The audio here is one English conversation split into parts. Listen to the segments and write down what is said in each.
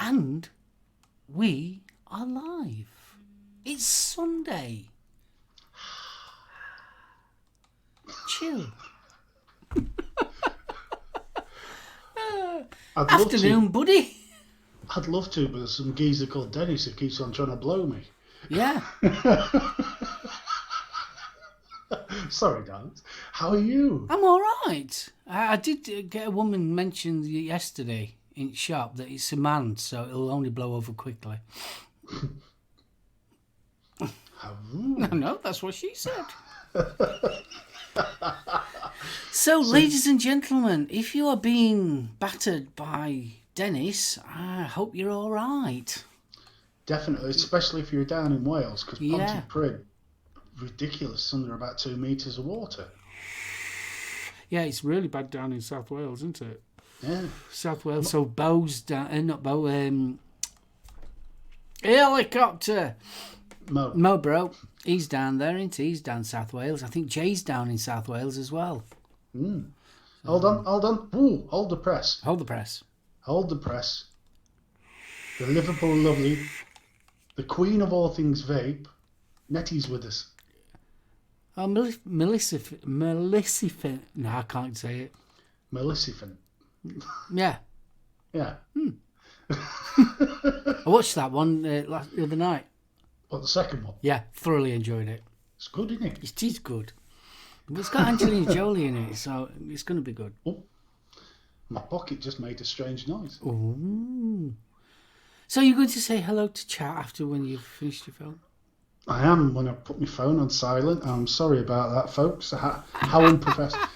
And we are live. It's Sunday. Chill. Afternoon, buddy. I'd love to, but there's some geezer called Dennis who keeps on trying to blow me. Yeah. Sorry, Dan. How are you? I'm all right. I did get a woman mention yesterday in shop that it's a man, so it'll only blow over quickly. No, that's what she said. So, ladies and gentlemen, if you are being battered by Dennis, I hope you're all right. Definitely, especially if you're down in Wales, because Yeah. Pontypridd, ridiculous, under about 2 metres of water. Yeah, it's really bad down in South Wales, isn't it? Yeah. South Wales, so Bo's down, not Bo, helicopter. Mo, bro, he's down there, isn't he? He's down South Wales. I think Jay's down in South Wales as well. Mm. Hold on. Ooh, hold the press. Hold the press. Hold the press. The Liverpool lovely, the queen of all things vape, Nettie's with us. Oh, Melissa. No, I can't say it. Maleficent. Yeah. Yeah. I watched that one the other night. What, the second one? Yeah, thoroughly enjoyed it. It's good, isn't it? It is good. It's got Angelina Jolie in it, so it's going to be good. Oh, my pocket just made a strange noise. Ooh. So you're going to say hello to chat after when you've finished your film? I am when I put my phone on silent. I'm sorry about that, folks. How unprofessional.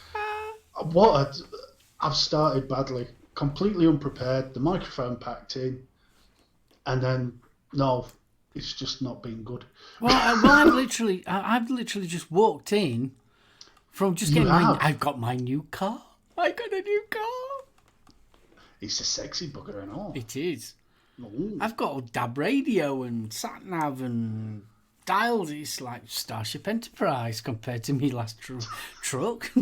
I've started badly. Completely unprepared. The microphone packed in. And then, no, it's just not been good. I've literally just walked in from just getting I've got my new car. I got a new car. It's a sexy bugger and all. It is. Ooh. I've got a DAB radio and sat nav and dials. It's like Starship Enterprise compared to me last truck.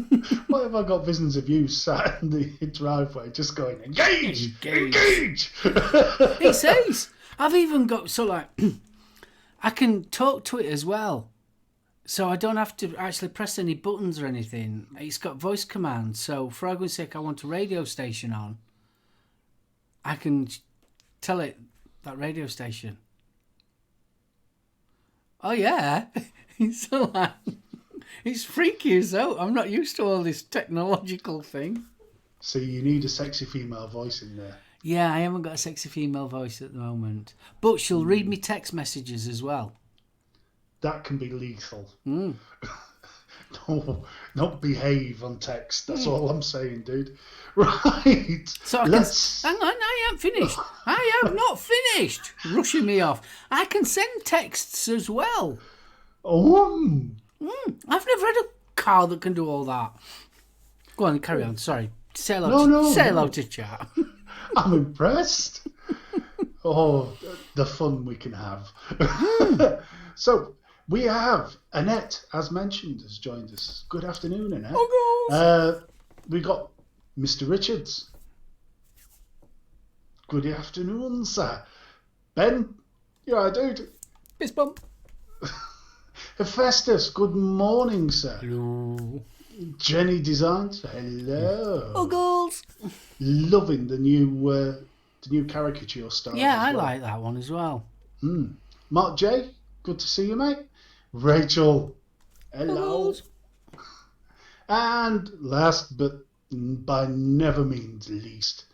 What have I got visions of you sat in the driveway just going, engage! It says, I've even got, I can talk to it as well. So I don't have to actually press any buttons or anything. It's got voice commands. So for argument's sake, I want a radio station on. I can tell it that radio station. Oh yeah, it's freaky as hell. I'm not used to all this technological thing. So you need a sexy female voice in there. Yeah, I haven't got a sexy female voice at the moment, but she'll read me text messages as well. That can be lethal. No, not behave on text. That's all I'm saying, dude. Right. So hang on, I haven't finished. I have not finished. Rushing me off. I can send texts as well. Oh. I've never had a car that can do all that. Go on, carry on. Sorry. Say hello to chat. I'm impressed. Oh, the fun we can have. So we have Annette, as mentioned, has joined us. Good afternoon, Annette. Oh, we got Mr. Richards. Good afternoon, sir. Ben, you all right, dude? Fist bump. Hephaestus, good morning, sir. Hello. Jenny Designs, hello. Oh, girls. Loving the new caricature style. Yeah, I like that one as well. Mark J, good to see you, mate. Rachel, hello. And last but by never means least,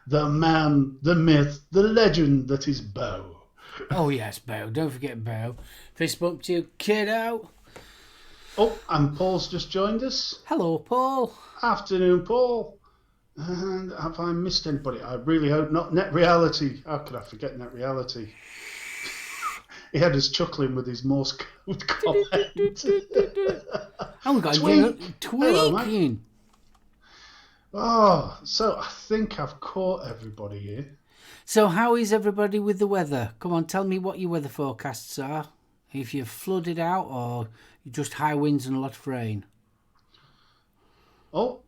the man, the myth, the legend that is Bo. Oh yes, Bo. Don't forget Bo. Fist bump to you, kiddo. Oh, and Paul's just joined us. Hello, Paul. Afternoon, Paul. And have I missed anybody? I really hope not. Net Reality. How could I forget Net Reality? He had us chuckling with his Morse code comment. And we got tweaking. Oh, so I think I've caught everybody here. So how is everybody with the weather? Come on, tell me what your weather forecasts are. If you're flooded out or just high winds and a lot of rain. Oh.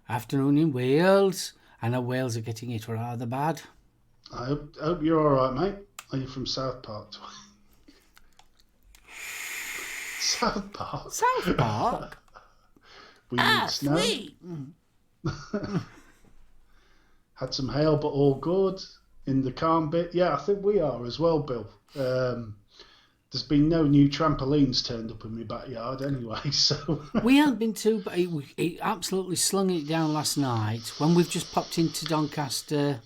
Afternoon in Wales. I know Wales are getting it rather bad. I hope you're all right, mate. Are you from South Park? South Park? South Park? We need snow. Sweet. Had some hail, but all good. In the calm bit. Yeah, I think we are as well, Bill. There's been no new trampolines turned up in my backyard anyway, so... We haven't been too, but it absolutely slung it down last night. When we've just popped into Doncaster,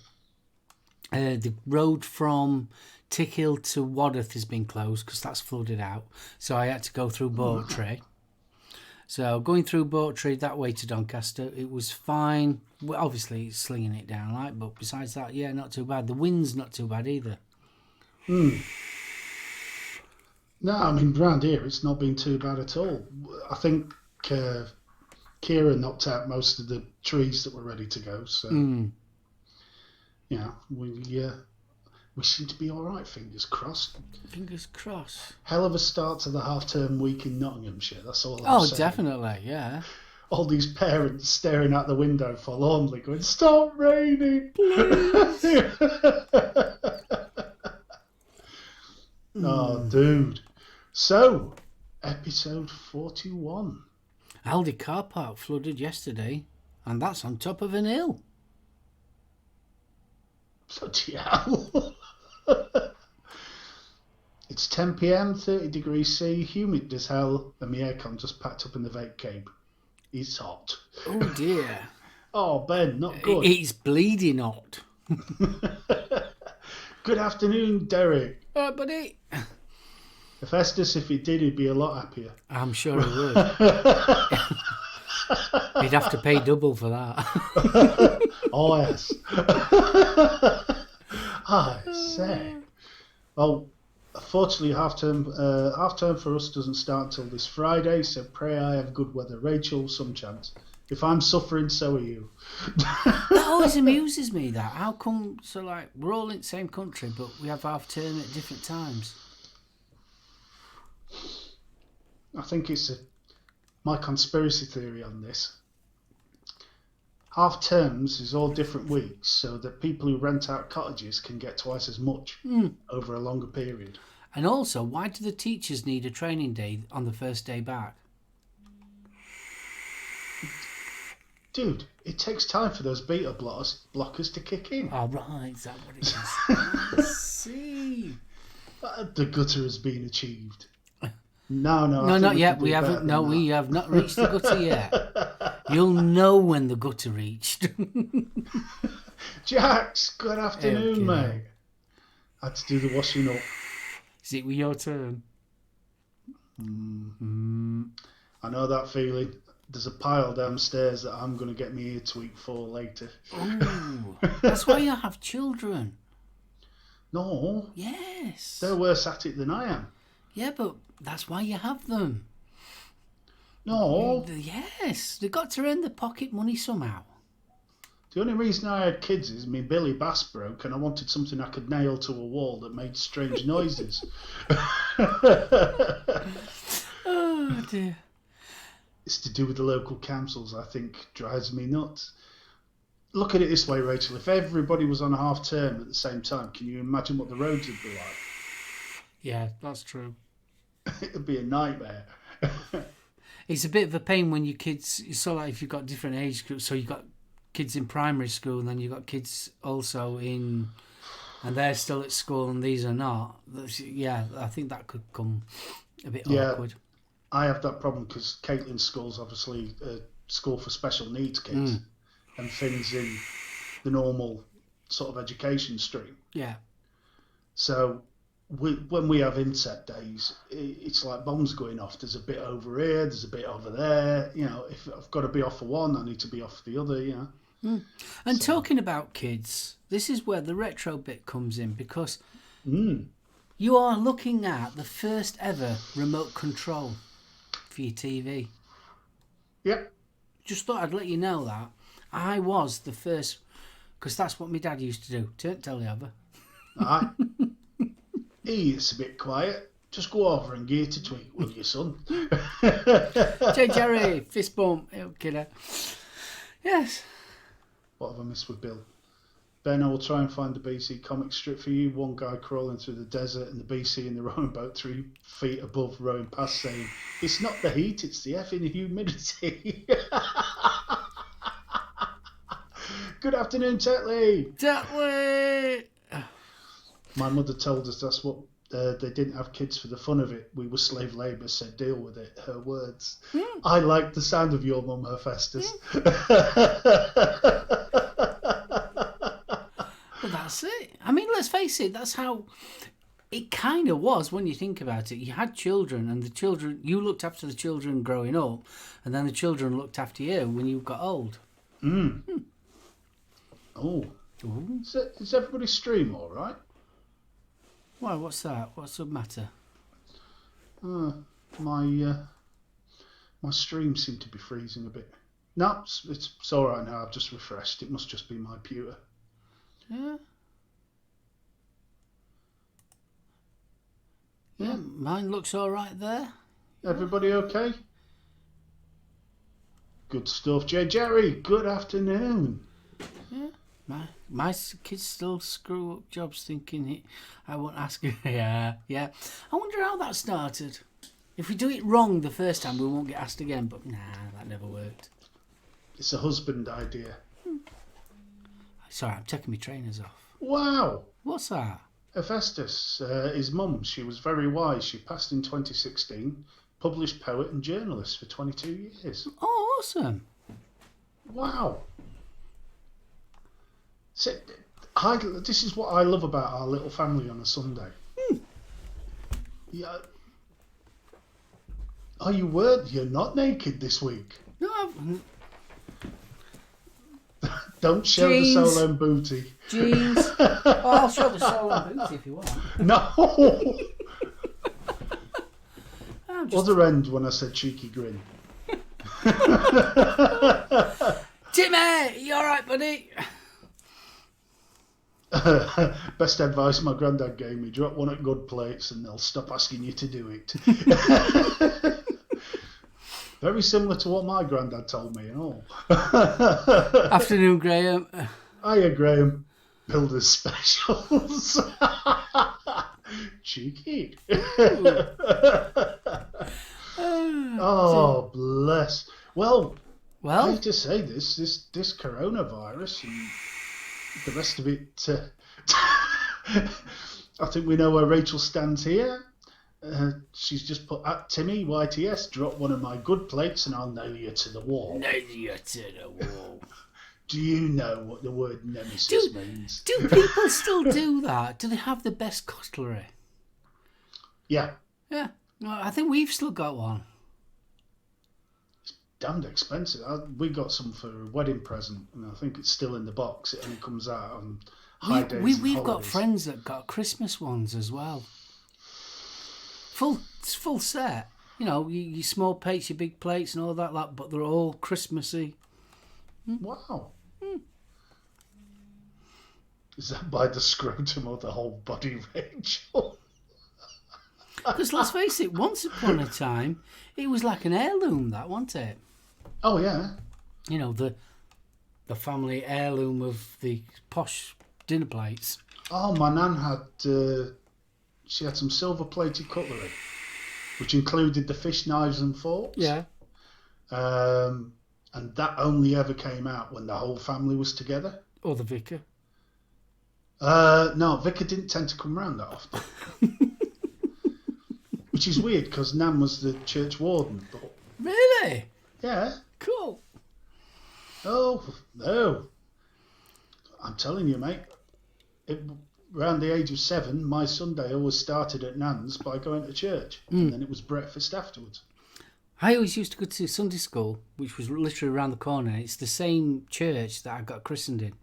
the road from Tickhill to Wadworth has been closed because that's flooded out. So I had to go through Bawtry. So going through Bawtry that way to Doncaster, it was fine. Well, obviously, it's slinging it down, right? But besides that, yeah, not too bad. The wind's not too bad either. No, I mean, around here, it's not been too bad at all. I think Kira knocked out most of the trees that were ready to go. So, yeah, we seem to be all right, fingers crossed. Fingers crossed. Hell of a start to the half-term week in Nottinghamshire, that's all I'm saying. Oh, definitely, yeah. All these parents staring out the window forlornly going, stop raining! Please! Oh, dude. So, episode 41. Aldi car park flooded yesterday, and that's on top of an hill. Bloody hell. It's 10 p.m, 30 degrees C, humid as hell, and my aircon just packed up in the vape cave. It's hot. Oh dear. Oh, Ben, not good. It's bleeding hot. Good afternoon, Derek. All right, buddy. Hephaestus, if he did, he'd be a lot happier. I'm sure he would. He'd have to pay double for that. Oh, yes. I say. Well, unfortunately, half term for us doesn't start until this Friday, so pray I have good weather. Rachel, some chance. If I'm suffering, so are you. That always amuses me, that. How come, so like, we're all in the same country, but we have half term at different times? I think it's my conspiracy theory on this. Half terms is all different weeks, so that people who rent out cottages can get twice as much over a longer period. And also, why do the teachers need a training day on the first day back? Dude, it takes time for those beta blockers to kick in. Oh, right, is that what it is? I see. The gutter has been achieved. No, not yet. We haven't. No, we have not reached the gutter yet. You'll know when the gutter reached. Jax, good afternoon, Okay. mate. I had to do the washing up. Is it your turn? I know that feeling. There's a pile downstairs that I'm going to get my ear tweaked for later. Oh, that's why you have children. No, Yes. they're worse at it than I am. Yeah, but that's why you have them. No, Yes, they've got to earn the pocket money somehow. the only reason I had kids is my Billy Bass broke and I wanted something I could nail to a wall that made strange noises. Oh dear. It's to do with the local councils, I think, drives me nuts. Look at it this way, Rachel. If everybody was on a half term at the same time, can you imagine what the roads would be like? Yeah, that's true. It'd be a nightmare. It's a bit of a pain when your kids, so like if you've got different age groups, so you've got kids in primary school and then you've got kids also in, and they're still at school and these are not. Yeah, I think that could come a bit awkward. I have that problem because Caitlin's school's obviously a school for special needs kids and things in the normal sort of education stream. Yeah. So when we have inset days, it's like bombs going off. There's a bit over here, there's a bit over there. You know, if I've got to be off for one, I need to be off for the other, you know. And talking about kids, this is where the retro bit comes in because you are looking at the first ever remote control for your TV. Yep. Just thought I'd let you know that. I was the first, because that's what my dad used to do. Turn telly over. Aye. It's a bit quiet. Just go over and gear to tweak, will you, son? J. Jerry, fist bump. Oh, kiddo. Yes. What have I missed with Bill? Ben, I will try and find the BC comic strip for you. One guy crawling through the desert and the BC in the rowing boat 3 feet above rowing past saying, "It's not the heat, it's the effing humidity." Good afternoon, Tetley. Tetley! My mother told us that's what they didn't have kids for the fun of it. We were slave labour, so deal with it. Her words. I like the sound of your mum, Hephaestus. Well, that's it. I mean, let's face it, that's how it kind of was when you think about it. You had children, and the children, you looked after the children growing up, and then the children looked after you when you got old. Oh. Is everybody's stream all right? Why, what's that? What's the matter? My stream seemed to be freezing a bit. No, it's all right now. I've just refreshed. It must just be my pewter. Yeah. Yeah, mine looks all right there. Everybody okay? Good stuff. J. Jerry, good afternoon. Yeah. My kids still screw up jobs thinking I won't ask you. Yeah. I wonder how that started. If we do it wrong the first time, we won't get asked again. But nah, that never worked. It's a husband idea. Sorry, I'm taking my trainers off. Wow. What's that? Hephaestus, his mum, she was very wise. She passed in 2016, published poet and journalist for 22 years. Oh, awesome. Wow. So, this is what I love about our little family on a Sunday. Yeah, Oh, you're not naked this week. No, Don't show Jeans. the SoulOhm booty. jeans. Oh, I'll show the SoulOhm booty if you want. No. I'm just... Other end when I said cheeky grin. Timmy, you alright, buddy? Best advice my granddad gave me: drop one at good plates and they'll stop asking you to do it. Very similar to what my granddad told me and all. Afternoon, Graham. Hiya, Graham. Builders specials. Cheeky. Oh, bless. Well, I hate to say this coronavirus and the rest of it. I think we know where Rachel stands here. She's just put at Timmy YTS, drop one of my good plates and I'll nail you to the wall. Nail you to the wall. Do you know what the word nemesis means? Do people still do that? Do they have the best cutlery? Yeah. Yeah. No, I think we've still got one. It's damned expensive. We got some for a wedding present and I think it's still in the box. It only comes out on high days and We've got holidays. friends that got Christmas ones as well. Full set. You know, your small plates, your big plates and all that, but they're all Christmassy. Wow. Is that by the scrotum or the whole body, Rachel? Because let's face it, once upon a time, it was like an heirloom, that, wasn't it? Oh, yeah. You know, the family heirloom of the posh dinner plates. Oh, my nan had... she had some silver-plated cutlery, which included the fish knives and forks. Yeah. And that only ever came out when the whole family was together. Or the vicar. No, Vicar didn't tend to come round that often. Which is weird, because Nan was the church warden. But Really? yeah. Cool. Oh, no. I'm telling you, mate. Around the age of 7, my Sunday always started at Nan's by going to church. And then it was breakfast afterwards. I always used to go to Sunday school, which was literally around the corner. It's the same church that I got christened in.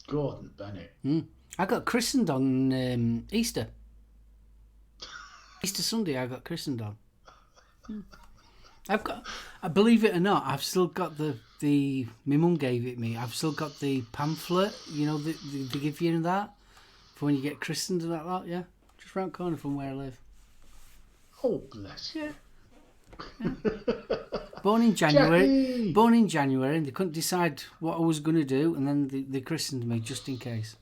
Gordon Bennett. I got christened on Easter. Easter Sunday I got christened on. I believe it or not, I've still got the my mum gave it me. I've still got the pamphlet, you know, they give you that for when you get christened and that lot, yeah. Just round the corner from where I live. Oh, bless you. Yeah. Born in January. Jackie! Born in January, and they couldn't decide what I was going to do, and then they christened me just in case.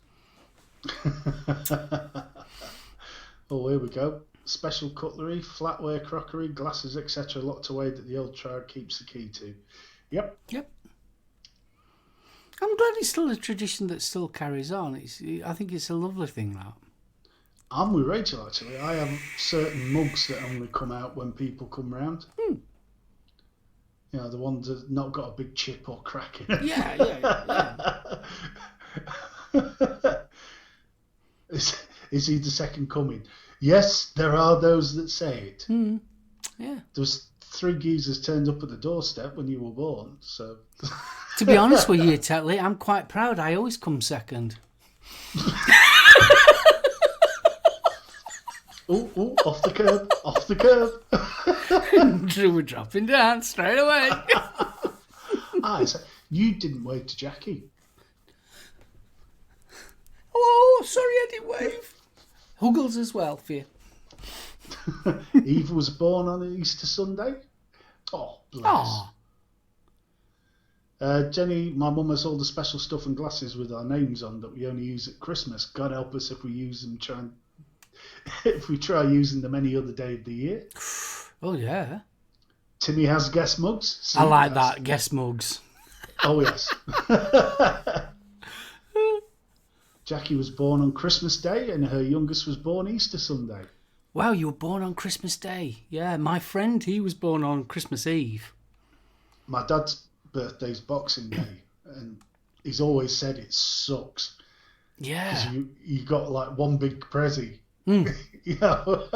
Oh, here we go. Special cutlery, flatware, crockery, glasses, etc. locked away that the old tribe keeps the key to. Yep. I'm glad it's still a tradition that still carries on. I think it's a lovely thing, that. I'm with Rachel, actually. I have certain mugs that only come out when people come round. You know, the ones that not got a big chip or crack in it. Yeah. Is he the second coming? Yes, there are those that say it. Yeah. There was 3 geezers turned up at the doorstep when you were born, so... To be honest with you, Tetley, I'm quite proud. I always come second. Oh, off the curb. We're dropping down straight away. So you didn't wave to Jackie. Oh, sorry, I didn't wave. Huggles as well for you. Eve was born on Easter Sunday. Oh, bless. Jenny, my mum has all the special stuff and glasses with our names on that we only use at Christmas. God help us if we use them. If we try using them any other day of the year. Oh, yeah. Timmy has guest mugs. I like that, guest mugs. Oh, yes. Jackie was born on Christmas Day and her youngest was born Easter Sunday. Wow, you were born on Christmas Day. Yeah, my friend, he was born on Christmas Eve. My dad's birthday's Boxing Day and he's always said it sucks. Yeah. Because you got like one big prezi. You know?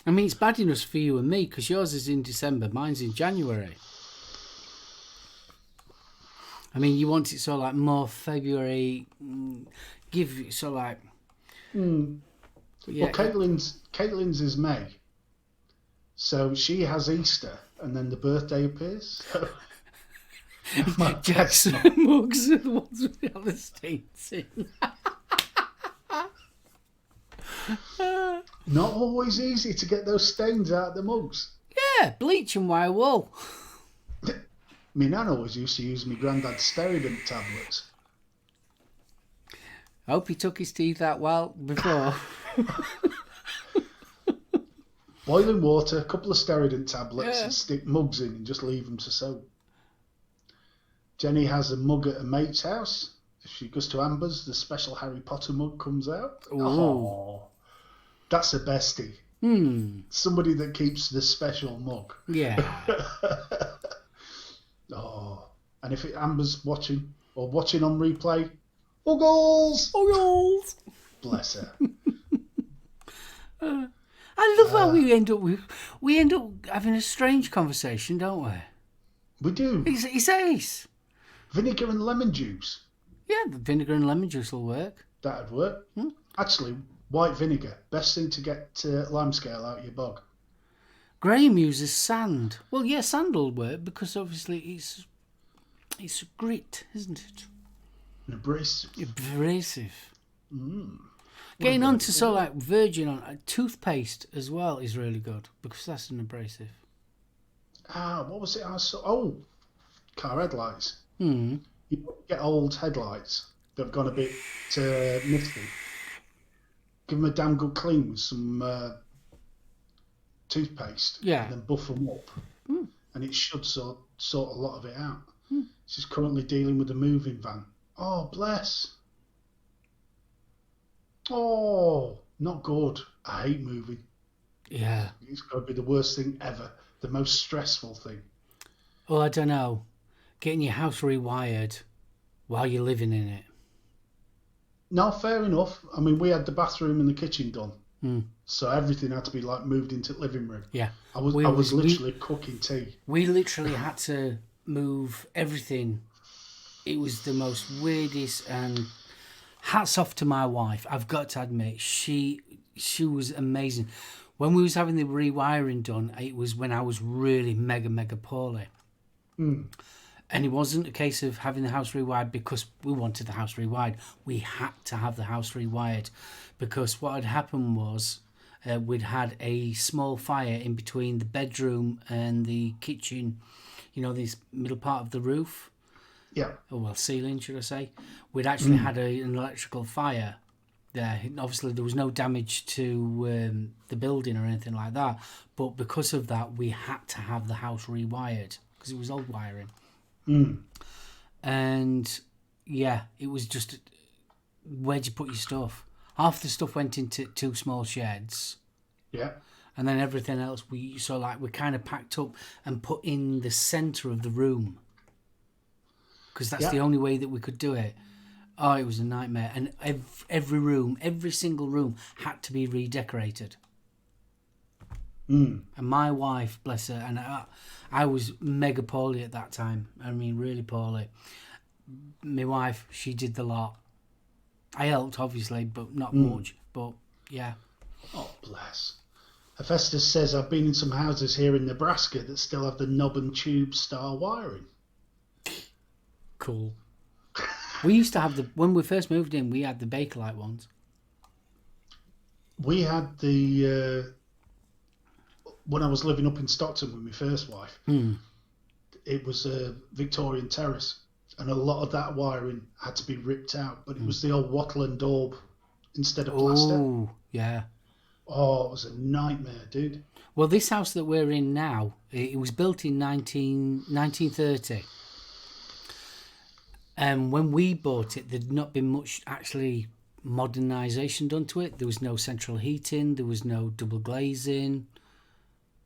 I mean, it's bad enough for you and me because yours is in December, mine's in January. I mean, you want it sort of like more February, give it sort of like... Yeah. Well, Caitlin's is May. So she has Easter and then the birthday appears. So Jack's mugs are the ones with the other stains in. Not always easy to get those stains out of the mugs. Yeah, bleach and wire wool. My nan always used to use my granddad's Sterident tablets. I hope he took his teeth out well before. Boiling water, a couple of Sterident tablets, and stick mugs in and just leave them to soak. Jenny has a mug at a mate's house. If she goes to Amber's, the special Harry Potter mug comes out. Ooh. Oh, that's a bestie. Somebody that keeps the special mug. Yeah. Oh, and if Amber's watching on replay, Uggles! Uggles! Bless her. I love how we end up having a strange conversation, don't we? We do. It's ace. Vinegar and lemon juice. Yeah, the vinegar and lemon juice will work. That'd work. Actually, white vinegar, best thing to get limescale out of your bog. Graham uses sand. Well, yeah, sand will work because obviously it's grit, isn't it? Abrasive. Abrasive. Getting on to sort of like virgin on toothpaste as well is really good because that's an abrasive. What was it I saw? Oh, car headlights. You get old headlights that have gone a bit nifty. Give them a damn good clean with some toothpaste. Yeah. And then buff them up. And it should sort a lot of it out. She's currently dealing with a moving van. Oh, bless. Oh, not good. I hate moving. Yeah. It's got to be the worst thing ever. The most stressful thing. Oh, I don't know. Getting your house rewired while you're living in it. No, fair enough. I mean, we had the bathroom and the kitchen done. So everything had to be like moved into the living room. Yeah. I was literally cooking tea. We literally had to move everything. It was the most weirdest, and hats off to my wife. I've got to admit, she was amazing. When we was having the rewiring done, it was when I was really mega poorly. And it wasn't a case of having the house rewired because we wanted the house rewired. We had to have the house rewired because what had happened was we'd had a small fire in between the bedroom and the kitchen, this middle part of the roof. Yeah. Oh, well, ceiling, should I say. We'd actually had an electrical fire there. Obviously, there was no damage to the building or anything like that. But because of that, we had to have the house rewired because it was old wiring. And yeah, it was just, where'd you put your stuff? Half the stuff went into 2 small sheds. Yeah. And then everything else we kind of packed up and put in the centre of the room. Because that's the only way that we could do it. Oh, it was a nightmare. And every single room had to be redecorated. And my wife, bless her, and I was mega poorly at that time. I mean, really poorly. My wife, she did the lot. I helped, obviously, but not much. But, yeah. Oh, bless. Hephaestus says, I've been in some houses here in Nebraska that still have the knob and tube star wiring. Cool. We used to have when we first moved in, we had the Bakelite ones. We had the... when I was living up in Stockton with my first wife, it was a Victorian terrace, and a lot of that wiring had to be ripped out, but it was the old wattle and daub instead of plaster. Oh, yeah. Oh, it was a nightmare, dude. Well, this house that we're in now, it was built in 1930. And when we bought it, there'd not been much actually modernisation done to it. There was no central heating. There was no double glazing.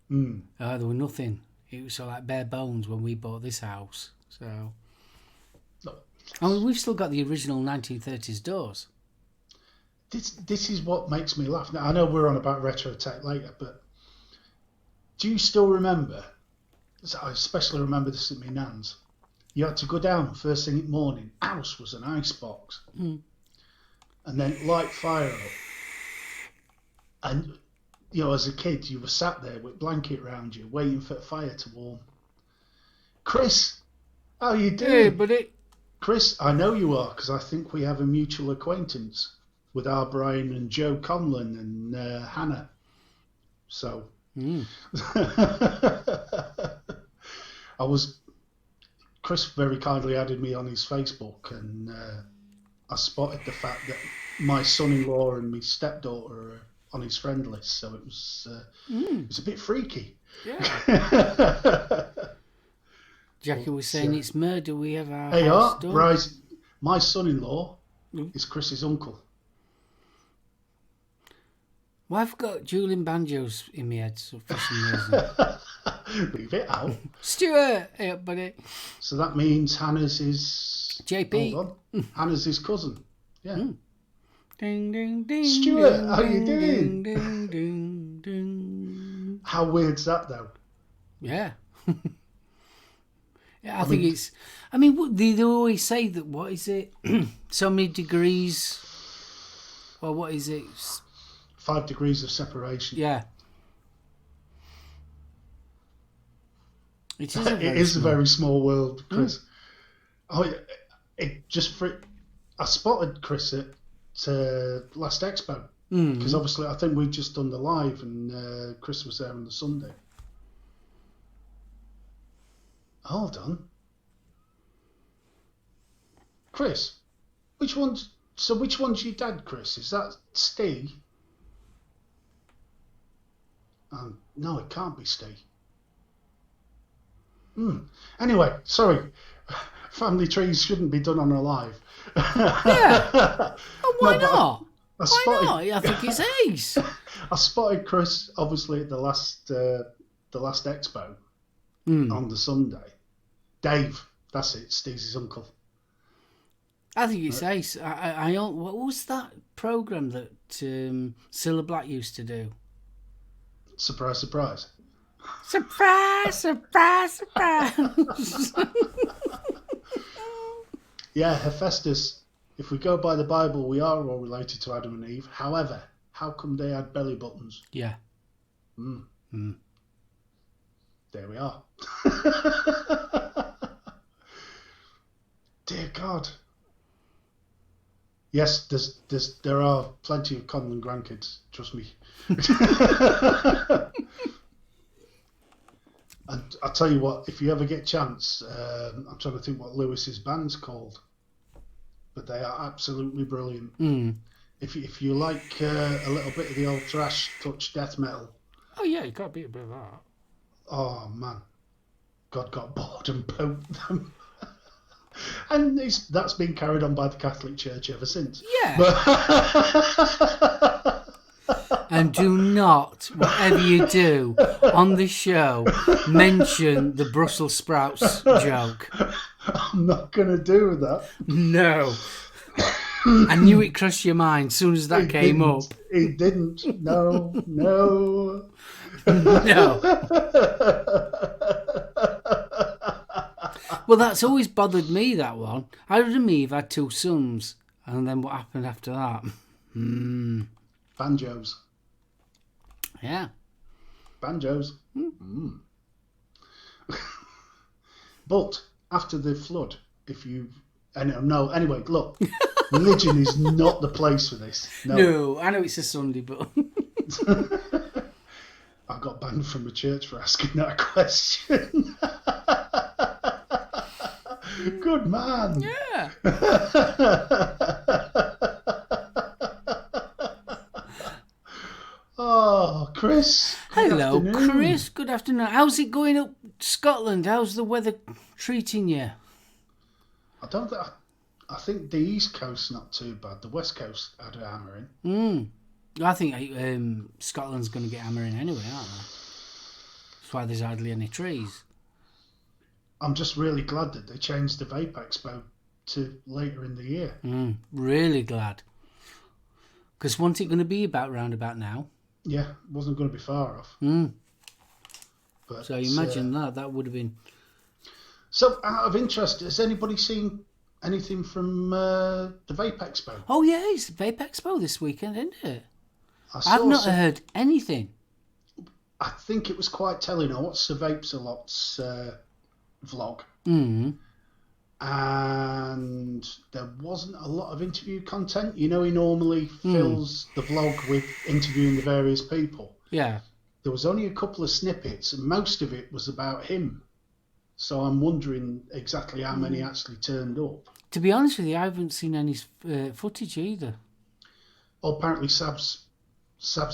There was nothing. It was like bare bones when we bought this house. So, I mean, we've still got the original 1930s doors. This is what makes me laugh. Now, I know we're on about retro tech later, but Do you still remember? I especially remember this at my nan's. You had to go down first thing in the morning. House was an ice box. Mm. And then light fire up. And, as a kid, you were sat there with a blanket around you, waiting for the fire to warm. Chris, how you doing? Hey, buddy. Chris, I know you are, because I think we have a mutual acquaintance with our Brian and Joe Conlon and Hannah. So, Chris very kindly added me on his Facebook, and I spotted the fact that my son-in-law and my stepdaughter are on his friend list, so it was a bit freaky. Yeah. Jackie was saying it's murder. We have our house done. Right. My son-in-law is Chris's uncle. Well, I've got dueling banjos in my head for some reason. Leave it out. Stuart, hey up, buddy. So that means Hannah's is JP. Hold on. Hannah's his cousin. Yeah. Ding ding ding. Stuart, ding, how you ding, doing? Ding ding ding. How weird's that though? Yeah. Yeah, I think it's. I mean, they always say that. What is it? So many degrees. Well, what is it? 5 degrees of separation. Yeah. It is a very small world, Chris. I spotted Chris at last Expo because obviously I think we'd just done the live and Chris was there on the Sunday. Hold on, Chris. Which one's your dad, Chris? Is that Steve? No, it can't be Steve. Anyway, sorry. Family trees shouldn't be done on a live. Yeah. Oh, why not? Why not? I think it's ace. I spotted Chris obviously at the last Expo on the Sunday. Dave, that's it. Steve's his uncle. I think it's ace. What was that program that Cilla Black used to do? Surprise, surprise. Surprise, surprise, surprise. Yeah, Hephaestus, if we go by the Bible, we are all related to Adam and Eve. However, how come they had belly buttons? Yeah. There we are. Dear God. Yes, there are plenty of Conlon grandkids, trust me. And I'll tell you what, if you ever get a chance, I'm trying to think what Lewis's band's called, but they are absolutely brilliant. If you like a little bit of the old thrash touch death metal. Oh yeah, you got to be a bit of that. Oh man, God got bored and poked them. And that's been carried on by the Catholic Church ever since. Yeah. And do not, whatever you do on the show, mention the Brussels sprouts joke. I'm not going to do that. No. I knew it crossed your mind as soon as that came up. It didn't. No. No. Well, that's always bothered me, that one. Adam and Eve had 2 sons, and then what happened after that? Banjos. Yeah. Banjos. But after the flood, anyway, look, religion is not the place for this. No, I know it's a Sunday, but... I got banned from the church for asking that question. Good man. Yeah. Oh, Chris. Hello, Chris. Good afternoon. How's it going up Scotland? How's the weather treating you? I think the East Coast's not too bad. The West Coast had a hammering. I think Scotland's going to get hammering anyway, aren't they? That's why there's hardly any trees. I'm just really glad that they changed the Vape Expo to later in the year. Really glad. Because wasn't it going to be round about now? Yeah, wasn't going to be far off. But, so you imagine that would have been... So, out of interest, has anybody seen anything from the Vape Expo? Oh, yeah, it's Vape Expo this weekend, isn't it? I've not heard anything. I think it was quite telling. I watched the Vapes a Lot's vlog. And there wasn't a lot of interview content. You know, he normally fills the vlog with interviewing the various people. Yeah. There was only a couple of snippets, and most of it was about him. So I'm wondering exactly how many actually turned up. To be honest with you, I haven't seen any footage either. Oh, apparently Sabs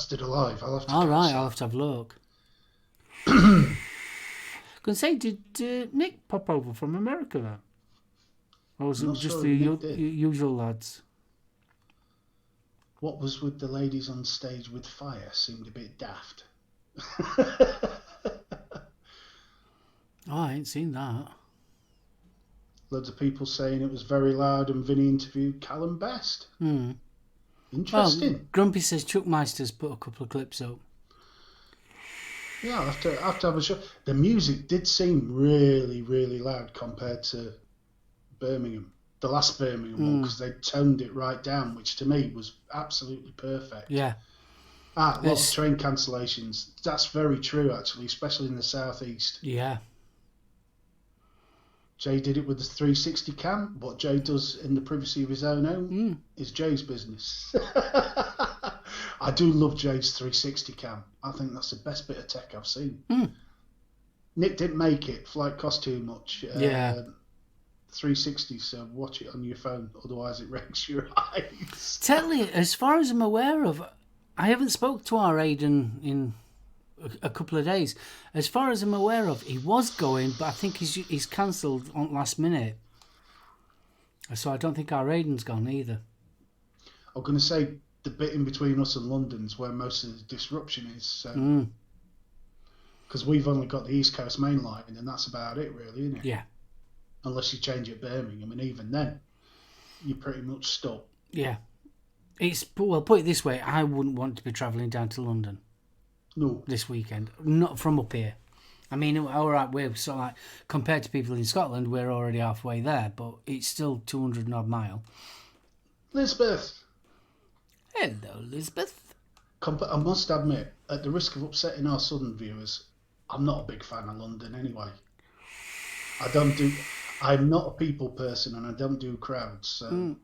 did a live. I'll have to. I'll have to have a look. I can say, did Nick pop over from America then? Or was it just the usual lads? What was with the ladies on stage with fire seemed a bit daft. Oh, I ain't seen that. Loads of people saying it was very loud, and Vinny interviewed Callum Best. Interesting. Well, Grumpy says Chuck Meister's put a couple of clips up. Yeah, I'll have to have a show. The music did seem really, really loud compared to Birmingham, the last Birmingham one, because they toned it right down, which to me was absolutely perfect. Yeah. A lot of train cancellations. That's very true, actually, especially in the southeast. Yeah. Jay did it with the 360 cam. What Jay does in the privacy of his own home is Jay's business. I do love Jay's 360 cam. I think that's the best bit of tech I've seen. Nick didn't make it. Flight cost too much. 360, so watch it on your phone, otherwise it wrecks your eyes. Tell you, as far as I'm aware of, I haven't spoke to our Aidan in a couple of days. As far as I'm aware of, he was going, but I think he's cancelled on last minute. So I don't think our Aidan's gone either. I'm going to say the bit in between us and London's where most of the disruption is. Because we've only got the East Coast main line, and that's about it, really, isn't it? Yeah. Unless you change at Birmingham, and even then, you're pretty much stuck. Yeah. Well, put it this way, I wouldn't want to be travelling down to London. No. This weekend. Not from up here. I mean, all right, we're sort of like, compared to people in Scotland, we're already halfway there, but it's still 200 and odd mile. Elizabeth. Hello, Elizabeth. I must admit, at the risk of upsetting our southern viewers, I'm not a big fan of London anyway. I'm not a people person, and I don't do crowds. So.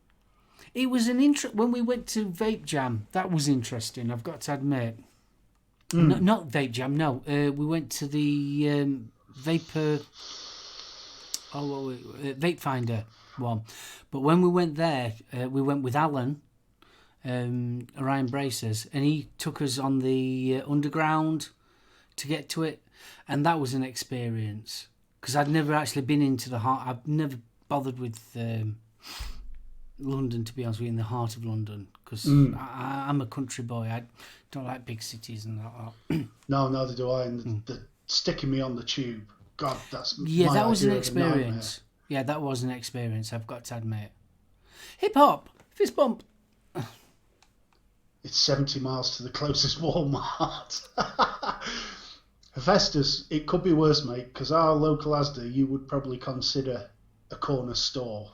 It was when we went to Vape Jam, that was interesting, I've got to admit. No, not Vape Jam, no. We went to the Vape Finder one. But when we went there, we went with Alan, Orion Bracers, and he took us on the underground to get to it. And that was an experience. Because I'd never actually been into the heart. I've never bothered with London, to be honest with you, in the heart of London. Because I'm a country boy. I don't like big cities and that. No, neither do I. And the sticking me on the tube, God, that's that was an experience. Yeah, that was an experience, I've got to admit. Hip hop, fist bump. It's 70 miles to the closest Walmart. Festus, it could be worse, mate, because our local Asda you would probably consider a corner store.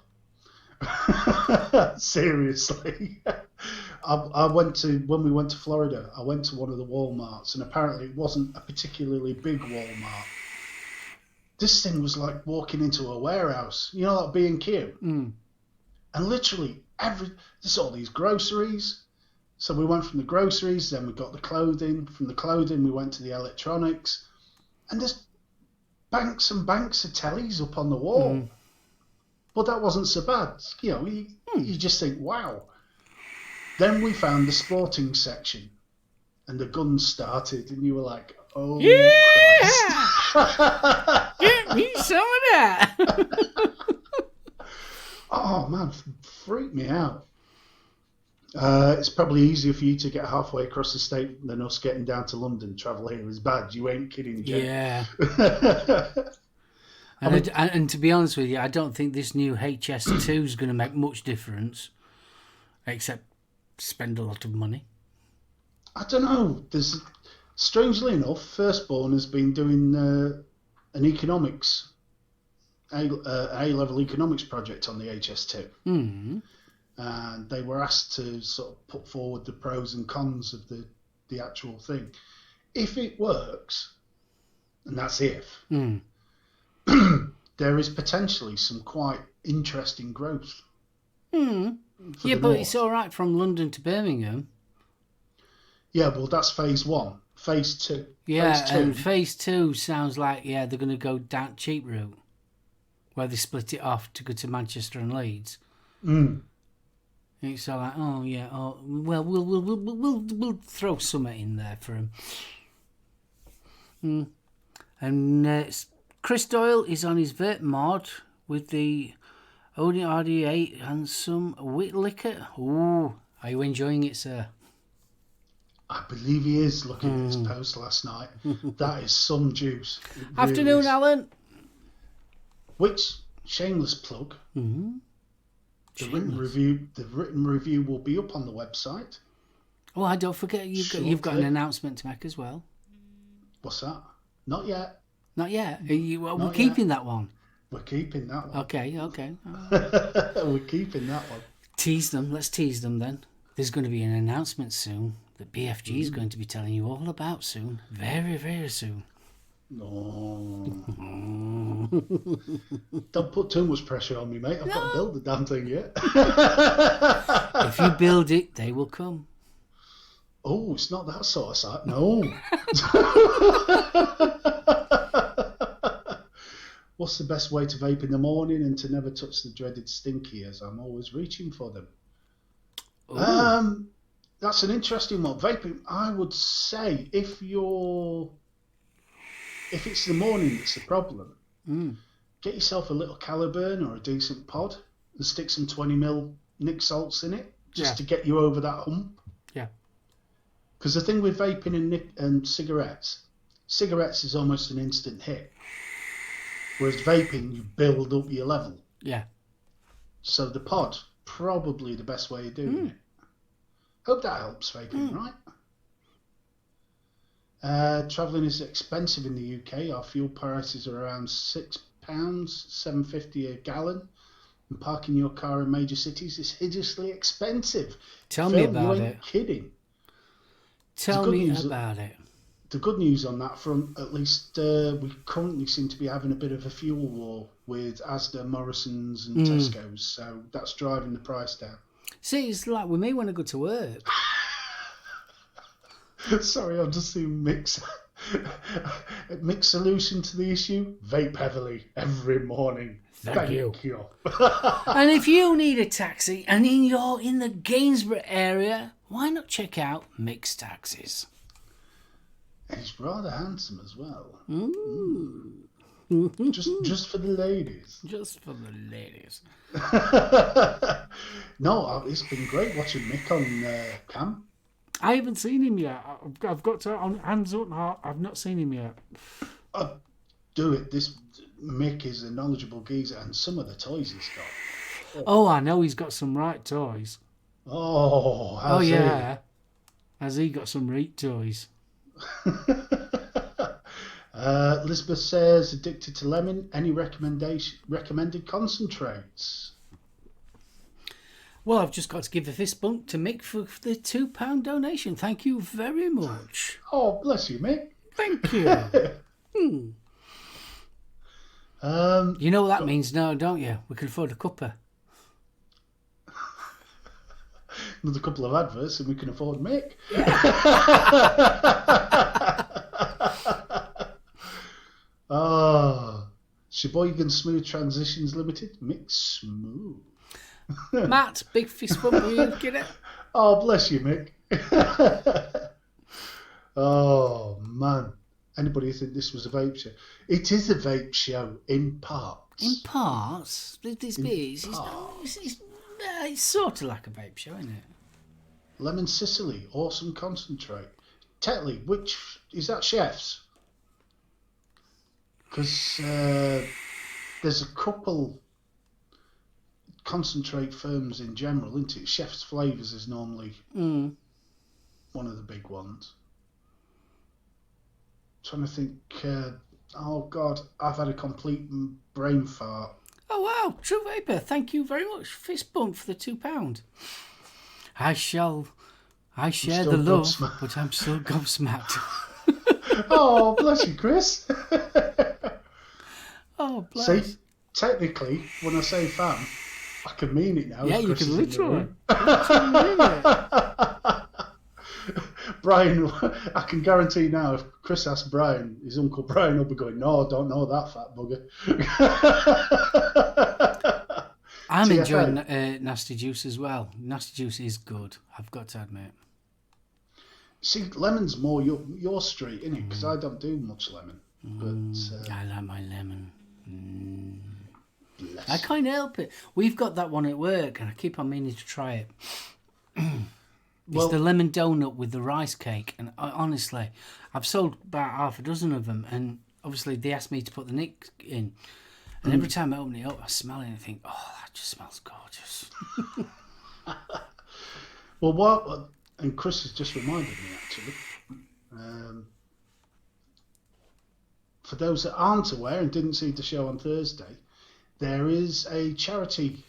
Seriously. When we went to Florida, I went to one of the Walmarts, and apparently it wasn't a particularly big Walmart. This thing was like walking into a warehouse, you know, like B&Q. And literally there's all these groceries. So we went from the groceries, then we got the clothing. From the clothing, we went to the electronics. And there's banks and banks of tellies up on the wall. But that wasn't so bad. You know, you just think, wow. Then we found the sporting section. And the guns started. And you were like, oh, Christ. Get me some of that. Oh, man, freaked me out. It's probably easier for you to get halfway across the state than us getting down to London. Travel here is bad. You ain't kidding, Jay. Yeah. And to be honest with you, I don't think this new HS2 is going to make much difference, except spend a lot of money. I don't know. There's Strangely enough, Firstborn has been doing an economics, A-level economics project on the HS2. Mm. And they were asked to sort of put forward the pros and cons of the actual thing. If it works, and that's if, there is potentially some quite interesting growth. Yeah, but it's all right from London to Birmingham. Yeah, well, that's phase 1. Phase 2. Yeah, phase 2. And phase 2 sounds like, they're going to go down cheap route, where they split it off to go to Manchester and Leeds. It's all like, well, we'll throw something in there for him. And Chris Doyle is on his vape mod with the Odin RD8 and some wheat liquor. Ooh, are you enjoying it, sir? I believe he is, looking at his post last night. That is some juice. Afternoon, really Alan. Which, shameless plug, the written review will be up on the website. Oh, I don't forget, you've got an announcement to make as well. What's that? Not yet. Not yet? We're keeping that one? We're keeping that one. Okay. We're keeping that one. Tease them. Let's tease them then. There's going to be an announcement soon that BFG is going to be telling you all about soon. Very, very soon. No. Don't put too much pressure on me, mate. I've got to build the damn thing yet. If you build it, they will come. Oh, it's not that sort of site. No. What's the best way to vape in the morning and to never touch the dreaded stinky, as I'm always reaching for them? Ooh. That's an interesting one. Vaping, I would say, if it's the morning that's the problem, get yourself a little Caliburn or a decent pod and stick some 20mm Nick salts in it just to get you over that hump. Yeah. Because the thing with vaping and cigarettes is almost an instant hit. Whereas vaping, you build up your level. Yeah. So the pod, probably the best way of doing it. Hope that helps vaping, right? Travelling is expensive in the UK. Our fuel prices are around £6, $7.50 a gallon. And parking your car in major cities is hideously expensive. Tell me about you it. ain't kidding. Tell me about it. The good news on that front, at least we currently seem to be having a bit of a fuel war with Asda, Morrison's and Tesco's. So that's driving the price down. See, it's like we may want to go to work. Sorry, I'm just seeing Mick's solution to the issue. Vape heavily every morning. Thank you. And if you need a taxi and you're in the Gainsborough area, why not check out Mick's Taxis? And he's rather handsome as well. Just for the ladies. Just for the ladies. No, it's been great watching Mick on cam. I haven't seen him yet. I've got to, on hands up heart, I've not seen him yet. Do it. This Mick is a knowledgeable geezer, and some of the toys he's got. Oh, I know he's got some right toys. Oh, yeah. Has he got some right toys? Elizabeth says, addicted to lemon. Any recommended concentrates? Well, I've just got to give a fist bump to Mick for the £2 donation. Thank you very much. Oh, bless you, Mick. Thank you. You know what that means now, don't you? We can afford a cuppa. Another couple of adverts and we can afford Mick. Sheboygan Smooth Transitions Limited. Mick Smooth. Matt, big fist bump, will you get it? Oh, bless you, Mick. Oh, man. Anybody think this was a vape show? It is a vape show in parts. In parts? It's sort of like a vape show, isn't it? Lemon Sicily, awesome concentrate. Tetley, which is that Chef's? Because there's a couple concentrate firms in general, isn't it? Chef's Flavours is normally one of the big ones. trying to think. Oh God, I've had a complete brain fart. Oh wow, True Vapor, thank you very much. Fist bump for the £2. I share still the love, gobsmacked. but I'm still gobsmacked. Oh, bless you, Chris. Oh, bless. See, technically, when I say fam, I can mean it now. Yeah, if you Chris can is in the literally. room. Literally. Brian, I can guarantee now, if Chris asks Brian, his Uncle Brian will be going, "No, I don't know that fat bugger." I'm TFA. enjoying Nasty Juice as well. Nasty Juice is good, I've got to admit. See, lemon's more your street, innit? Because I don't do much lemon. But I like my lemon. bless I can't help it. We've got that one at work, and I keep on meaning to try it. It's the lemon donut with the rice cake, and honestly, I've sold about half a dozen of them, and obviously they asked me to put the nick in, and every time I open it up, I smell it and I think, oh, that just smells gorgeous. Well, what? And Chris has just reminded me, actually. For those that aren't aware and didn't see the show on Thursday, there is a charity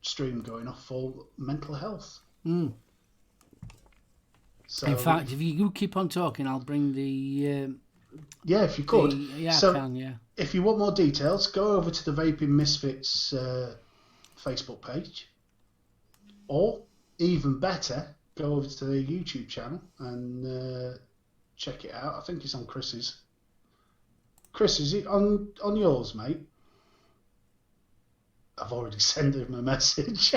stream going off for mental health. So, In fact, if you keep on talking, I'll bring the... yeah, if you could. I can, yeah. If you want more details, go over to the Vaping Misfits Facebook page. Or, even better, go over to their YouTube channel and check it out. I think it's on Chris's. Chris, is it on yours, mate? I've already sent him a message.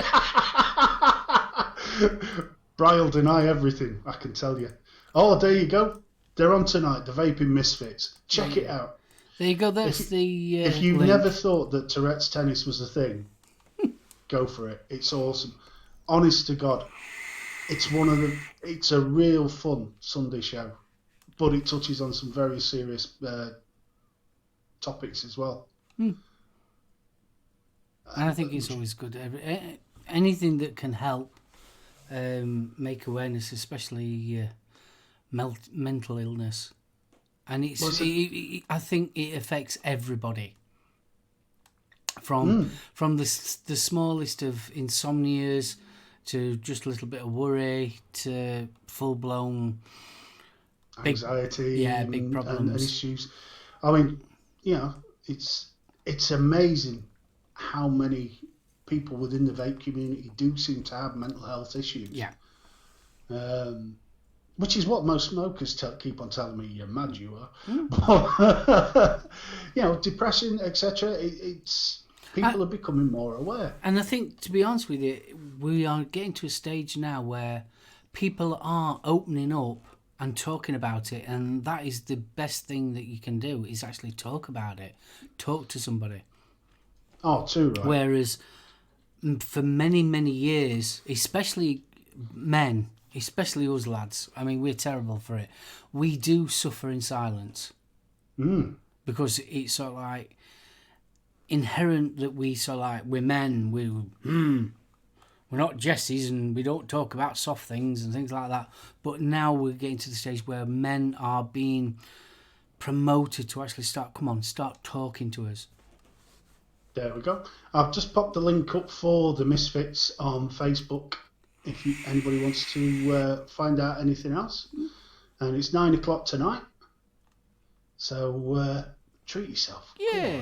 Brian will deny everything, I can tell you. Oh, there you go. They're on tonight, the Vaping Misfits. Check it out. There you go, that's If link. you never thought that Tourette's tennis was a thing, go for it. It's awesome. Honest to God, it's a real fun Sunday show, but it touches on some very serious topics as well. And I think it's always good. Anything that can help make awareness, especially mental illness, and I think it affects everybody. From the smallest of insomnias to just a little bit of worry to full blown anxiety, big problems and issues. I mean, it's amazing how many people within the vape community do seem to have mental health issues. Yeah. Which is what most smokers keep on telling me, you're mad you are. But, depression, etc. It's people are becoming more aware. And I think, to be honest with you, we are getting to a stage now where people are opening up and talking about it, and that is the best thing that you can do, is actually talk about it. Talk to somebody. Oh, too right. Whereas for many, many years, especially men, especially us lads, I mean, we're terrible for it. We do suffer in silence. Because it's sort of like inherent that we're men, we're not Jessies and we don't talk about soft things and things like that. But now we're getting to the stage where men are being promoted to actually start talking to us. There we go. I've just popped the link up for the Misfits on Facebook if anybody wants to find out anything else. And it's 9 o'clock tonight. So treat yourself. Yeah.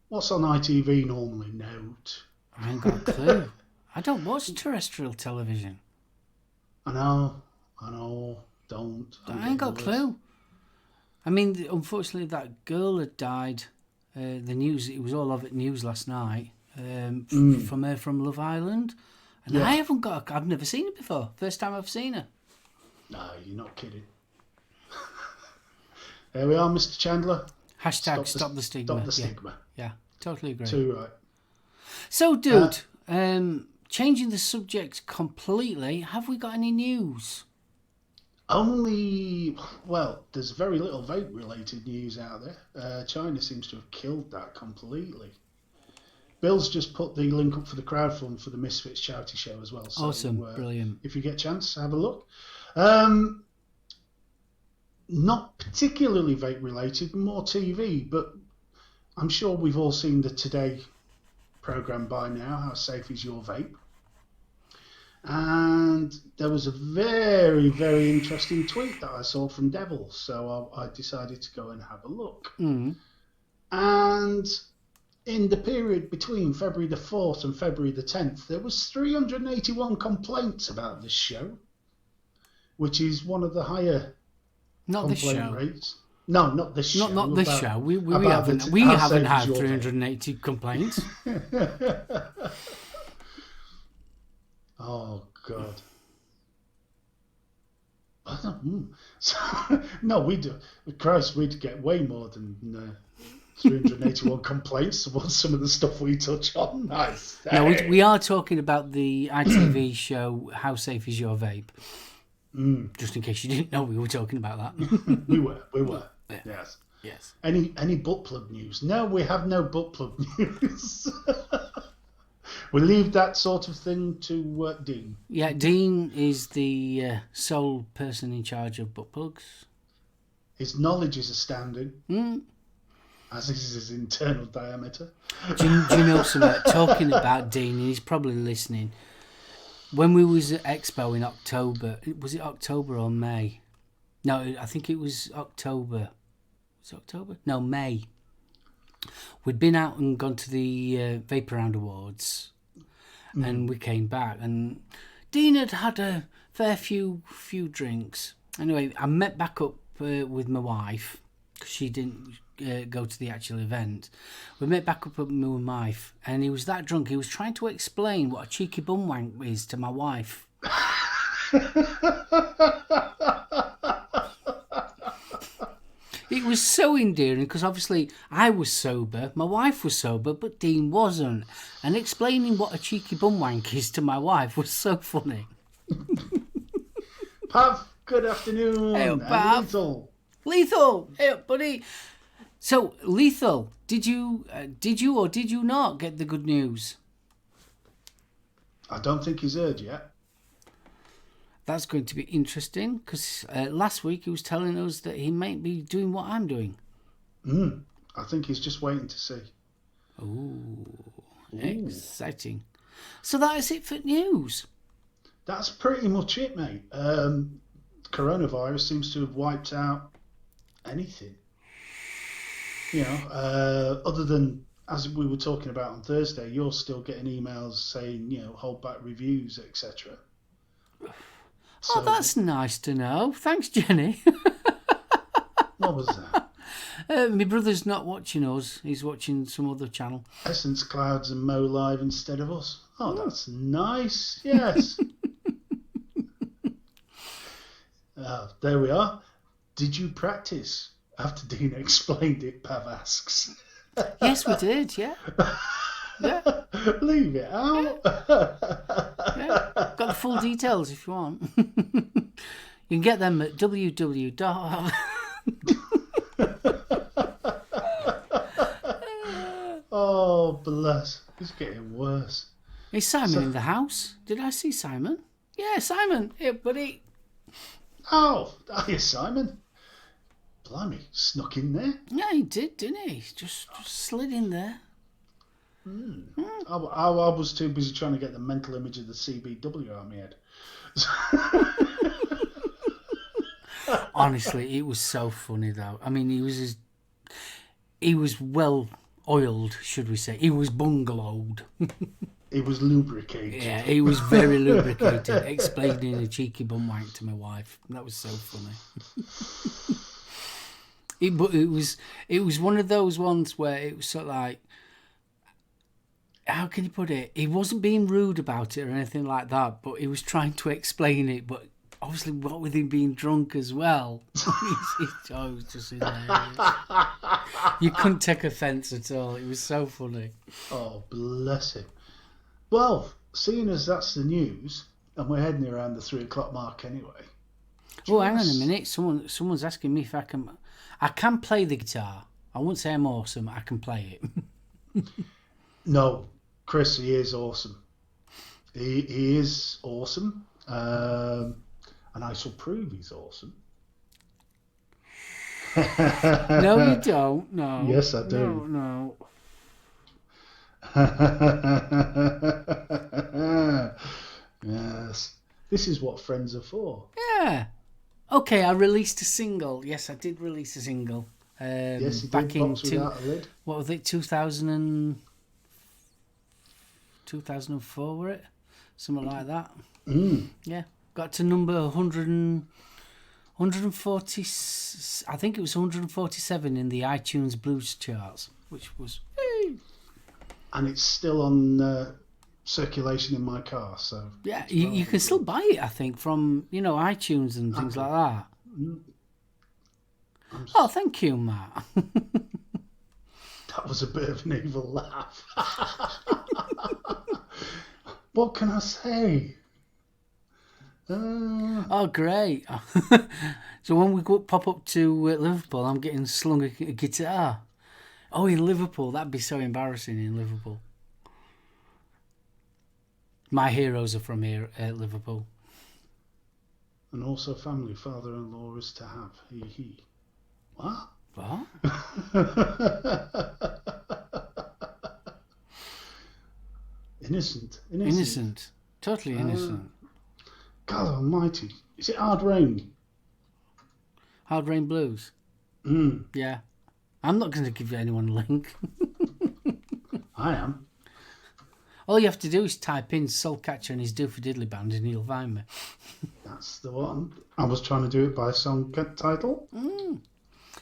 What's on ITV normally? Note. I ain't got a clue. I don't watch terrestrial television. I know. Don't. I ain't got a clue. I mean, unfortunately, that girl had died. The news, it was all over the news last night. From her from Love Island. And I haven't I've never seen her before. First time I've seen her. No, you're not kidding. There we are, Mr. Chandler. Hashtag stop the stigma. Stop the stigma. Yeah, totally agree. Too right. So, dude, changing the subject completely, have we got any news? There's very little vape-related news out there. China seems to have killed that completely. Bill's just put the link up for the crowdfund for the Misfits charity show as well. So, awesome, brilliant. If you get a chance, have a look. not particularly vape related, more TV, but I'm sure we've all seen the Today programme by now, How Safe Is Your Vape? And there was a very, very interesting tweet that I saw from Devil, so I decided to go and have a look. And in the period between February the 4th and February the 10th, there was 381 complaints about this show, which is one of the higher complaint rates. No, not this show. Not this show. We haven't had 380 complaints. Oh, God. No, we do. Christ, we'd get way more than 381 complaints towards some of the stuff we touch on. Nice. No, we are talking about the ITV show, How Safe Is Your Vape? Just in case you didn't know we were talking about that. We were. Yeah. Yes. Any butt plug news? No, we have no butt plug news. We leave that sort of thing to Dean. Yeah, Dean is the sole person in charge of butt plugs. His knowledge is astounding, as is his internal diameter. Do you know something? Talking about Dean, and he's probably listening. When we was at Expo in October, was it October or May? No, I think it was October. Was it October? No, May. We'd been out and gone to the Vapor Round Awards, and we came back, and Dean had had a fair few drinks. Anyway, I met back up with my wife, because she didn't go to the actual event. We met back up with my wife, and he was that drunk, he was trying to explain what a cheeky bum wank is to my wife. It was so endearing because obviously I was sober, my wife was sober, but Dean wasn't. And explaining what a cheeky bum wank is to my wife was so funny. Pav, good afternoon. Hey, Pav. Lethal. Hey, buddy. So, Lethal, did you or did you not get the good news? I don't think he's heard yet. That's going to be interesting because last week he was telling us that he might be doing what I'm doing. I think he's just waiting to see. Ooh. Exciting. So that is it for news. That's pretty much it, mate. Coronavirus seems to have wiped out anything. You know, other than, as we were talking about on Thursday, you're still getting emails saying, hold back reviews, etc. Oh, that's nice to know. Thanks, Jenny. What was that? My brother's not watching us. He's watching some other channel. Essence Clouds and Mo Live instead of us. Oh, that's nice. Yes. There we are. Did you practice after Dean explained it, Pav asks. Yes, we did, yeah. Yeah. Leave it out. Yeah. Got the full details if you want. You can get them at www. Oh, bless. It's getting worse. Is Simon in the house? Did I see Simon? Yeah, Simon. Hey, buddy. Oh, yes, Simon. Blimey, snuck in there. Yeah, he did, didn't he? Just slid in there. I was too busy trying to get the mental image of the CBW out of my head. Honestly, it was so funny though. I mean, he was well oiled, should we say? He was bungalowed. It was lubricated. Yeah, he was very lubricated, explaining a cheeky bum wank to my wife. That was so funny. It was one of those ones where it was sort of like, how can you put it? He wasn't being rude about it or anything like that, but he was trying to explain it. But obviously, what with him being drunk as well, it was just hilarious. You couldn't take offence at all. It was so funny. Oh, bless him. Well, seeing as that's the news, and we're heading around the 3 o'clock mark anyway. Oh, hang on a minute. Someone's asking me if I can. I can play the guitar. I won't say I'm awesome. I can play it. No, Chris, he is awesome. He is awesome, and I shall prove he's awesome. No, you don't. No. Yes, I do. No. Yes. This is what friends are for. Yeah. Okay, I released a single. Yes, I did release a single. Yes, you back did. in Box without a lid. what was it, 2004, were it? Something like that. Yeah. Got to number 140, I think it was 147 in the iTunes Blues charts, which was... And it's still on circulation in my car, so... Yeah, you can still buy it, I think, from, iTunes and things like that. Oh, thank you, Matt. That was a bit of an evil laugh. What can I say? Oh, great. So when we pop up to Liverpool, I'm getting slung a guitar. Oh, in Liverpool, that'd be so embarrassing in Liverpool. My heroes are from here at Liverpool. And also family, father-in-law is to have. He. What? What? Innocent. Totally innocent. God almighty. Is it Hard Rain? Hard Rain Blues. Yeah. I'm not going to give anyone a link. I am. All you have to do is type in Soulcatcher and his Doofy Diddly Band and you'll find me. That's the one. I was trying to do it by song title.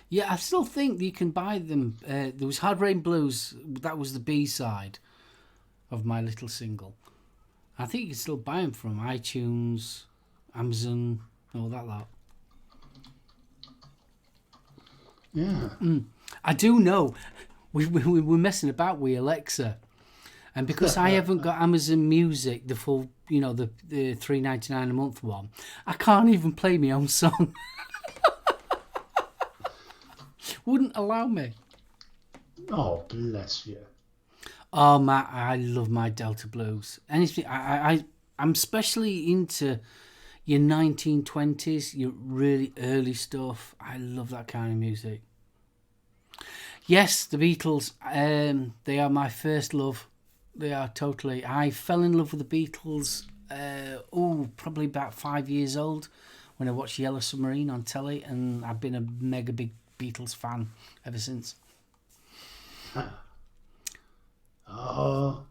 Yeah, I still think you can buy them. There was Hard Rain Blues. That was the B-side of my little single. I think you can still buy them from iTunes, Amazon, all that lot. Yeah. I do know. We were messing about with Alexa. And because I haven't got Amazon Music, the full, the $3.99 a month one, I can't even play my own song. Wouldn't allow me. Oh, bless you. Oh, Matt, I love my Delta Blues. Anything, I'm especially into your 1920s, your really early stuff. I love that kind of music. Yes, the Beatles, they are my first love. They are totally. I fell in love with the Beatles, probably about 5 years old when I watched Yellow Submarine on telly, and I've been a mega big Beatles fan ever since. Oh.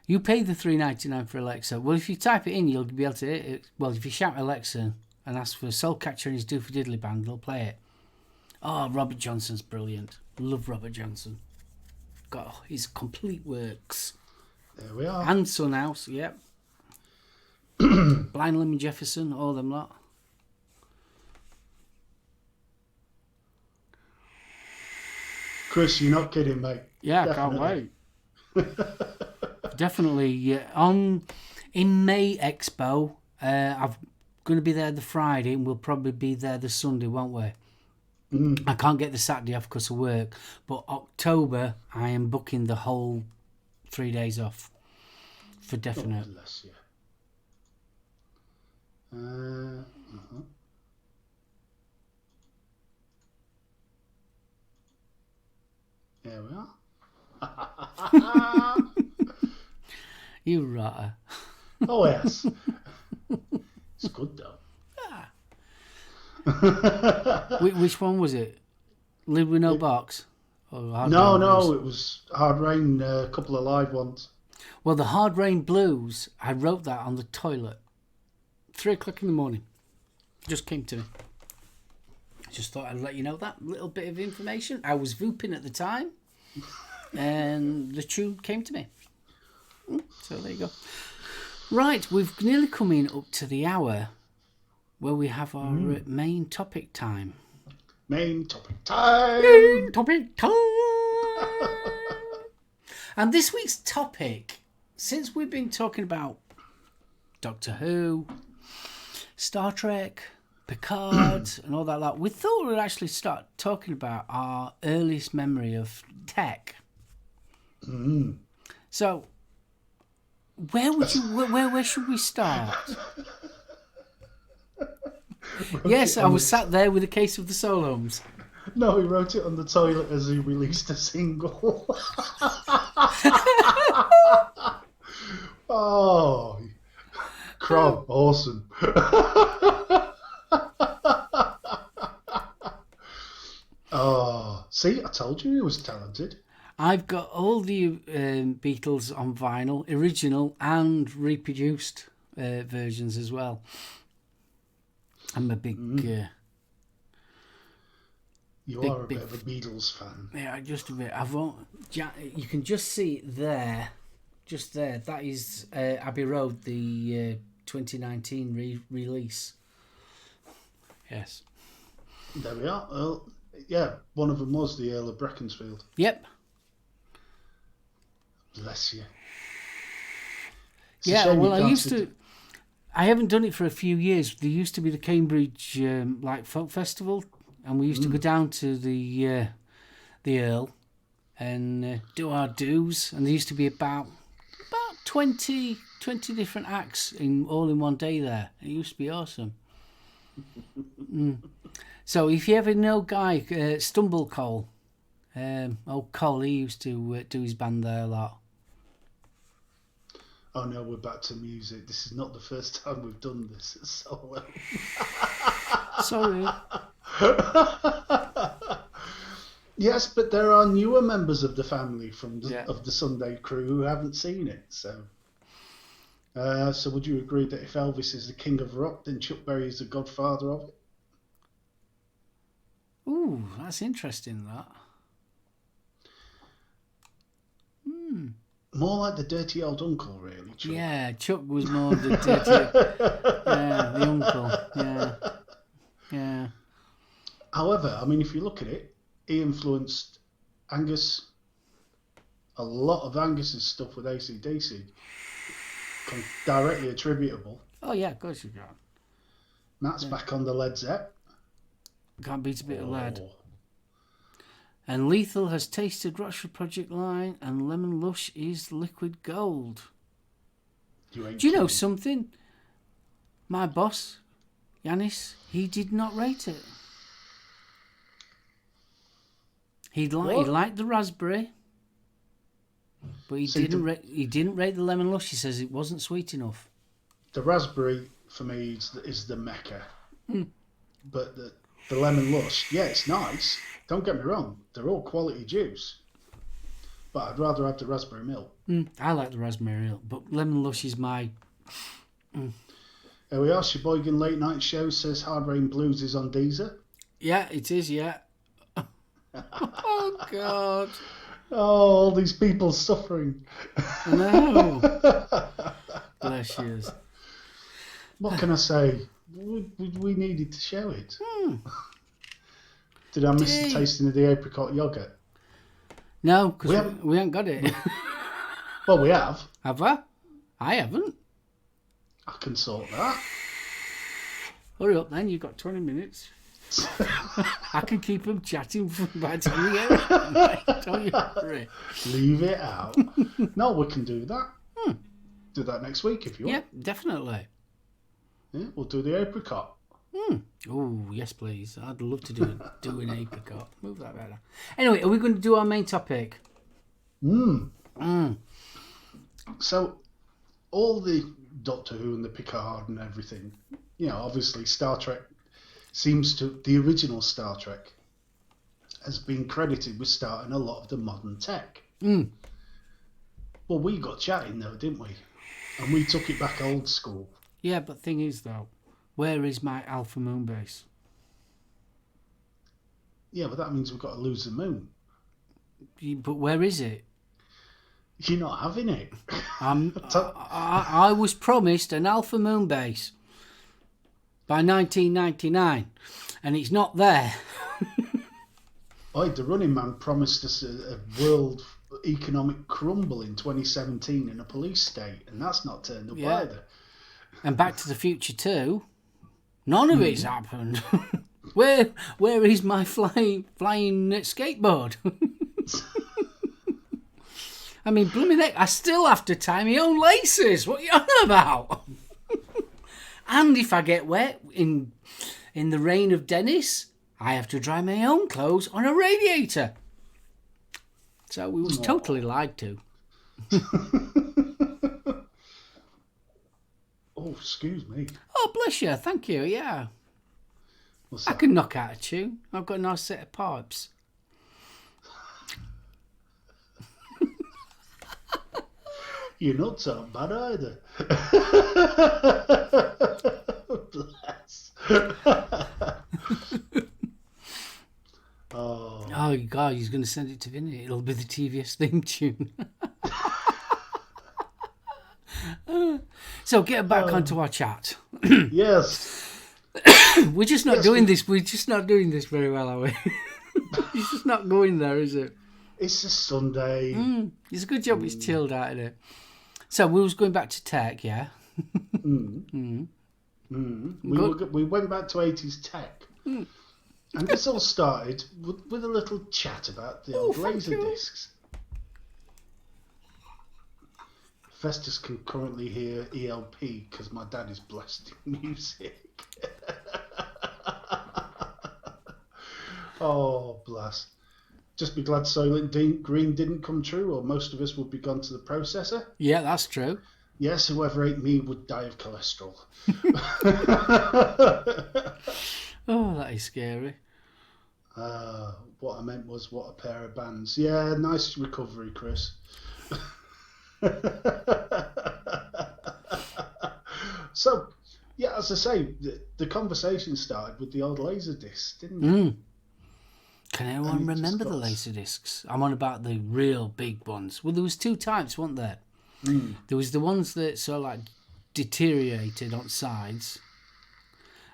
You pay the $3.99 for Alexa. Well, if you type it in, you'll be able to. If you shout Alexa and ask for Soulcatcher and his Doofy Diddly Band, they'll play it. Oh, Robert Johnson's brilliant. Love Robert Johnson. God, his complete works. There we are. And Son House, yep. Blind Lemon Jefferson, all them lot. Chris, you're not kidding, mate. Yeah, Definitely. I can't wait. Definitely. In May Expo, I'm going to be there the Friday and we'll probably be there the Sunday, won't we? I can't get the Saturday off because of work, but October I am booking the whole 3 days off for definite. Oh, bless you. There we are. You rotter. Oh, yes. It's good, though. Which one was it? Live with No Box? Or Hard No, Rain Blues? it was Hard Rain, a couple of live ones. Well, the Hard Rain Blues, I wrote that on the toilet. 3 o'clock in the morning. Just came to me. Just thought I'd let you know that little bit of information. I was vooping at the time, and the tune came to me. So there you go. Right, we've nearly come in up to the hour where we have our main topic time. Main topic time! Main topic time! And this week's topic, since we've been talking about Doctor Who, Star Trek, Picard, and all that lot, we thought we'd actually start talking about our earliest memory of tech. So, where should we start? Yes, I was sat there with a case of the SoulOhms. No, he wrote it on the toilet as he released a single. Oh, Crow, awesome. Oh, see, I told you he was talented. I've got all the Beatles on vinyl, original and reproduced versions as well. I'm a big... You big, are a big- bit of a Beatles fan. yeah, just a bit. You can just see it there. Just there. That is Abbey Road, the 2019 release. Yes. There we are. Well, yeah, one of them was the Earl of Beaconsfield. Yep. Bless you. It's a Yeah, shame well, you I can't used sit- to... I haven't done it for a few years. There used to be the Cambridge Folk Festival, and we used to go down to the Earl and do our dues. And there used to be about 20 different acts all in one day there. It used to be awesome. So if you ever know Guy Stumble Cole, old Cole, he used to do his band there a lot. Oh no, we're back to music. This is not the first time we've done this at SoulOhm. Sorry. Yes, but there are newer members of the family Yeah. of the Sunday crew who haven't seen it. So, so would you agree that if Elvis is the king of rock, then Chuck Berry is the godfather of it? Ooh, that's interesting, that. More like the dirty old uncle, really. Chuck. Yeah, Chuck was more the dirty... yeah, the uncle. Yeah. Yeah. However, I mean, if you look at it, he influenced Angus. A lot of Angus's stuff with AC/DC directly attributable. Oh, yeah, of course you can. Matt's back on the Led Zepp. Can't beat a bit of lead. Oh. And Lethal has tasted Rochford Project Line, and Lemon Lush is liquid gold. You ain't Do you know kidding. something? My boss, Yanis, he did not rate it. He liked the raspberry, but he See, didn't rate the Lemon Lush. He says it wasn't sweet enough. The raspberry for me is the mecca, but the lemon lush, yeah, it's nice. Don't get me wrong; they're all quality juice, but I'd rather have the raspberry milk. I like the raspberry milk, but Lemon Lush is my... There we are. Sheboygan Late Night Show says Hard Rain Blues is on Deezer. Yeah, it is, yeah. Oh, God. Oh, all these people suffering. No. Bless you. What can I say? We needed to show it. Did I miss the tasting of the apricot yogurt? No, because we haven't got it. Well, we have. Have I? I haven't. I can sort that. Hurry up then, you've got 20 minutes. I can keep them chatting by the time we get it. Don't you worry. Leave it out. No, we can do that. Do that next week if you want. Yeah, definitely. Yeah, we'll do the apricot. Oh, yes, please. I'd love to do an apricot. Move that better. Anyway, are we going to do our main topic? So, all the Doctor Who and the Picard and everything, obviously Star Trek the original Star Trek has been credited with starting a lot of the modern tech. Well, we got chatting though, didn't we? And we took it back old school. Yeah, but thing is though, where is my Alpha Moon base? Yeah, but that means we've got to lose the moon. But where is it? You're not having it. I was promised an Alpha Moon base by 1999, and it's not there. The Running Man promised us a world economic crumble in 2017 in a police state, and that's not turned up either. And Back to the Future 2, none of it's happened. Where is my flying skateboard? I mean, blooming heck, I still have to tie my own laces. What are you on about? And if I get wet in In the reign of Dennis, I have to dry my own clothes on a radiator. So we was totally lied to. Oh, excuse me. Oh, bless you. Thank you. Yeah. What's I that? can knock out a tune. I've got a nice set of pipes. You're not so bad either. Bless. Oh, God, he's going to send it to Vinny. It'll be the TVS theme tune. So get back onto our chat. Yes. We're just not doing this. We're just not doing this very well, are we? It's just not going there, is it? It's a Sunday. It's a good job it's chilled out of it. So we was going back to tech, yeah? We went back to 80s tech. And this all started with a little chat about the old laser discs. Festus can currently hear ELP because my dad is blasting music. Oh, blast. Just be glad Soylent Green didn't come true, or most of us would be gone to the processor. Yeah, that's true. Yes, whoever ate me would die of cholesterol. Oh, that is scary. What I meant was, what a pair of bands. Yeah, nice recovery, Chris. So, yeah, as I say, the conversation started with the old laser discs, didn't it? Can anyone remember the laser discs? I'm on about the real big ones. Well, there was two types, weren't there? There was the ones that sort of like deteriorated on sides,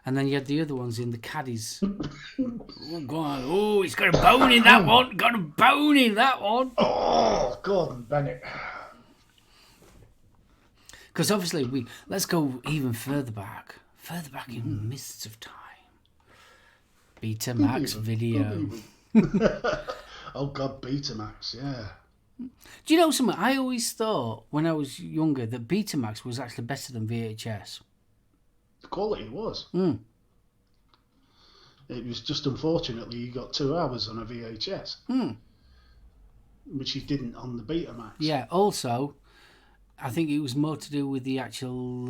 and then you had the other ones in the caddies. Oh, God. Oh, it's got a bone in that one. Got a bone in that one. Oh, Gordon Bennett. Because obviously, let's go even further back in the mists of time. Betamax video. Oh, God, Betamax, yeah. Do you know something? I always thought when I was younger that Betamax was actually better than VHS. The quality was. It was just unfortunately you got 2 hours on a VHS, which you didn't on the Betamax. Yeah, also, I think it was more to do with the actual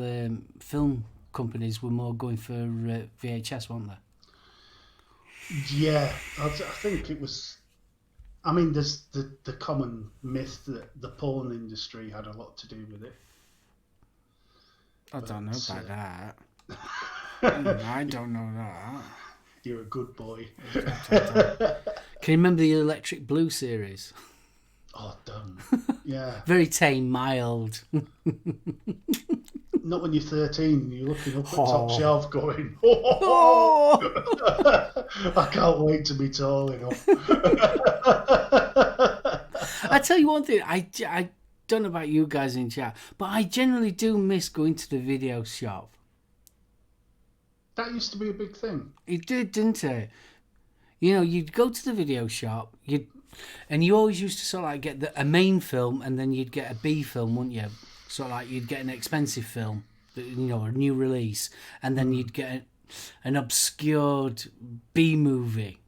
film companies were more going for VHS, weren't they? Yeah, I think it was. I mean, there's the common myth that the porn industry had a lot to do with it. I don't know about that. I don't know that. You're a good boy. Can you remember the Electric Blue series? Oh, don't. Yeah. Very tame, mild. Not when you're 13 and you're looking up at top shelf going, I can't wait to be tall enough. I tell you one thing, I don't know about you guys in chat, but I generally do miss going to the video shop. That used to be a big thing. It did, didn't it? You know, you'd go to the video shop, and you always used to sort of like get a main film, and then you'd get a B film, wouldn't you? Sort of like you'd get an expensive film, you know, a new release, and then you'd get an obscured B movie.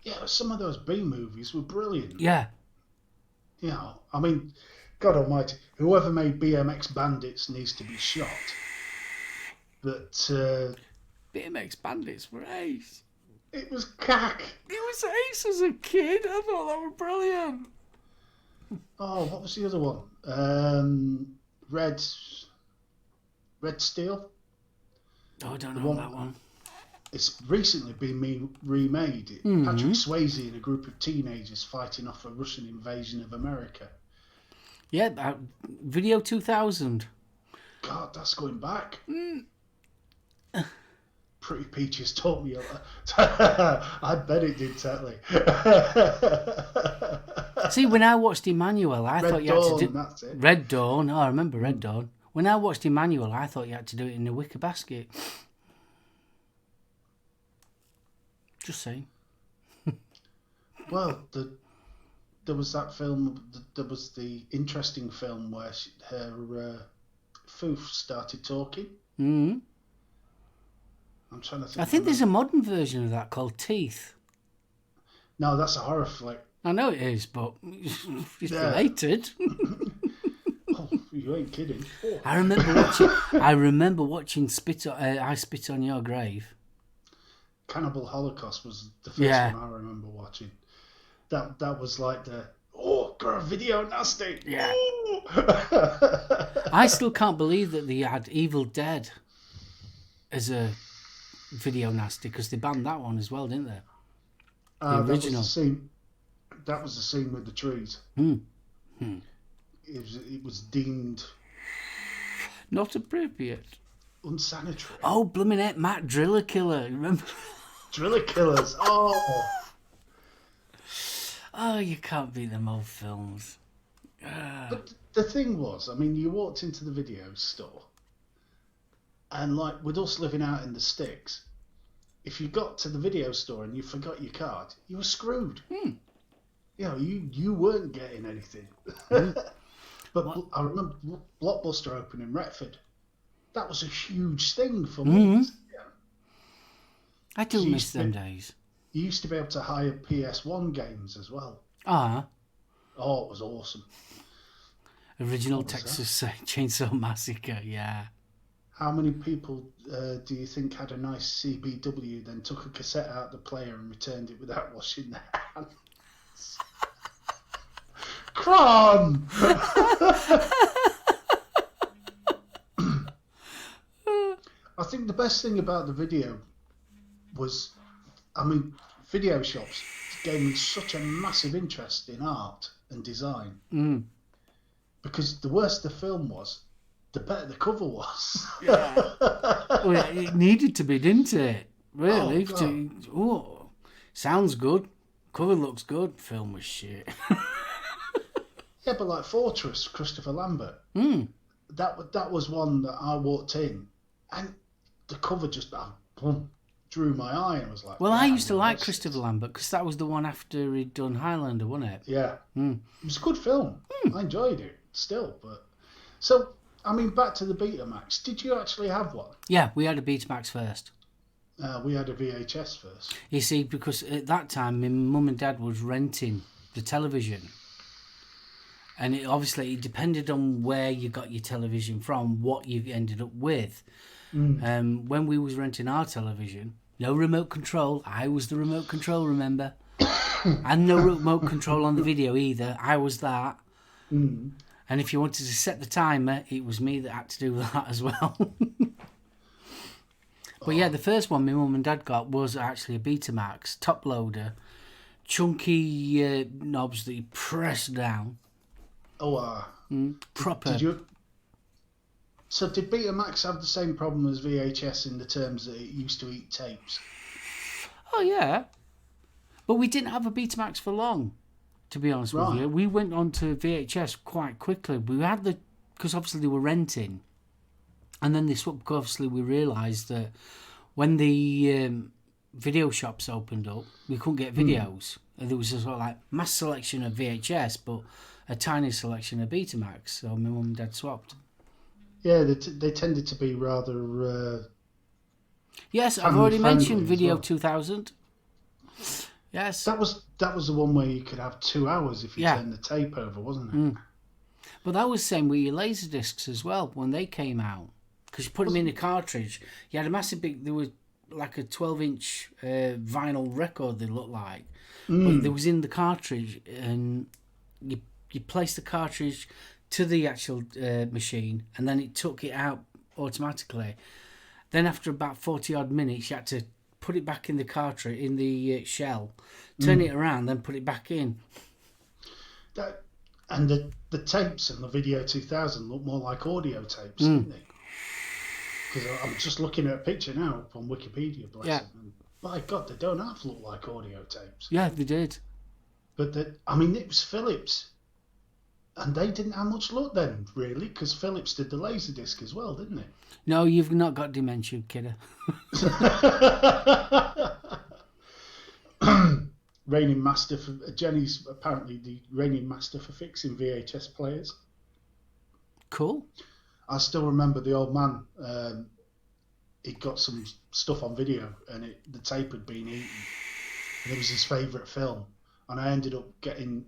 Yeah, some of those B movies were brilliant. Yeah. You know, I mean, God Almighty, whoever made BMX Bandits needs to be shot. But BMX Bandits were ace. it was cack. It was ace as a kid. I thought that was brilliant. Oh, what was the other one? Red Steel. Oh, I don't know that one. It's recently been remade. Patrick Swayze and a group of teenagers fighting off a Russian invasion of America. Yeah, Video 2000. God, that's going back. Pretty Peaches taught me a lot. I bet it did, totally. See, when I watched Emmanuel, I thought you had to do... That's it. Red Dawn. Oh, I remember Red Dawn. When I watched Emmanuel, I thought you had to do it in a wicker basket. Just saying. Well, there was that film. There was the interesting film where her foof started talking. Mm-hmm. I'm trying to think. I think there's a modern version of that called Teeth. No, that's a horror flick. I know it is, but it's Yeah. related. Oh, you ain't kidding. Oh. I remember watching I Spit on Your Grave. Cannibal Holocaust was the first Yeah. one I remember watching. That was like the girl video nasty. Yeah. Ooh. I still can't believe that they had Evil Dead as a video nasty, because they banned that one as well, didn't they? The original. That was the scene with the trees. It was deemed Not appropriate. unsanitary. Oh, blooming it, Matt Driller Killer. Remember? Driller killers. Oh. Oh, you can't beat them old films. But the thing was, I mean, you walked into the video store, and like with us living out in the sticks, if you got to the video store and you forgot your card, you were screwed. You know, you weren't getting anything. But I remember Blockbuster opened in Retford. That was a huge thing for me. I do miss them days. You used to be able to hire PS1 games as well. Ah, Oh, it was awesome. original Texas Chainsaw Massacre, yeah. How many people do you think had a nice CBW, then took a cassette out of the player and returned it without washing their hands? Cron! I think the best thing about the video was, I mean, video shops gave me such a massive interest in art and design. Because the worse the film was, the better the cover was. Well, it needed to be, didn't it? Really? Oh, Sounds good. Cover looks good. Film was shit. Yeah, but like Fortress, Christopher Lambert, that was one that I walked in, and the cover just drew my eye and was like. Well, I used to like Christopher Lambert because that was the one after he'd done Highlander, wasn't it? Yeah, it was a good film. I enjoyed it still, but so I mean, back to the Betamax. Did you actually have one? Yeah, we had a Betamax first. We had a VHS first. You see, because at that time, my mum and dad was renting the television. And it depended on where you got your television from, what you ended up with. When we was renting our television, no remote control. I was the remote control, remember? And no remote control on the video either. I was that. And if you wanted to set the timer, it was me that had to do that as well. But yeah, the first one my mum and dad got was actually a Betamax, top loader, chunky knobs that you press down. Proper. So did Betamax have the same problem as VHS in the terms that it used to eat tapes? Oh yeah, but we didn't have a Betamax for long, to be honest with you. We went on to VHS quite quickly. We had because obviously they were renting, and then they swapped. Obviously, we realised that when the video shops opened up, we couldn't get videos. And there was a sort of like mass selection of VHS, but a tiny selection of Betamax. So my mum and dad swapped. Yeah, they tended to be rather. Yes, I've already mentioned as Video well. 2000. Yes. That was the one where you could have 2 hours if you turned the tape over, wasn't it? But that was the same with your laser discs as well when they came out. Because you put them in a cartridge. You had a massive there was like a 12-inch vinyl record they looked like. But there was in the cartridge, and you placed the cartridge to the actual machine, and then it took it out automatically. Then after about 40-odd minutes, you had to put it back in the cartridge, in the shell, turn it around, then put it back in. And the tapes in the Video 2000 look more like audio tapes, didn't they? Because I'm just looking at a picture now up on Wikipedia, bless them. And by God, they don't half look like audio tapes. Yeah, they did. But it was Philips. And they didn't have much luck then, really, because Philips did the Laserdisc as well, didn't it? No, you've not got dementia, kidder. Reigning master for Jenny's apparently the reigning master for fixing VHS players. Cool. I still remember the old man. he'd got some stuff on video, and the tape had been eaten, and it was his favourite film. And I ended up getting,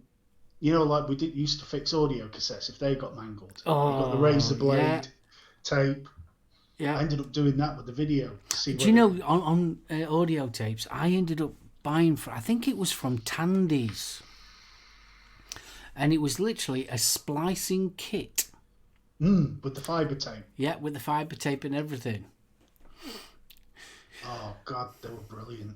like we used to fix audio cassettes if they got mangled. Oh, you got the razor blade yeah. tape. Yeah. I ended up doing that with the video. Do you know, on audio tapes, I ended up buying, I think it was from Tandy's, and it was literally a splicing kit. With the fibre tape. Yeah, with the fibre tape and everything. Oh, God, they were brilliant.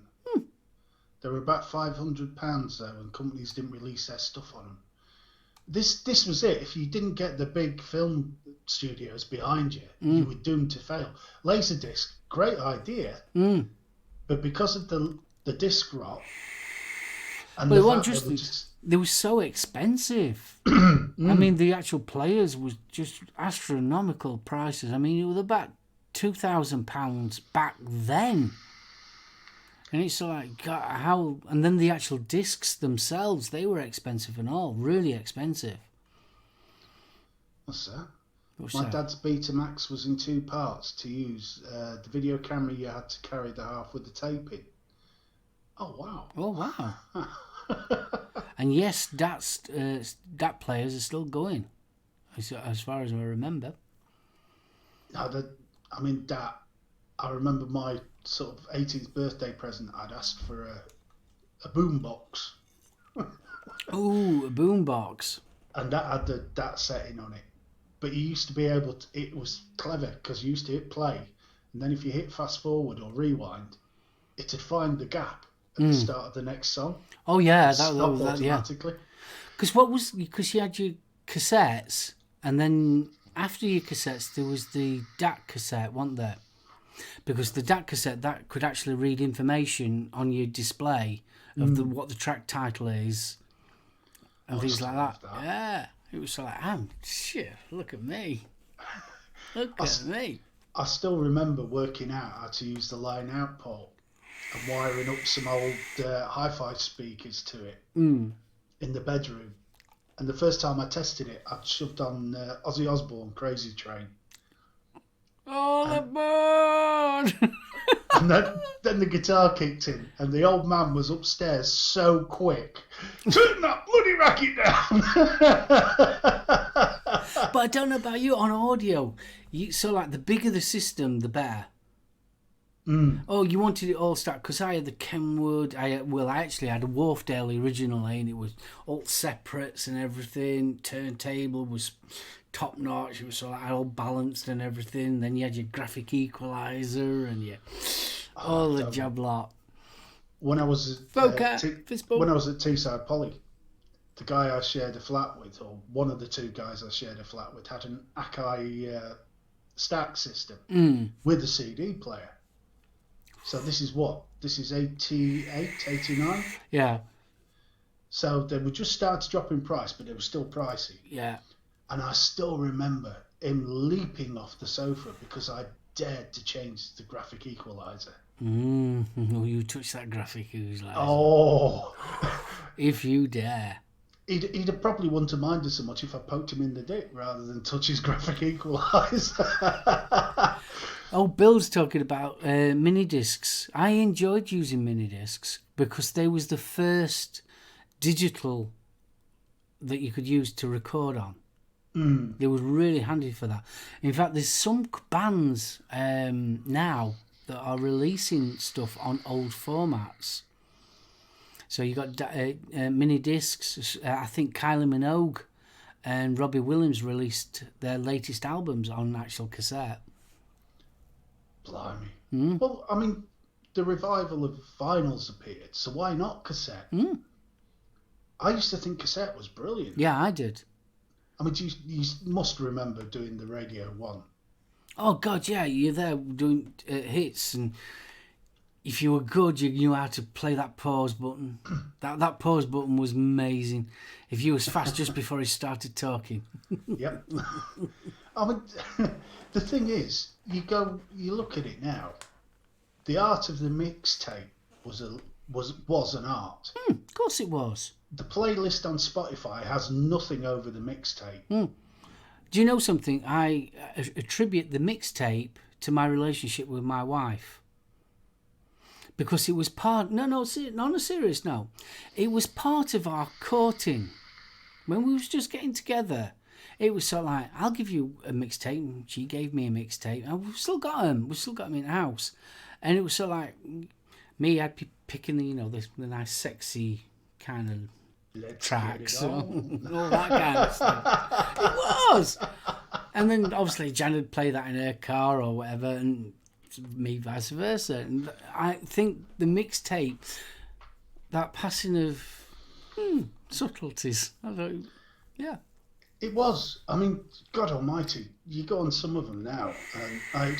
They were about £500 though, and companies didn't release their stuff on them. This was it. If you didn't get the big film studios behind you, you were doomed to fail. Laserdisc, great idea, but because of the disc rot, and it wasn't they were so expensive. I mean, the actual players was just astronomical prices. I mean, it was about £2,000 back then. And it's like, God, how... And then the actual discs themselves, they were expensive and all. Really expensive. What's that? My dad's Betamax was in 2 parts to use. The video camera, you had to carry the half with the tape in. Oh, wow. Oh, wow. And yes, that players are still going, as far as I remember. No, I remember my sort of 18th birthday present. I'd asked for a boombox. Ooh, a boombox. And that had that setting on it. But you used to be able to... It was clever, because you used to hit play, and then if you hit fast forward or rewind, it'd find the gap at the start of the next song. Oh yeah, that automatically. Because you had your cassettes, and then after your cassettes there was the DAC cassette, wasn't there? Because the DAC cassette, that could actually read information on your display of what the track title is and things like that. Yeah, it was like, shit, look at me. Look at me. I still remember working out how to use the line out port and wiring up some old hi-fi speakers to it in the bedroom. And the first time I tested it, I shoved on Ozzy Osbourne, Crazy Train. All aboard! And then the guitar kicked in, and the old man was upstairs so quick. Turn that bloody racket down! But I don't know about you, on audio, so like the bigger the system, the better. Oh, you wanted it all stacked, because I had the Kenwood, I actually had a Wharfdale originally, and it was all separates and everything. Turntable was top notch, it was sort of all balanced and everything. Then you had your graphic equalizer and all the job lot. When I was at Teesside Poly, the guy I shared a flat with, or one of the 2 guys I shared a flat with, had an Akai stack system with a CD player. So this is 88, 89? Yeah. So they were just starting to drop in price, but they were still pricey. Yeah. And I still remember him leaping off the sofa because I dared to change the graphic equalizer. Oh, you touched that graphic equalizer. Oh. If you dare. He'd have probably wouldn't have minded so much if I poked him in the dick rather than touch his graphic equalizer. Oh, Bill's talking about mini discs. I enjoyed using mini discs because they was the first digital that you could use to record on. They were really handy for that. In fact, there's some bands now that are releasing stuff on old formats. So you got mini discs. I think Kylie Minogue and Robbie Williams released their latest albums on actual cassette. Blimey. Well, I mean, the revival of vinyls appeared, so why not cassette? I used to think cassette was brilliant. Yeah, I did. I mean, you must remember doing the Radio 1. Oh, God, yeah. You're there doing hits, and if you were good, you knew how to play that pause button. That pause button was amazing. If you was fast just before he started talking. Yep. I mean, the thing is, you look at it now. The art of the mixtape was an art. Of course it was. The playlist on Spotify has nothing over the mixtape. Do you know something? I attribute the mixtape to my relationship with my wife. Because it was part... No, on a serious note. It was part of our courting. When we was just getting together, it was sort of like, I'll give you a mixtape. And she gave me a mixtape. And we've still got them. We've still got them in the house. And it was sort of like, me, I'd be picking the nice, sexy kind of tracks. All that kind of stuff. It was. And then, obviously, Jan would play that in her car or whatever, and me vice versa. And I think the mixtape, that passing of subtleties, yeah. It was. I mean, God Almighty, you go on some of them now, and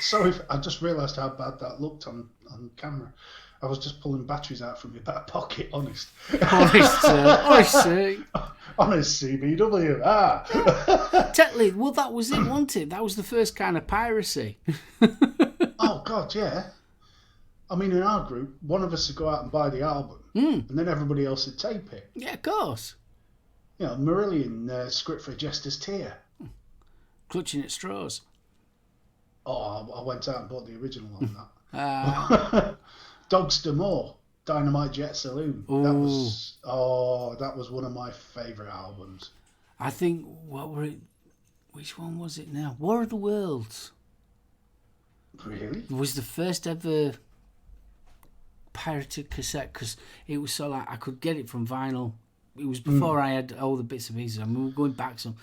sorry, I just realised how bad that looked on camera. I was just pulling batteries out from my back pocket, honest. Honestly. Honest CBW. Technically, well, that was it, wasn't it? That was the first kind of piracy. Oh, God, yeah. I mean, in our group, one of us would go out and buy the album, and then everybody else would tape it. Yeah, of course. You know, Marillion, Script for a Jester's Tear. Clutching at straws. Oh, I went out and bought the original on that. Dogs D'Amour, Dynamite Jet Saloon. Ooh. That was one of my favourite albums. I think, which one was it now? War of the Worlds. Really? It was the first ever pirated cassette, because it was so like I could get it from vinyl. It was before I had all the bits and pieces. I mean, we were going back some.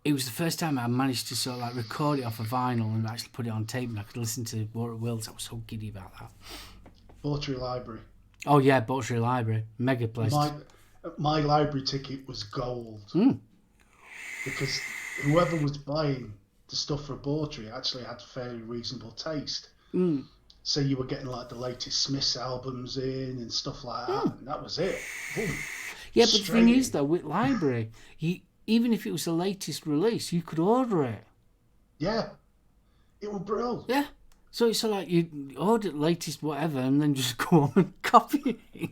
It was the first time I managed to sort of like record it off a vinyl and actually put it on tape, and I could listen to War of the Worlds. I was so giddy about that. Botry Library. Oh yeah, Botry Library, mega place. My library ticket was gold because whoever was buying the stuff for Botry actually had fairly reasonable taste. So you were getting like the latest Smiths albums in and stuff like that, and that was it. Boom. Yeah, but the thing is though, with library, even if it was the latest release, you could order it. Yeah, it was brilliant. Yeah. So it's like you order the latest whatever and then just go on and copy it.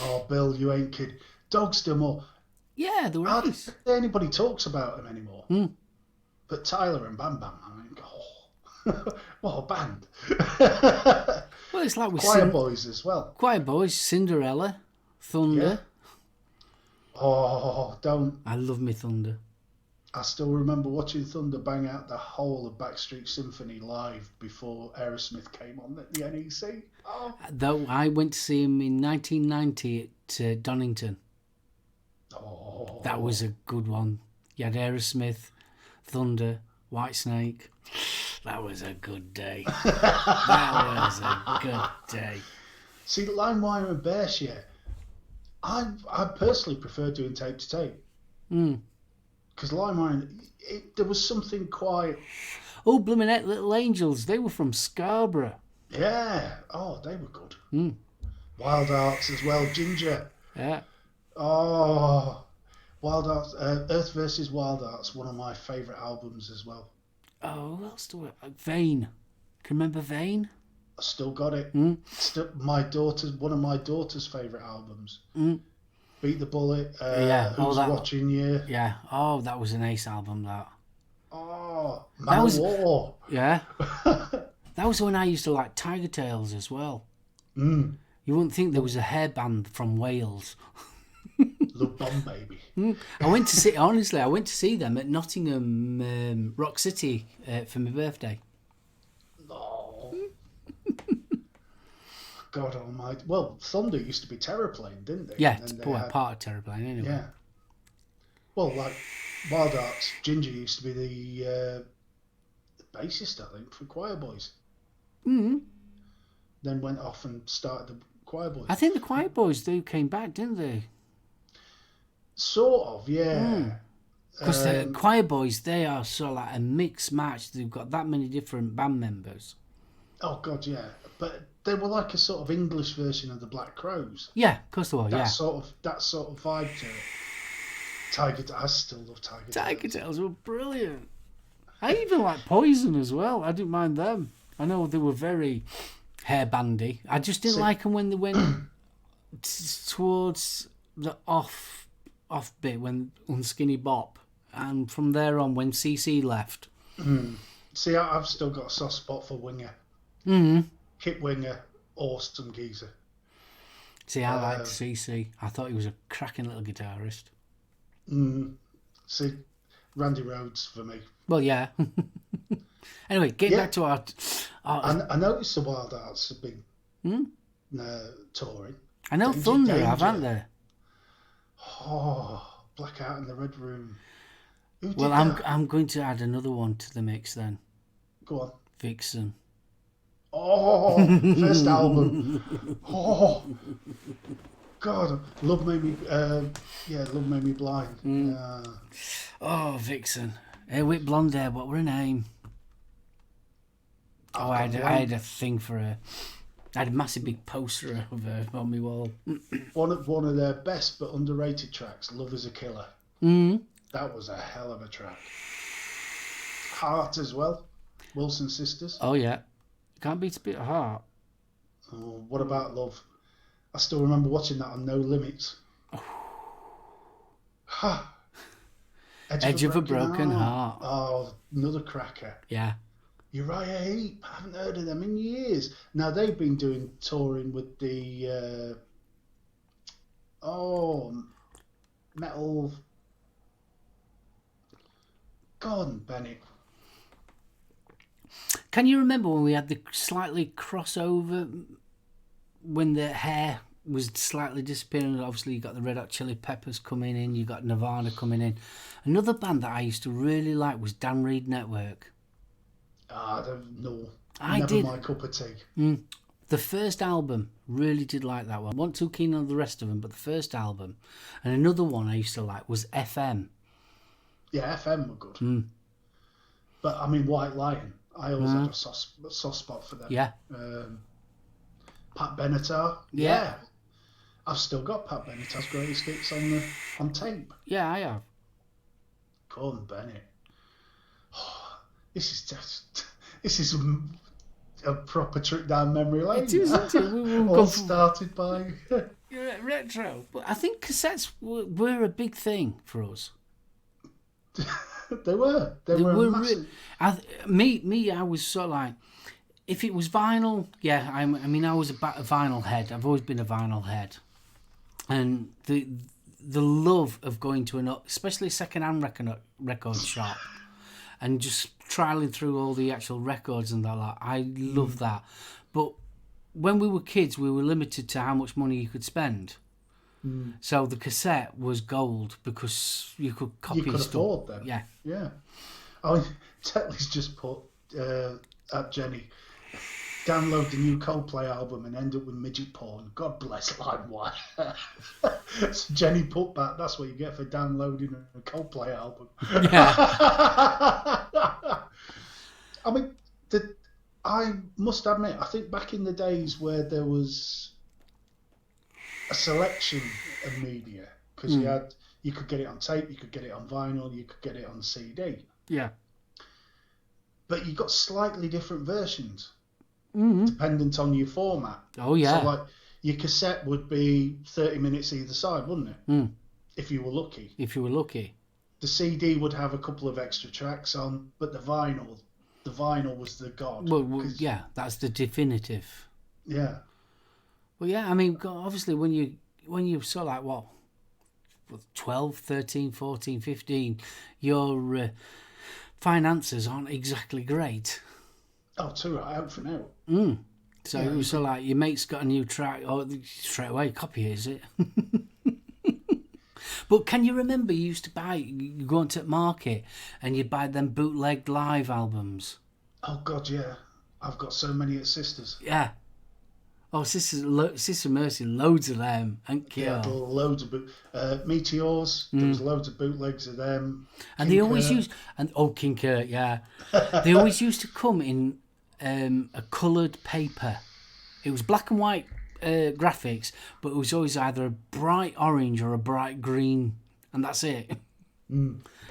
Oh, Bill, you ain't kidding. Dogs D'Amour. Yeah, they were Hardly nice. anybody talks about them anymore. But Tyler and Bam Bam, I mean, what a band. Well, it's like with Choir Boys as well. Choir Boys, Cinderella, Thunder. Yeah. Oh, don't. I love me Thunder. I still remember watching Thunder bang out the whole of Backstreet Symphony live before Aerosmith came on at the NEC. Oh. Though I went to see him in 1990 at Donington. Oh. That was a good one. You had Aerosmith, Thunder, Whitesnake. That was a good day. That was a good day. See, LimeWire and Bearshare, I personally prefer doing tape to tape. Because LimeWire, there was something quite... Oh, blooming Little Angels, they were from Scarborough. Yeah. Oh, they were good. Wild Arts as well, Ginger. Yeah. Oh, Wild Arts, Earth versus Wild Arts, one of my favourite albums as well. Oh, what else do I... Vane. Can you remember Vane? I still got it. Still, one of my daughter's favourite albums. Beat the Bullet. Who's Watching You? Yeah. Oh, that was an ace album. That. Oh, Man of War. Yeah. That was when I used to like Tiger Tails as well. You wouldn't think there was a hair band from Wales. Love Bomb Baby. I went to see them at Nottingham Rock City for my birthday. Oh. God almighty. Well, Thunder used to be Terraplane, didn't they? Yeah, it's part of Terraplane anyway. Yeah. Well, like Wild Arts, Ginger used to be the bassist, I think, for Choir Boys. Then went off and started the Choir Boys. I think the Choir Boys came back, didn't they? Sort of, yeah. Because the Choir Boys, they are sort of like a mixed match. They've got that many different band members. Oh God, yeah. But they were like a sort of English version of the Black Crowes. Yeah, of course they were. That sort of vibe to it. I still love Tiger Tails. Tiger Tails were brilliant. I even like Poison as well. I didn't mind them. I know they were very hair bandy. I just didn't like them when they went towards the off bit when on Skinny Bop, and from there on when CC left, See, I've still got a soft spot for Winger. Mm. Kip Winger, awesome geezer. See, I liked CC. I thought he was a cracking little guitarist. See, Randy Rhoads for me. Well, yeah. Anyway, getting back to our I noticed the Wild Arts have been touring. I know Thunder have, haven't they? Oh, Blackout in the Red Room. Well, I'm going to add another one to the mix then. Go on. Vixen. Oh, first album. Oh, God, Love Made Me Blind. Oh, Vixen. Hey, with blonde hair, what were her name? Oh, I had a thing for her. I had a massive big poster of her on my wall. One of their best but underrated tracks, Love Is a Killer. That was a hell of a track. Heart as well, Wilson Sisters. Oh, yeah. Can't beat a bit of heart. Oh, what about Love? I still remember watching that on No Limits. Edge of a Broken Heart. Oh, another cracker. Yeah. Uriah Heep. I haven't heard of them in years. Now they've been touring with the metal. Gordon Bennett. Can you remember when we had the slightly crossover when the hair was slightly disappearing? Obviously, you got the Red Hot Chili Peppers coming in, you got Nirvana coming in. Another band that I used to really like was Dan Reed Network. I don't know. I Never did. my cup of tea. The first album, really did like that one. Wasn't too keen on the rest of them, but the first album. And another one I used to like was FM. Yeah, FM were good. But I mean, White Lion. I always had a soft spot for them. Yeah. Pat Benatar. Yeah. I've still got Pat Benatar's greatest hits on tape. Yeah, I have. Gordon Bennett. Oh, this is a proper trip down memory lane. It is, isn't it? All started by retro. But I think cassettes were a big thing for us. They were massive. I was sort of like, if it was vinyl, yeah. I was a vinyl head. I've always been a vinyl head, and the love of going to especially a second-hand record shop, and just trialing through all the actual records and that. Like, I love that. But when we were kids, we were limited to how much money you could spend. So the cassette was gold because you could copy You could stuff. afford them. Yeah. I mean, Tetley's just put at Jenny, download the new Coldplay album and end up with midget porn. God bless LimeWire. So Jenny put that. That's what you get for downloading a Coldplay album. Yeah. I mean, I must admit, I think back in the days where there was a selection of media, because you could get it on tape, you could get it on vinyl, you could get it on CD. Yeah. But you got slightly different versions dependent on your format. Oh, yeah. So, like, your cassette would be 30 minutes either side, wouldn't it? If you were lucky. The CD would have a couple of extra tracks on, but the vinyl was the god. Well, yeah, that's the definitive. Yeah. Well, yeah, I mean, obviously when you sort of like, 12, 13, 14, 15, your finances aren't exactly great. Oh, too right out for now. So it was sort of like, your mate's got a new track, straight away, copy it, is it? But can you remember you used to you go into the market and you'd buy them bootleg live albums? Oh, God, yeah. I've got so many at Sisters. Yeah. Oh, Sister Mercy, loads of them. Thank you. Yeah, loads of Meteors. There was loads of bootlegs of them. And they always used... King Kurt, yeah. They always used to come in a coloured paper. It was black and white graphics, but it was always either a bright orange or a bright green, and that's it.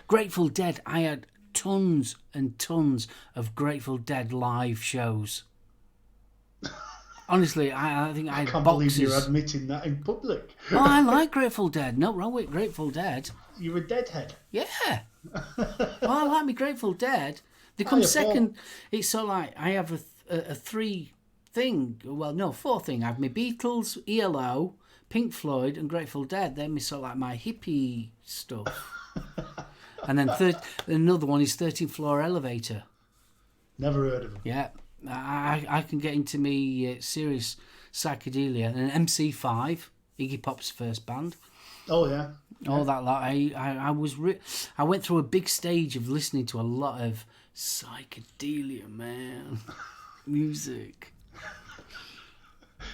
Grateful Dead. I had tons and tons of Grateful Dead live shows. Honestly, I think I had can't boxes. believe you're admitting that in public. Oh, I like Grateful Dead. No wrong with Grateful Dead. You're a deadhead. Yeah. Well, I like me Grateful Dead. They come yeah, second. It's so like I have a three thing. Well, no, four thing. I have my Beatles, ELO, Pink Floyd, and Grateful Dead. They're sort of like my hippie stuff. And then another one is 13th Floor Elevator. Never heard of them. Yeah, I can get into me serious psychedelia. And MC5, Iggy Pop's first band. Oh yeah. All that lot. I went through a big stage of listening to a lot of psychedelia, man, music.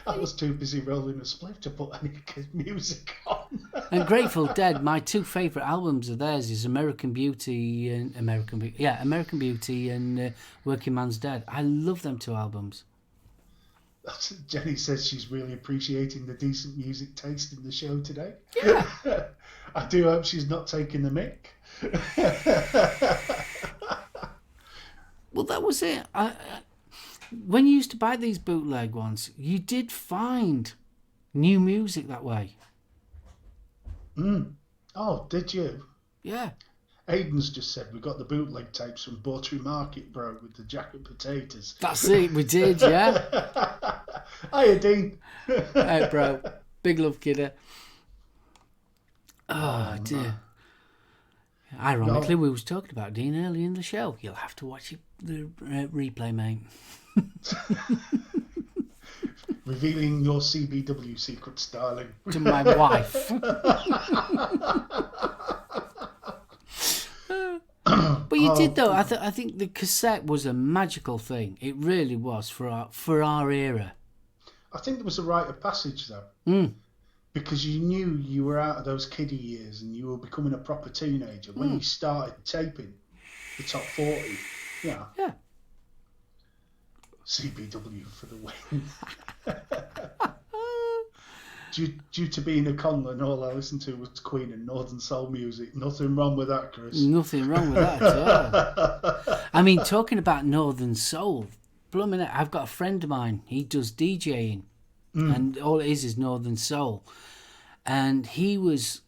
I was too busy rolling a spliff to put any music on. And Grateful Dead, my two favourite albums of theirs is American Beauty and Working Man's Dead. I love them two albums. Jenny says she's really appreciating the decent music taste in the show today. Yeah. I do hope she's not taking the mic. Well, that was it. When you used to buy these bootleg ones, you did find new music that way. Oh, did you? Yeah. Aiden's just said we got the bootleg tapes from Buttery Market, bro, with the jacket potatoes. That's it, we did, yeah. Hiya, Dean. Hey, bro. Big love, kidder. Oh, dear. Man. Ironically, we was talking about Dean early in the show. You'll have to watch the replay, mate. Revealing your CBW secrets, darling. To my wife. But you did, though. I think the cassette was a magical thing. It really was for our era. I think there was a rite of passage, though. Because you knew you were out of those kiddie years and you were becoming a proper teenager when you started taping the top 40. Yeah. CBW for the win. Due to being a Conlon, all I listened to was Queen and Northern Soul music. Nothing wrong with that, Chris. Nothing wrong with that at all. I mean, talking about Northern Soul, blooming it, I've got a friend of mine. He does DJing, and all it is Northern Soul. And he was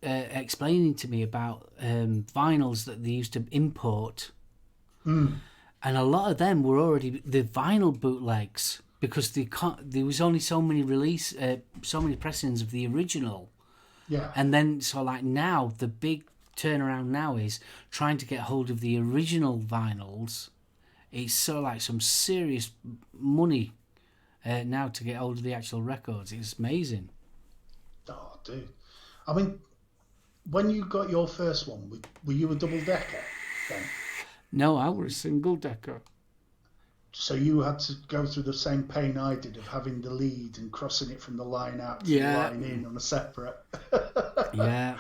explaining to me about vinyls that they used to import. And a lot of them were already the vinyl bootlegs because there was only so many pressings of the original. Yeah. And then, so like now, the big turnaround now is trying to get hold of the original vinyls. It's so like some serious money now to get hold of the actual records. It's amazing. Oh, dude. I mean, when you got your first one, were you a double-decker then? No, I was a single-decker. So you had to go through the same pain I did of having the lead and crossing it from the line out to the line in on a separate. Yeah.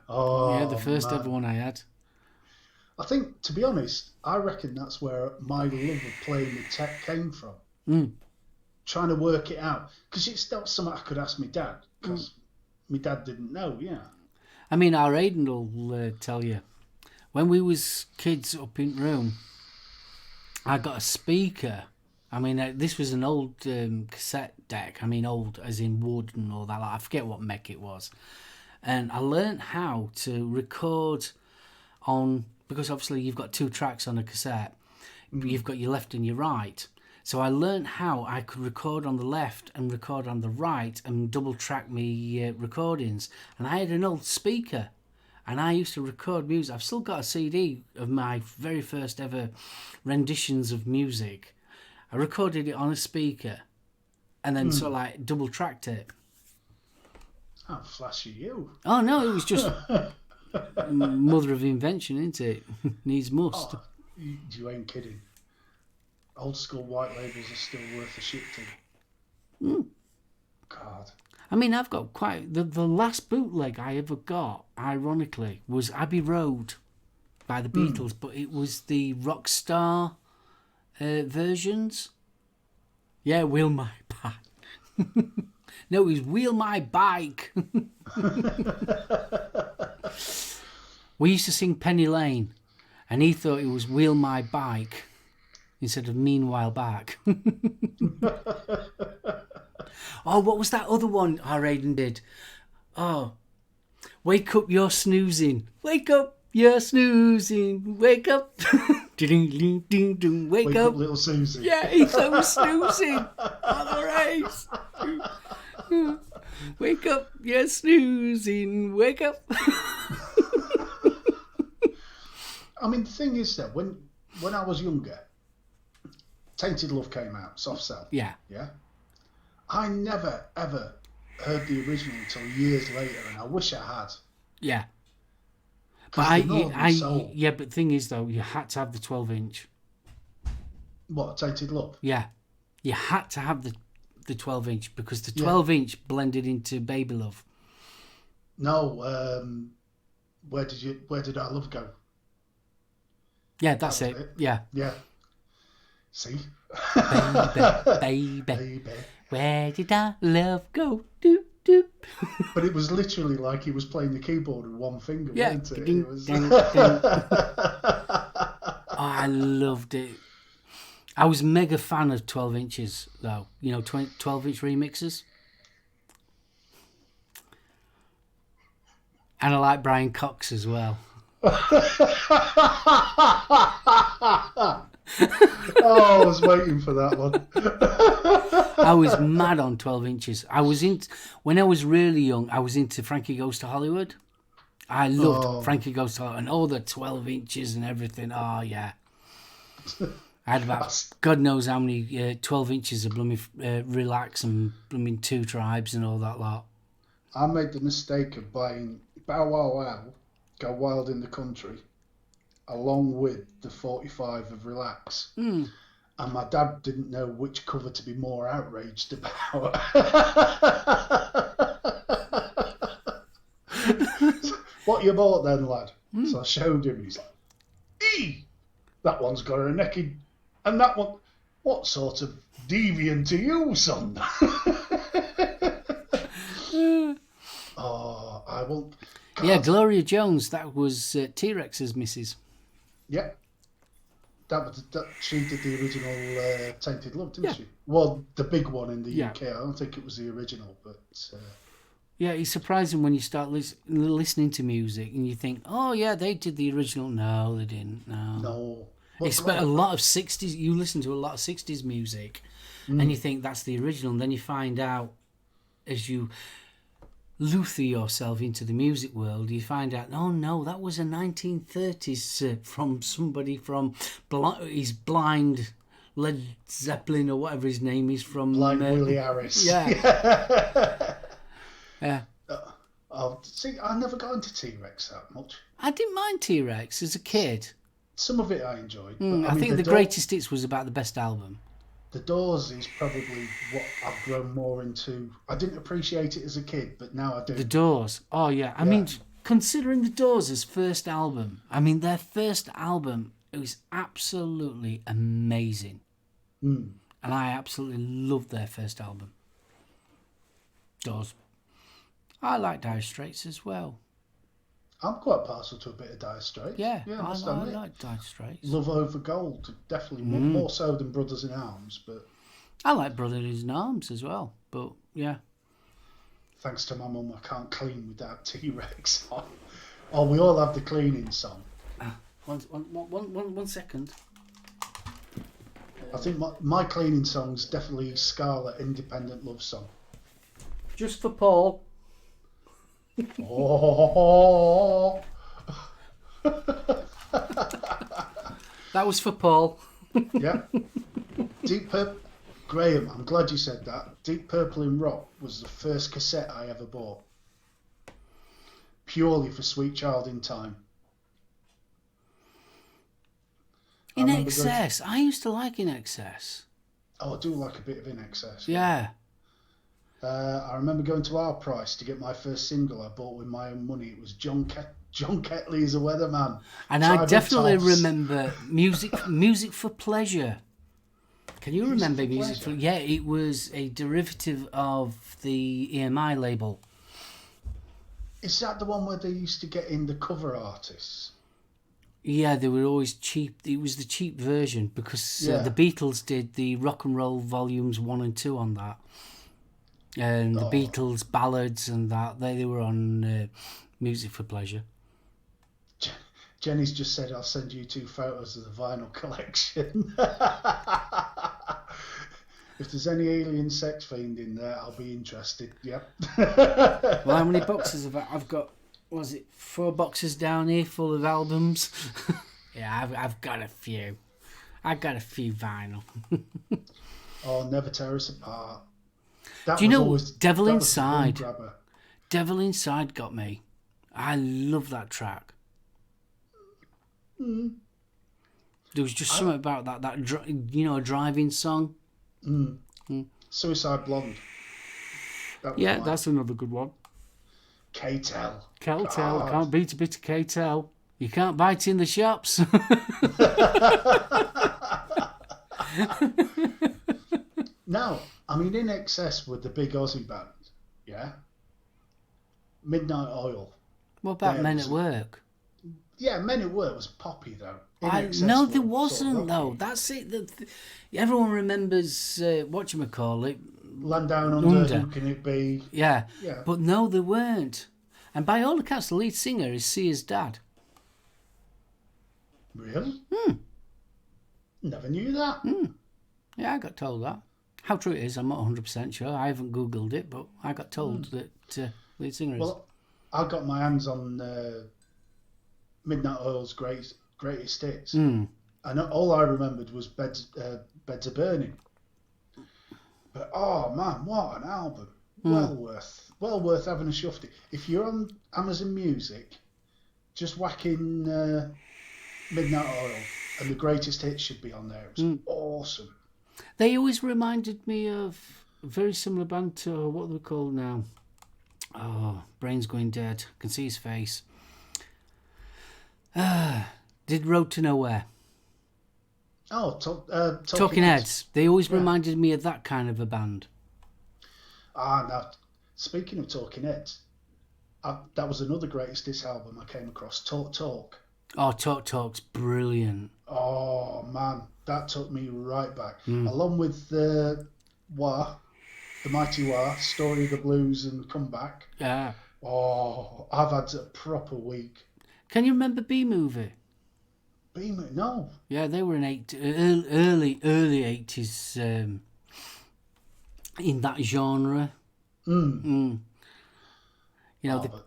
Oh, yeah, the first ever one I had. I think, to be honest, I reckon that's where my love of playing with tech came from. Trying to work it out. Because it's not something I could ask my dad, because my dad didn't know, I mean, our Aiden will tell you. When we was kids up in room, I got a speaker. I mean, this was an old cassette deck. I mean, old as in wood and all that. Like, I forget what mech it was. And I learnt how to record on, because obviously you've got two tracks on a cassette. You've got your left and your right. So I learnt how I could record on the left and record on the right and double track me recordings. And I had an old speaker. And I used to record music. I've still got a CD of my very first ever renditions of music. I recorded it on a speaker and then sort of like double tracked it. How flashy you. Oh, no, it was just mother of invention, isn't it? Needs must. Oh, you ain't kidding. Old school white labels are still worth a shit to. God. I mean, I've got quite... The last bootleg I ever got, ironically, was Abbey Road by the Beatles, but it was the Rockstar versions. Yeah, Wheel My Bike. No, it was Wheel My Bike. We used to sing Penny Lane, and he thought it was Wheel My Bike instead of Meanwhile Back. Oh, what was that other one our Aiden did? Oh, Wake Up, You're Snoozing. Wake up, you're snoozing. Wake up. Do Ding, ding, ding, wake up. little Susie. Yeah, he's always snoozing on the race. Wake up, you're snoozing, wake up. I mean, the thing is that when I was younger, Tainted Love came out, soft cell. Yeah. Yeah. I never ever heard the original until years later, and I wish I had. Yeah. But but the thing is though, you had to have the 12-inch. What, Tainted Love? Yeah. You had to have the 12-inch because the 12-inch blended into Baby Love. No, where did our love go? Yeah, that's it. Yeah. Yeah. See? Baby, where did our love go? Doop, doop. But it was literally like he was playing the keyboard with one finger, wasn't it? Ding, It was... ding, ding. I loved it. I was mega fan of 12 inches though. 12-inch remixes. And I like Brian Cox as well. Oh, I was waiting for that one. I was mad on 12 inches. When I was really young, I was into Frankie Goes to Hollywood. I loved Frankie Goes to Hollywood and all the 12 inches and everything. Oh, yeah. I had about God knows how many 12 inches of blooming Relax and blooming Two Tribes and all that lot. I made the mistake of buying Bow Wow Wow, Go Wild in the Country, along with the 45 of Relax. And my dad didn't know which cover to be more outraged about. What you bought then, lad? So I showed him. He's like, "Ee, that one's got a naked, and that one, what sort of deviant are you, son?" Oh, I won't. God. Yeah, Gloria Jones, that was T-Rex's missus. Yeah. She did the original Tainted Love, didn't she? Well, the big one in the UK. I don't think it was the original, but... Yeah, it's surprising when you start listening to music and you think, oh, yeah, they did the original. No, they didn't. No. It's a lot of 60s. You listen to a lot of 60s music and you think that's the original. And then you find out as you luther yourself into the music world, you find out, oh, no, that was a 1930s from somebody from his blind Led Zeppelin or whatever his name is from. Blind Willie Harris. Yeah. Yeah. See, I never got into T-Rex that much. I didn't mind T-Rex as a kid. Some of it I enjoyed. But, I think the Greatest Hits was about the best album. The Doors is probably what I've grown more into. I didn't appreciate it as a kid, but now I do. The Doors. Oh, yeah. I mean, considering the Doors' first album, their first album, it was absolutely amazing. And I absolutely loved their first album. Doors. I like Dire Straits as well. I'm quite partial to a bit of Dire Straits. Yeah, I like Dire Straits. Love Over Gold, definitely more so than Brothers in Arms, but I like Brothers in Arms as well, but yeah. Thanks to my mum, I can't clean without T-Rex on. Oh, we all have the cleaning song. One second. I think my cleaning song's definitely Scarlet Independent Love Song. Just for Paul. Oh. That was for Paul. Yeah. Deep Purple. Graham, I'm glad you said that. Deep Purple in Rock was the first cassette I ever bought. Purely for Sweet Child in Time. In Excess. I used to like In Excess. Oh, I do like a bit of In Excess. Yeah. I remember going to Our Price to get my first single I bought with my own money. It was John Ketley as a Weatherman. And I definitely remember Music for Pleasure. Can you remember Music for Pleasure? Yeah, it was a derivative of the EMI label. Is that the one where they used to get in the cover artists? Yeah, they were always cheap. It was the cheap version because the Beatles did the rock and roll volumes 1 and 2 on that. And the Beatles ballads and that, they were on Music for Pleasure. Jenny's just said I'll send you 2 photos of the vinyl collection. If there's any alien sex fiend in there, I'll be interested. Yep. Well, how many boxes have I've got? Was it 4 boxes down here full of albums? Yeah, I've got a few. I've got a few vinyl. Oh, Never Tear Us Apart. That Do you was know always, Devil that was the bone Inside? grabber. Devil Inside got me. I love that track. Mm. There was just something about that a driving song. Mm. Mm. Suicide Blonde. That was Yeah, mine. that's another good one. K-Tel. Kel-Tel, God. can't beat a bit of K-Tel. You can't buy it in the shops. Now, I mean, in excess with the big Aussie band, yeah? Midnight Oil. What about Yeah, Men it at was- Work? Yeah, Men at Work was poppy, though. In excess No, were there sort of wasn't, though. rocky. That's it. Everyone remembers, whatchamacallit. Land Down Under, Under. Who Can It Be? Yeah. Yeah. But no, there weren't. And by all accounts, the lead singer is Sia's dad. Really? Hmm. Never knew that. Yeah, I got told that. How true it is, I'm not 100% sure. I haven't Googled it, but I got told that lead singer is. Well, I got my hands on Midnight Oil's greatest hits. Mm. And all I remembered was Beds Are Burning. But oh man, what an album! Well worth having a shufty. If you're on Amazon Music, just whack in Midnight Oil, and the greatest hits should be on there. It was awesome. They always reminded me of a very similar band to what they're called now. Oh, brain's going dead. I can see his face. Did Road to Nowhere. Oh, Talking Heads. They always reminded me of that kind of a band. Now, speaking of Talking Heads, that was another greatest hits album I came across. Talk. Oh, Talk's brilliant. Oh man, that took me right back. Along with the Mighty Wah, Story of the Blues and Comeback. Yeah. Oh, I've had a proper week. Can you remember B-Movie? No. Yeah, they were in early 80s in that genre. You know, but-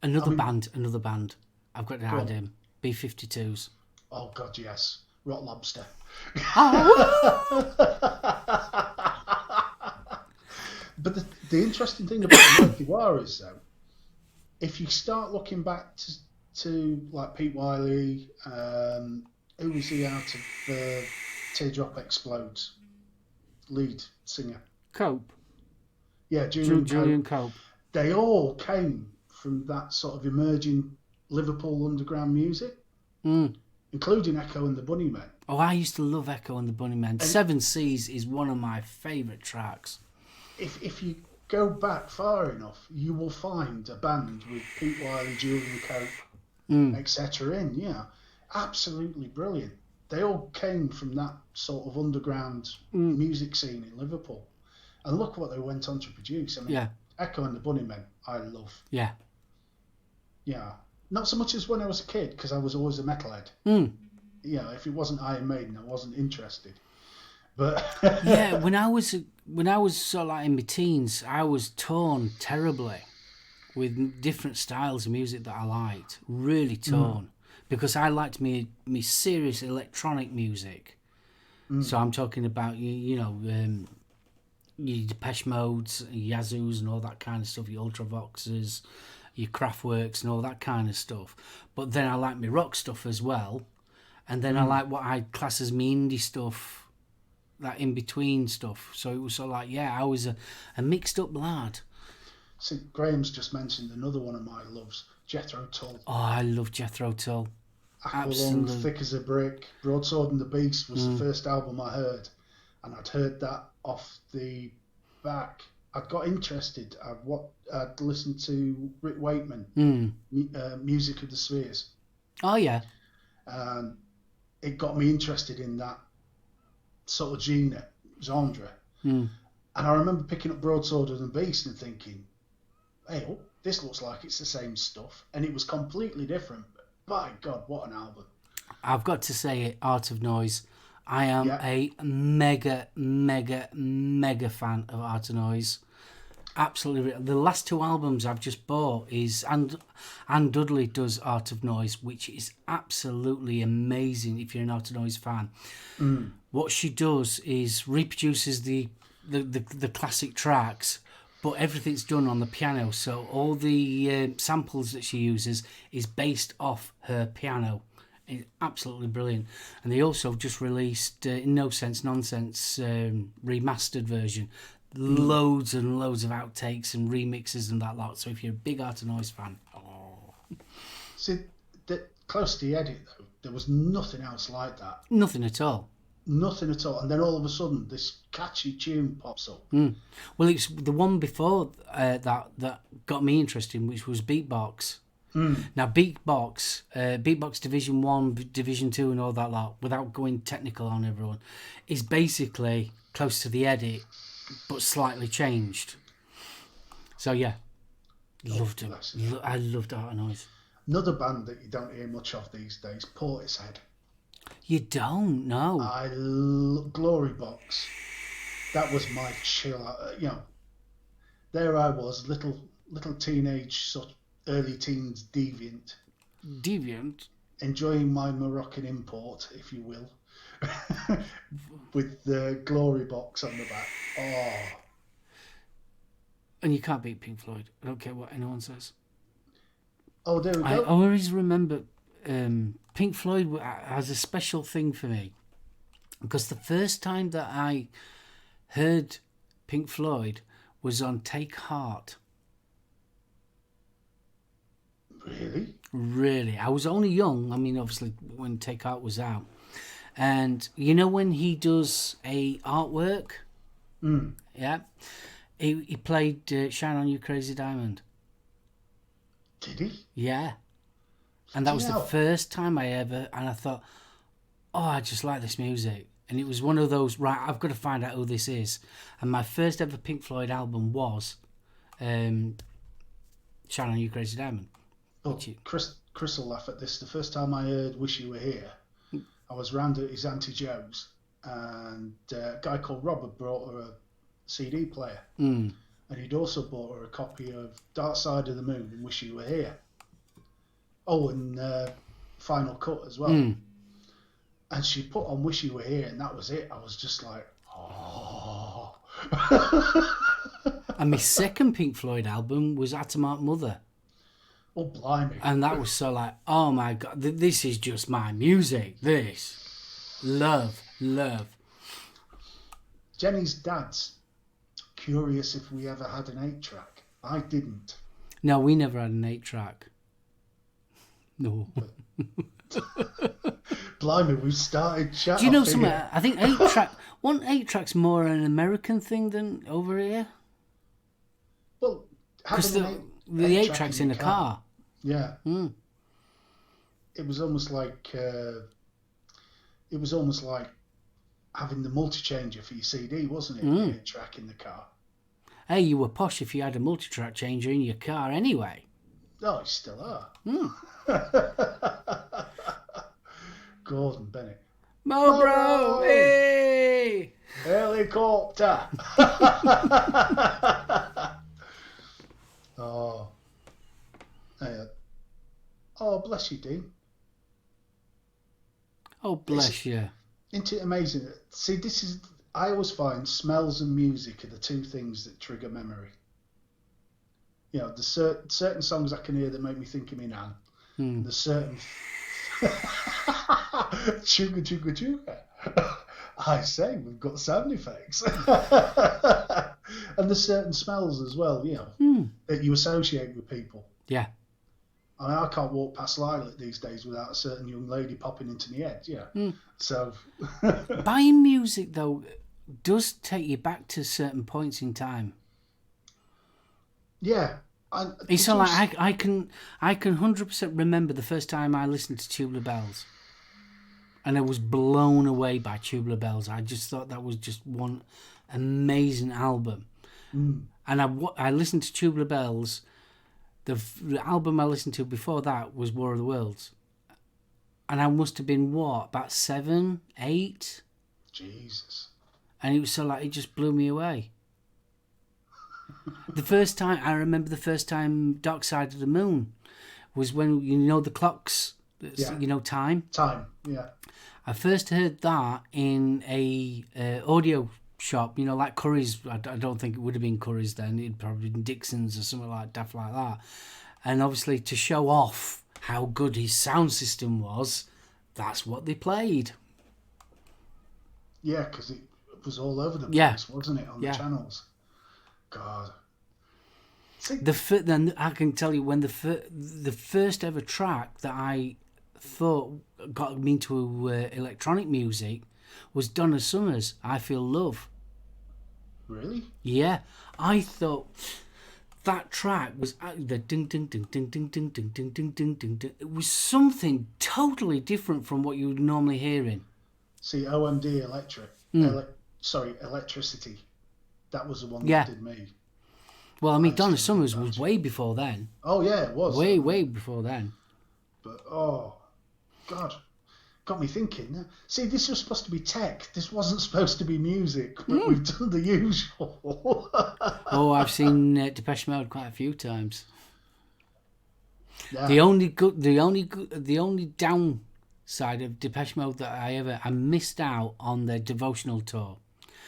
another band. I've got to add on. him. B-52s. Oh God, yes. Rot Lobster. But the interesting thing about the Mighty Wah is, though, if you start looking back to like Pete Wiley, who was he out of Teardrop Explodes, lead singer? Cope. Yeah, Julian Cope. Cope. They all came from that sort of emerging Liverpool underground music, including Echo and the Bunnymen. Oh, I used to love Echo and the Bunnymen. Seven Seas is one of my favourite tracks. If you go back far enough, you will find a band with Pete Wiley, Julian Cope, etc. in. Yeah, absolutely brilliant. They all came from that sort of underground music scene in Liverpool. And look what they went on to produce. I mean, Yeah. Echo and the Bunnymen, I love. Yeah. Yeah. Not so much as when I was a kid, because I was always a metalhead. Yeah, if it wasn't Iron Maiden, I wasn't interested. But Yeah, when I was sort of like in my teens, I was torn terribly with different styles of music that I liked. Really torn. Because I liked me serious electronic music. So I'm talking about, your Depeche Modes, Yazoos and all that kind of stuff, your Ultravoxes, your Kraftwerks and all that kind of stuff. But then I like my rock stuff as well. And then I like what I class as me indie stuff, that in-between stuff. So it was sort of like, I was a mixed up lad. see, Graham's just mentioned another one of my loves, Jethro Tull. Oh, I love Jethro Tull. Aqualung, Absolutely. Thick as a Brick, Broadsword and the Beast was the first album I heard, and I'd heard that off the back. I'd got interested. I'd listened to Rick Wakeman, Music of the Spheres, Oh, yeah. and it got me interested in that sort of genre. And I remember picking up Broadsword and the Beast and thinking, hey, this looks like it's the same stuff, and it was completely different. by God, what an album. I've got to say it, Art of Noise. I am Yeah. a mega, mega, mega fan of Art of Noise. Absolutely. The last 2 albums I've just bought is, and Anne Dudley does Art of Noise, which is absolutely amazing if you're an Art of Noise fan. What she does is reproduces the classic tracks, but everything's done on the piano. So all the samples that she uses is based off her piano. It's absolutely brilliant. And they also just released In No Sense Nonsense remastered version. Loads and loads of outtakes and remixes and that lot. So if you're a big Art of Noise fan, See, close to the edit, though, there was nothing else like that. nothing at all. Nothing at all. And then all of a sudden, this catchy tune pops up. Well, it's the one before that got me interested, which was Beatbox. Now, Beatbox Division 1, Division 2 and all that lot, without going technical on everyone, is basically close to the edit, but slightly changed. So, yeah, loved it. I loved Art of Noise. Another band that you don't hear much of these days, Portishead. You don't know. Glory Box. That was my chill out. There I was, little teenage, sort of early teens deviant, enjoying my Moroccan import, if you will, with the Glory Box on the back. Oh, And you can't beat Pink Floyd. I don't care what anyone says. oh, there we I go. always remember Pink Floyd has a special thing for me, because the first time that I heard Pink Floyd was on Take Heart. Really? I was only young. I mean, obviously, when Take Heart was out. And you know when he does a artwork? Yeah. He played Shine On You Crazy Diamond. Did he? Yeah. And that was the first time I ever... And I thought, oh, I just like this music. And it was one of those, right, I've got to find out who this is. And my first ever Pink Floyd album was Shine On You Crazy Diamond. Oh, Chris will laugh at this. The first time I heard Wish You Were Here, I was round at his Auntie Joe's, and a guy called Rob had brought her a CD player. And he'd also bought her a copy of Dark Side of the Moon and Wish You Were Here. Oh, and Final Cut as well. And she put on Wish You Were Here, and that was it. I was just like, oh. And my second Pink Floyd album was Atomic Mother. Oh, blimey. And that was so like, oh my God, this is just my music. This. Love. Jenny's dad's curious if we ever had an 8-track. I didn't. No, we never had an 8-track. No. Blimey, we started chatting. Do you know something? I think 8-track, 8-track's more an American thing than over here. Well, because the 8-track's in the car. Yeah. It was almost like having the multi-changer for your CD, wasn't it? The 8-track in the car. Hey, you were posh if you had a multi-track changer in your car anyway. Oh, you still are. Gordon Bennett. Mobro! Hey! Helicopter! Oh. Oh, bless you, Dean. Oh, bless you. Isn't it amazing? See, I always find smells and music are the two things that trigger memory. You know, there's certain songs I can hear that make me think of me nan. There's certain... Chuga, chuga, chuga. I say, we've got sound effects. And there's certain smells as well, you know, that you associate with people. Yeah. I mean, I can't walk past Lilac these days without a certain young lady popping into my head, So... Buying music, though, does take you back to certain points in time. Yeah. It's not like I can 100% remember the first time I listened to Tubular Bells. And I was blown away by Tubular Bells. I just thought that was just one amazing album. And I listened to Tubular Bells. The album I listened to before that was War of the Worlds. and I must have been about 7, 8, Jesus. and it was so like it just blew me away. I remember the first time Dark Side of the Moon was when the clocks, time. Time, yeah. I first heard that in a audio shop, like Curry's. I don't think it would have been Curry's then. It'd probably been Dixon's or something like that. And obviously to show off how good his sound system was, that's what they played. Yeah, because it was all over the place, wasn't it, on the channels? God. Then I can tell you when the first ever track that I thought got me into electronic music was Donna Summer's "I Feel Love." Really? Yeah, I thought that track was the ding ding ding ding ding ding ding ding ding ding ding ding. It was something totally different from what you would normally hear in. See, OMD Electricity. That was the one that did me. Well, I mean, Donna Summers was way before then. Oh, yeah, it was. Way before then. But, oh, God. Got me thinking. See, this was supposed to be tech. This wasn't supposed to be music, but we've done the usual. Oh, I've seen Depeche Mode quite a few times. Yeah. The only downside of Depeche Mode that I missed out on their devotional tour,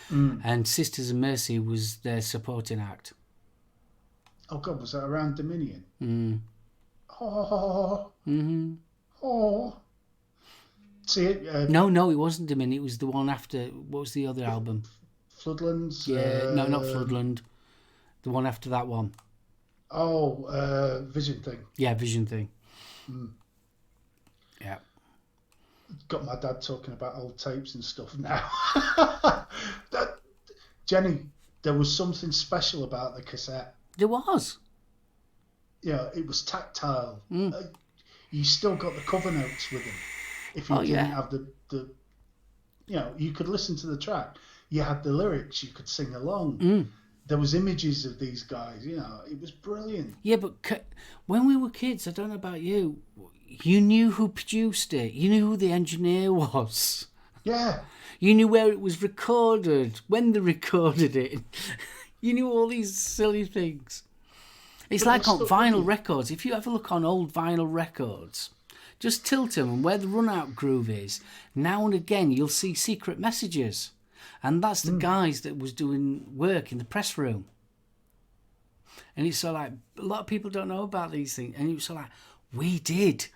and Sisters of Mercy was their supporting act. Oh God, was that around Dominion? Mm. Oh. Mm-hmm. Oh. See it? No, it wasn't Dominion. It was the one after. What was the other album? Floodlands. Yeah, no, not Floodland. The one after that one. Oh, Vision Thing. Yeah, Vision Thing. Mm. Yeah. Got my dad talking about old tapes and stuff now. Jenny, there was something special about the cassette. There was. Yeah, it was tactile. You still got the cover notes with them. If you didn't have the, you could listen to the track. You had the lyrics. You could sing along. There was images of these guys. It was brilliant. Yeah, but when we were kids, I don't know about you, you knew who produced it. You knew who the engineer was. Yeah. You knew where it was recorded, when they recorded it. You knew all these silly things. It's like on vinyl records. If you ever look on old vinyl records, just tilt them and where the run-out groove is, now and again you'll see secret messages. And that's the guys that was doing work in the press room. And it's so like, a lot of people don't know about these things. And it's so like, we did.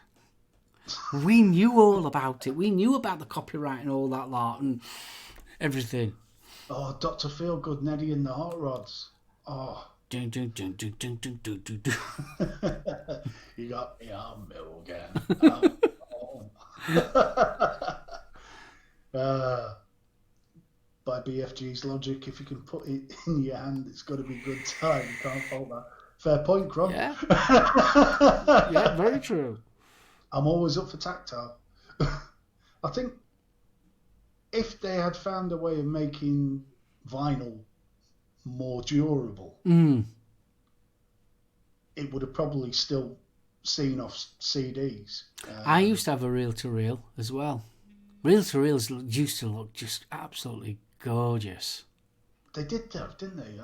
We knew all about it. We knew about the copyright and all that lot and everything. Oh, Dr. Feelgood, Neddy and the Hot Rods. Oh. Dun, dun, dun, dun, dun, dun, dun, dun, dun. You got me on mill again. By BFG's logic, if you can put it in your hand, it's got to be good time. You can't fault that. Fair point, Crom. Yeah. Yeah, very true. I'm always up for tactile. I think if they had found a way of making vinyl more durable, it would have probably still seen off CDs. I used to have a reel-to-reel as well. Reel-to-reels used to look just absolutely gorgeous. They did though, didn't they?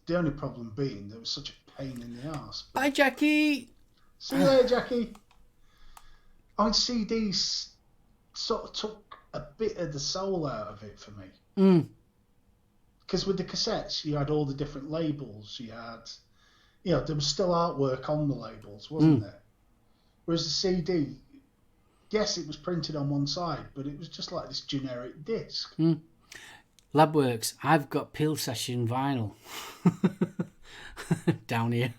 The only problem being there was such a pain in the arse. Bye, Jackie! See you later, Jackie. I mean, CDs sort of took a bit of the soul out of it for me. Because with the cassettes, you had all the different labels. You had, there was still artwork on the labels, wasn't there? Whereas the CD, yes, it was printed on one side, but it was just like this generic disc. Labworks, I've got Peel Session vinyl down here.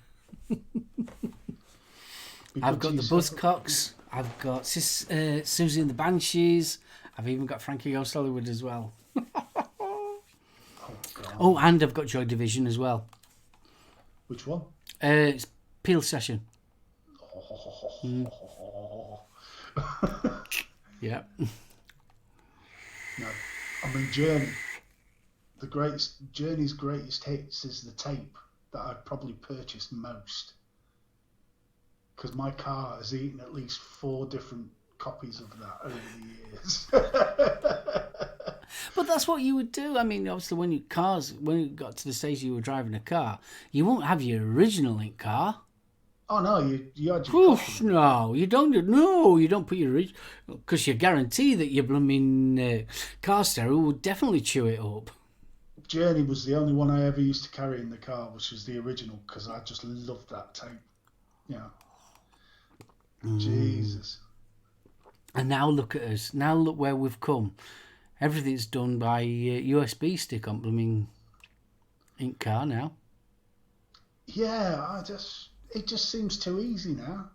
I've got the Buzzcocks. I've got Susie and the Banshees. I've even got Frankie Goes Hollywood as well. Oh, and I've got Joy Division as well. Which one? It's Peel Session. Yeah. No, I mean Journey's greatest hits is the tape that I've probably purchased most. Because my car has eaten at least 4 different copies of that over the years. But that's what you would do. I mean, obviously, when you got to the stage you were driving a car, you won't have your original in car. Oh no, you had your copy. No, you don't. No, you don't put your original, because you guarantee that your blooming car stereo would definitely chew it up. Journey was the only one I ever used to carry in the car, which was the original, because I just loved that tape. Yeah. Jesus. And now look at us. Now look where we've come. Everything's done by USB stick on blooming ink car now. Yeah, it just seems too easy now.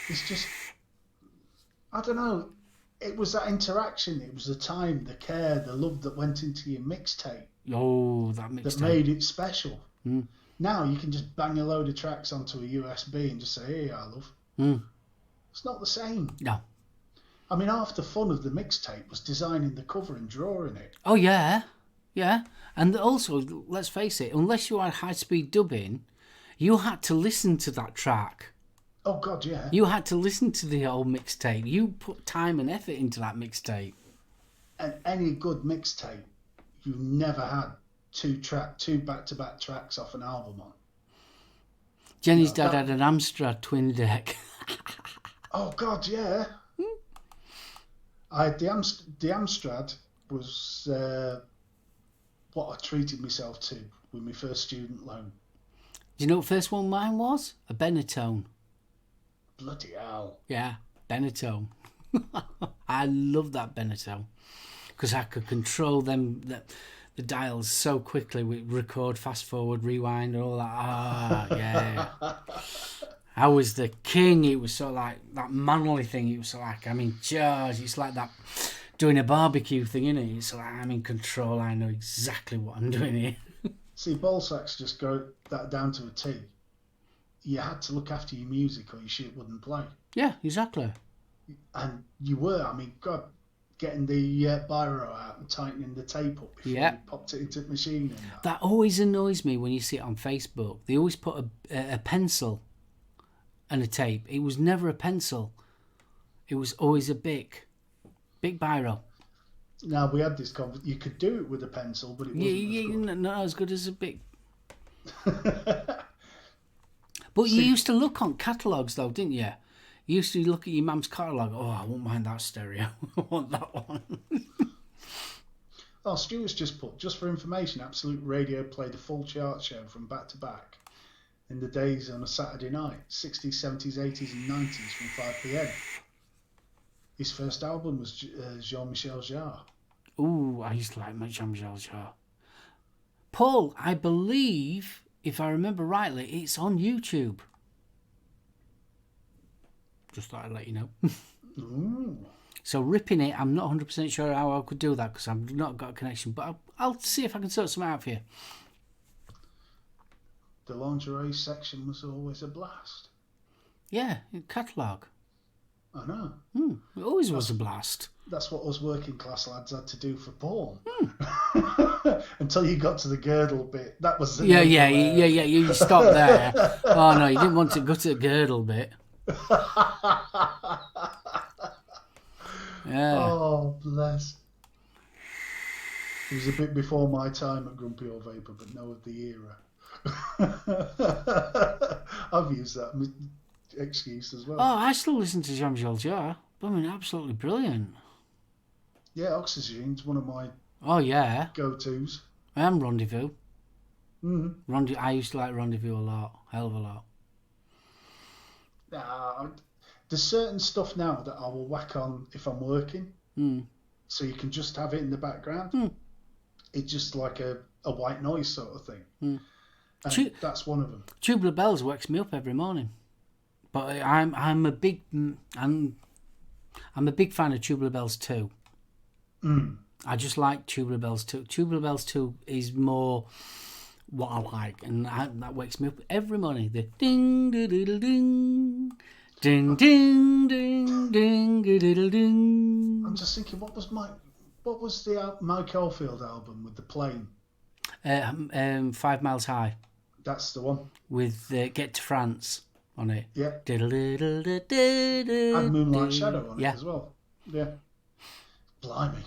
It's just, I don't know. It was that interaction. It was the time, the care, the love that went into your mixtape. Oh, that mixtape. That made it special. Now you can just bang a load of tracks onto a USB and just say, "Here you are, love." It's not the same. No. I mean, half the fun of the mixtape was designing the cover and drawing it. Oh, yeah. Yeah. And also, let's face it, unless you had high-speed dubbing, you had to listen to that track. Oh, God, yeah. You had to listen to the old mixtape. You put time and effort into that mixtape. And any good mixtape, you never had two back-to-back tracks off an album on. Jenny's dad had an Amstrad twin deck. Oh, God, yeah. I had the Amstrad was what I treated myself to with my first student loan. Do you know what first one mine was? A Benetone. Bloody hell. Yeah, Benetone. I love that Benetone because I could control them the dials so quickly with record, fast forward, rewind, and all that. Yeah. I was the king. It was sort of like that manly thing. It was sort of like I'm in charge. It's like that doing a barbecue thing, isn't it? It's like I'm in control. I know exactly what I'm doing here. See, ball sacks just go that down to a T. You had to look after your music or your shit wouldn't play. Yeah, exactly. And you were, I mean, God, getting the biro out and tightening the tape up before you popped it into the machine. And that always annoys me when you see it on Facebook. They always put a pencil and a tape. It was never a pencil. It was always a big biro. Now, we had this conversation. You could do it with a pencil, but it wasn't not as good as a big. But you used to look on catalogues, though, didn't you? You used to look at your mum's catalogue. Oh, I won't mind that stereo. I want that one. Oh, Stuart's just put, just for information, Absolute Radio played a full chart show from back to back in the days on a Saturday night, 60s, 70s, 80s and 90s from 5 p.m. His first album was Jean-Michel Jarre. Ooh, I used to like my Jean-Michel Jarre. Paul, I believe, if I remember rightly, it's on YouTube. Just thought I'd let you know. Ooh. So ripping it, I'm not 100% sure how I could do that because I've not got a connection, but I'll see if I can sort something out for you. The lingerie section was always a blast. Yeah, catalogue. I know. It always was a blast. That's what us working class lads had to do for porn. Until you got to the girdle bit. That was the Yeah, you stopped there. Oh no, you didn't want to go to the girdle bit. Yeah. Oh, bless. It was a bit before my time at Grumpy Old Vapor, but no of the era. I've used that excuse as well. Oh, I still listen to Jean-Michel Jarre. I mean, absolutely brilliant. Yeah, Oxygene's one of my go-tos. I am Rendezvous. Mm-hmm. I used to like Rendezvous a lot. Hell of a lot. There's certain stuff now that I will whack on if I'm working. So you can just have it in the background. It's just like a white noise sort of thing. And that's one of them. Tubular Bells wakes me up every morning. But I'm a big fan of Tubular Bells 2. I just like Tubular Bells 2. Tubular Bells 2 is more what I like, and that wakes me up every morning. The ding diddle ding, ding ding ding ding diddle ding. I'm just thinking, what was the Mike Oldfield album with the plane? 5 Miles High. That's the one. With Get to France. on it. Yeah. Diddle-diddle-diddle-diddle. Had Moonlight Shadow on it Yeah. as well. Yeah. Blimey.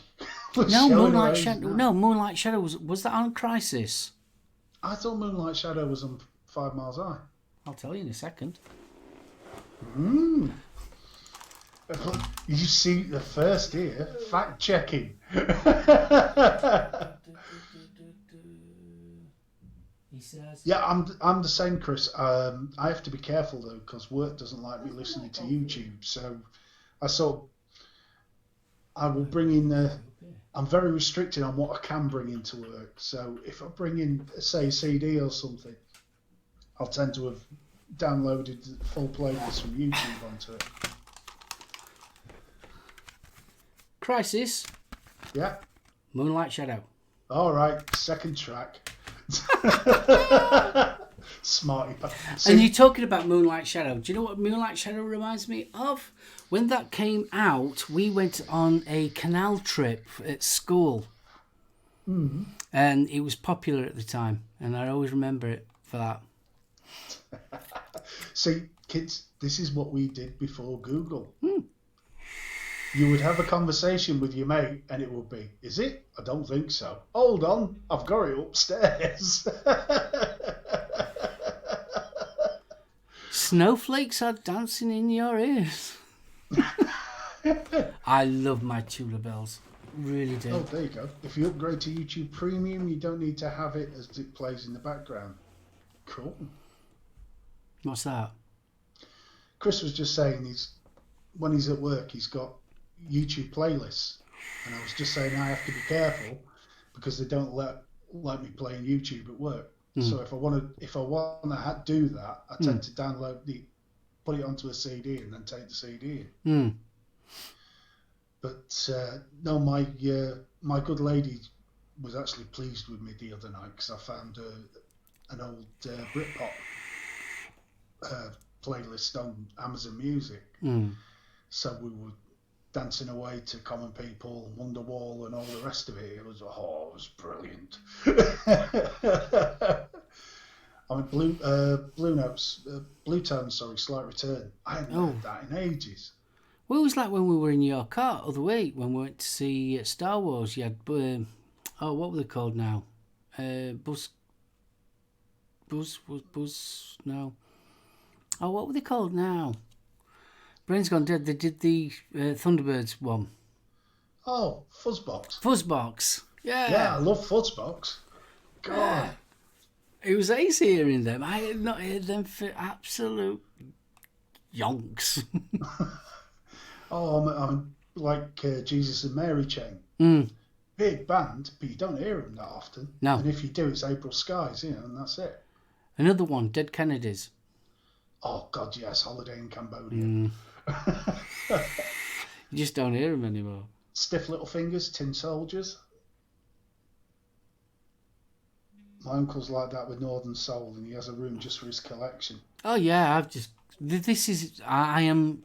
No, Moonlight Shadow. No, Moonlight Shadow was that on Crisis? I thought Moonlight Shadow was on 5 Miles High. I'll tell you in a second. You see the first here, fact checking. He says. Yeah, I'm the same, Chris. I have to be careful though, because work doesn't like me listening to YouTube. So I will bring in. I'm very restricted on what I can bring into work. So if I bring in, say, a CD or something, I'll tend to have downloaded the full playlist from YouTube onto it. Crisis. Yeah. Moonlight Shadow. All right. Second track. Smarty pants. And you're talking about Moonlight Shadow. Do you know what Moonlight Shadow reminds me of? When that came out, we went on a canal trip at school. Mm-hmm. And it was popular at the time. And I always remember it for that. See, kids, this is what we did before Google. You would have a conversation with your mate and it would be, is it? I don't think so. Hold on, I've got it upstairs. Snowflakes are dancing in your ears. I love my Tula Bells. Really do. Oh, there you go. If you upgrade to YouTube Premium, you don't need to have it as it plays in the background. Cool. What's that? Chris was just saying when he's at work, he's got YouTube playlists. And I was just saying I have to be careful because they don't let me play on YouTube at work. So if I want to do that, I tend to put it onto a CD and then take the CD in. But no, my good lady was actually pleased with me the other night because I found an old Britpop playlist on Amazon Music. So we were dancing away to Common People, Wonderwall, and all the rest of it. It was brilliant. I mean, Blue Tones, Slight Return. I hadn't heard that in ages. Well, it was like when we were in your car the other week when we went to see Star Wars. You had, what were they called now? Buzz, no. Oh, what were they called now? Brain's gone dead. They did the Thunderbirds one. Oh, Fuzzbox. Fuzzbox. Yeah. Yeah, I love Fuzzbox. God. Yeah. It was ace hearing them. I had not heard them for absolute yonks. I'm like Jesus and Mary Chain. Big band, but you don't hear them that often. No. And if you do, it's April Skies, and that's it. Another one, Dead Kennedys. Oh, God, yes, Holiday in Cambodia. You just don't hear them anymore. Stiff Little Fingers, Tin Soldiers. My uncle's like that with Northern Soul, and he has a room just for his collection. Oh yeah, I am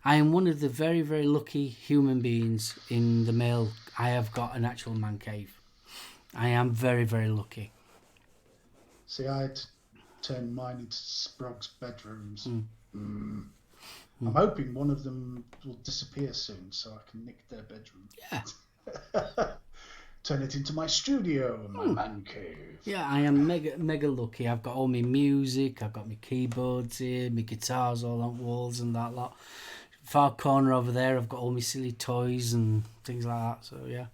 one of the very, very lucky human beings in the male. I have got an actual man cave. I am very, very lucky. See, I had to turn mine into Sprog's bedrooms. I'm hoping one of them will disappear soon so I can nick their bedroom. Yeah. Turn it into my studio and my man cave. Yeah, I am mega, mega lucky. I've got all my music, I've got my keyboards here, my guitars all on walls and that lot. Far corner over there, I've got all my silly toys and things like that, so yeah.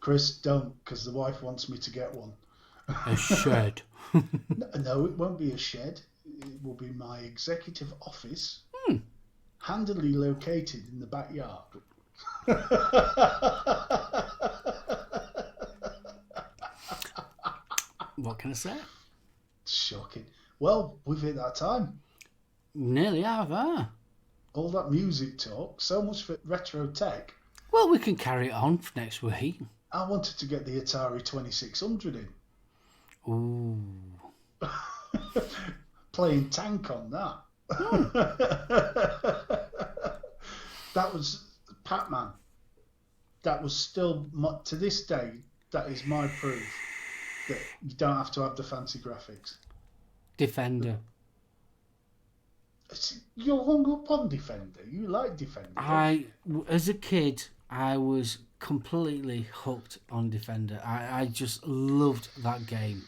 Chris, don't, because the wife wants me to get one. A shed. No, it won't be a shed. It will be my executive office, handily located in the backyard. What can I say? Shocking. Well, we've hit that time. Nearly have, huh? All that music talk, so much for retro tech. Well, we can carry it on for next week. I wanted to get the Atari 2600 in. Ooh. Playing Tank on that. That was Pac-Man. That was still, to this day, that is my proof that you don't have to have the fancy graphics. Defender. You're hung up on Defender. You like Defender. As a kid, I was completely hooked on Defender. I just loved that game.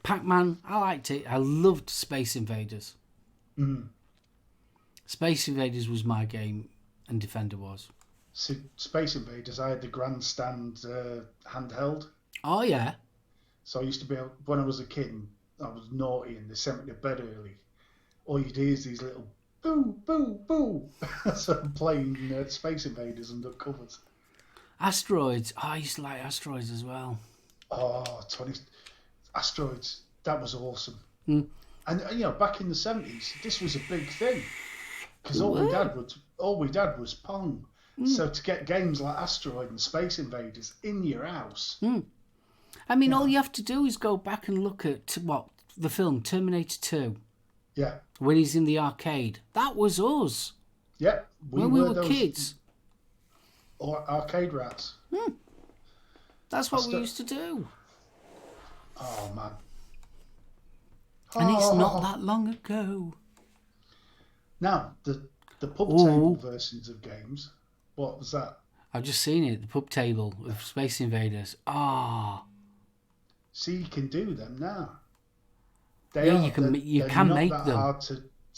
Pac-Man, I liked it. I loved Space Invaders. Mm. Space Invaders was my game, and Defender was. See, Space Invaders, I had the Grandstand handheld. Oh, yeah. So I used to be able, when I was a kid, and I was naughty and they sent me to bed early. All you do is these little boo, boo, boo. So I'm playing Space Invaders under covers. Asteroids. Oh, I used to like Asteroids as well. Oh, 20 Asteroids. That was awesome. Mm. And back in the 70s, this was a big thing. Because all we had was Pong. Mm. So to get games like Asteroid and Space Invaders in your house. Mm. I mean, all you have to do is go back and look at the film Terminator 2. Yeah. When he's in the arcade. That was us. Yeah. When we were kids. Or arcade rats. That's what we used to do. Oh, man. And it's not that long ago. Now, the pub table versions of games, what was that? I've just seen it, the pub table of Space Invaders. See, you can do them now. You can make them. They're not that hard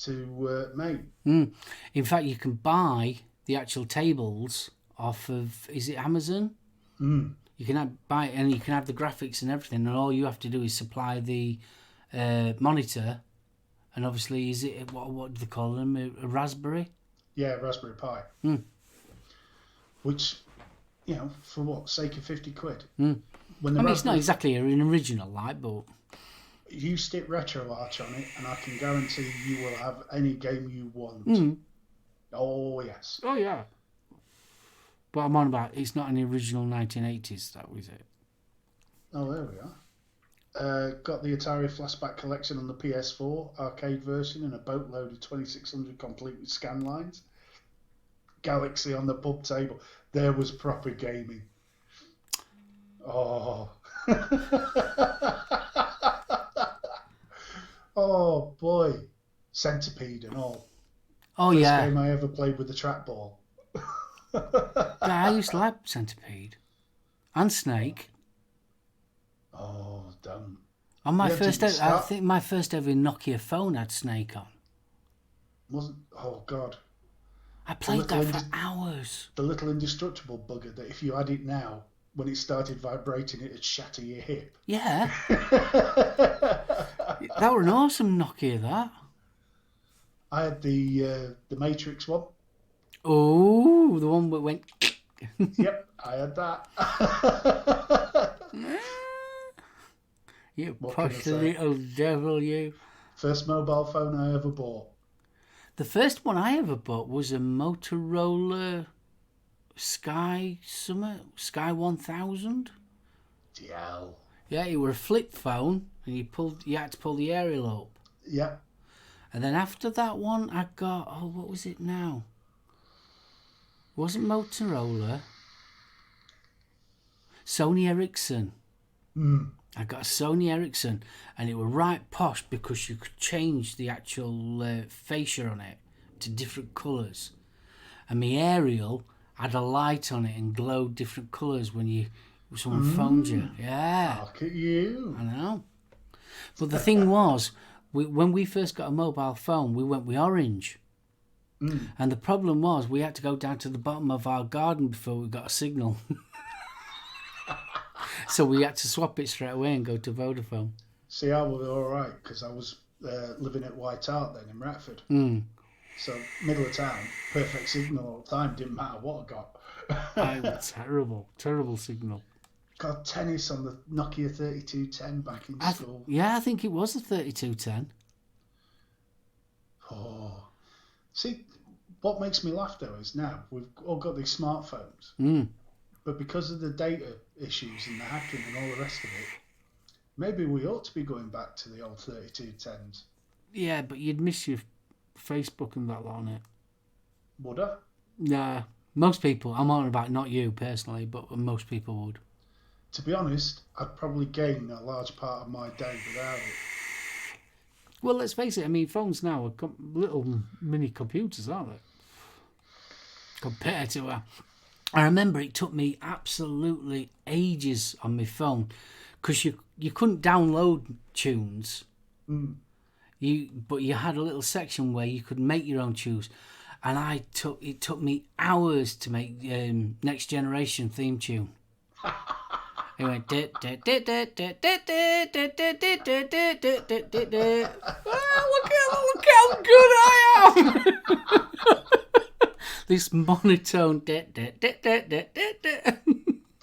to make. In fact, you can buy the actual tables off of, is it Amazon? Mm. You can buy it and you can have the graphics and everything, and all you have to do is supply the monitor, and obviously, is it what do they call them? A Raspberry? Yeah, Raspberry Pi. Which, for what sake of 50 quid? It's not exactly an original, but you stick Retro Arch on it, and I can guarantee you will have any game you want. Oh yes. Oh yeah. But I'm on about it's not an original 1980s. That was it. Oh, there we are. Got the Atari Flashback Collection on the PS4 arcade version and a boatload of 2600 complete with scan lines. Galaxy on the pub table. There was proper gaming. Oh. Oh boy. Centipede and all. Oh, First yeah. game I ever played with the trackball. I used to like Centipede. And Snake. Oh, damn. On my I think my first ever Nokia phone had Snake on. Oh, God. I played that for hours. The little indestructible bugger that if you had it now, when it started vibrating, it'd shatter your hip. Yeah. That were an awesome Nokia, that. I had the Matrix one. Oh, the one that went... Yep, I had that. You posh little devil, you. First mobile phone I ever bought. The first one I ever bought was a Motorola Sky 1000. DL. Yeah, it were a flip phone, and you had to pull the aerial up. Yeah. And then after that one, I got what was it now? It wasn't Motorola. Sony Ericsson. I got a Sony Ericsson, and it were right posh because you could change the actual fascia on it to different colours. And my aerial had a light on it and glowed different colours when someone phoned you. Yeah. Look at you. I know. But the thing was, when we first got a mobile phone, we went with orange. And the problem was we had to go down to the bottom of our garden before we got a signal. So we had to swap it straight away and go to Vodafone. See, I was all right because I was living at White Hart then in Retford. So middle of town, perfect signal all the time. Didn't matter what I got. I was terrible signal. Got tennis on the Nokia 3210 back in school. I think it was a 3210. Oh, see, what makes me laugh though is now we've all got these smartphones. But because of the data issues and the hacking and all the rest of it, maybe we ought to be going back to the old 3210s. Yeah, but you'd miss your Facebook and that lot on it. Would I? Nah, most people, I'm on about not you personally, but most people would. To be honest, I'd probably gain a large part of my day without it. Well, let's face it. I mean, phones now are little mini computers, aren't they? Compared to I remember it took me absolutely ages on my phone because you couldn't download tunes. But you had a little section where you could make your own tunes, and it took me hours to make Next Generation theme tune. It went look how good I am. This monotone. The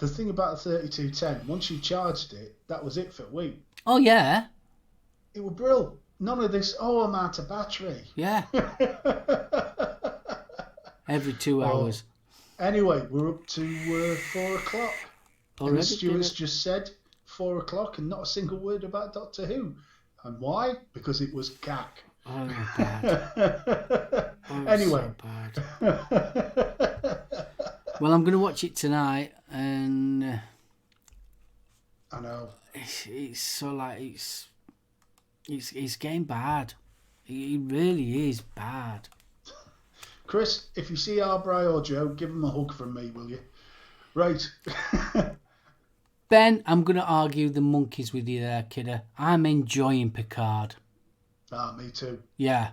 thing about the 3210, once you charged it, that was it for a week. Oh yeah. It was brilliant. None of this, I'm out of battery. Yeah. Every 2 hours. Anyway, we're up to 4 o'clock. Already, and Stuart's just said 4 o'clock and not a single word about Doctor Who. And why? Because it was cack. Oh, bad. Anyway. So bad. Well, I'm going to watch it tonight, and I know. It's so like it's getting bad. It really is bad. Chris, if you see Arbry or Joe, give them a hug from me, will you? Right. Ben, I'm going to argue the monkeys with you there, kidder. I'm enjoying Picard. Me too. Yeah.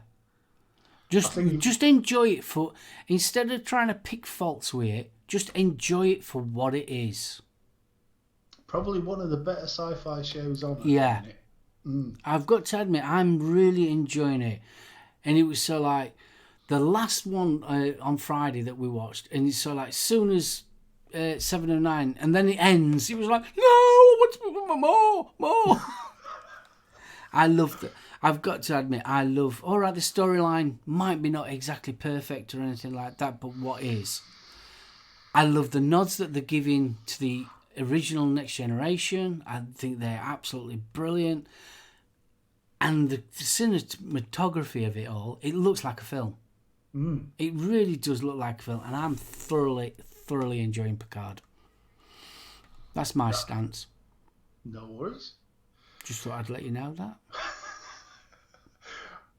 Just enjoy it for... Instead of trying to pick faults with it, just enjoy it for what it is. Probably one of the better sci-fi shows on. Yeah. I've got to admit, I'm really enjoying it. And it was so like... The last one on Friday that we watched, and it's so like, as soon as 7 or 9, and then it ends, it was like, no, what's more? I love that. I've got to admit, I love, all right, the storyline might be not exactly perfect or anything like that, but what is? I love the nods that they're giving to the original Next Generation. I think they're absolutely brilliant. And the cinematography of it all, it looks like a film. It really does look like a film, and I'm thoroughly enjoying Picard. That's my stance. No worries. Just thought I'd let you know that.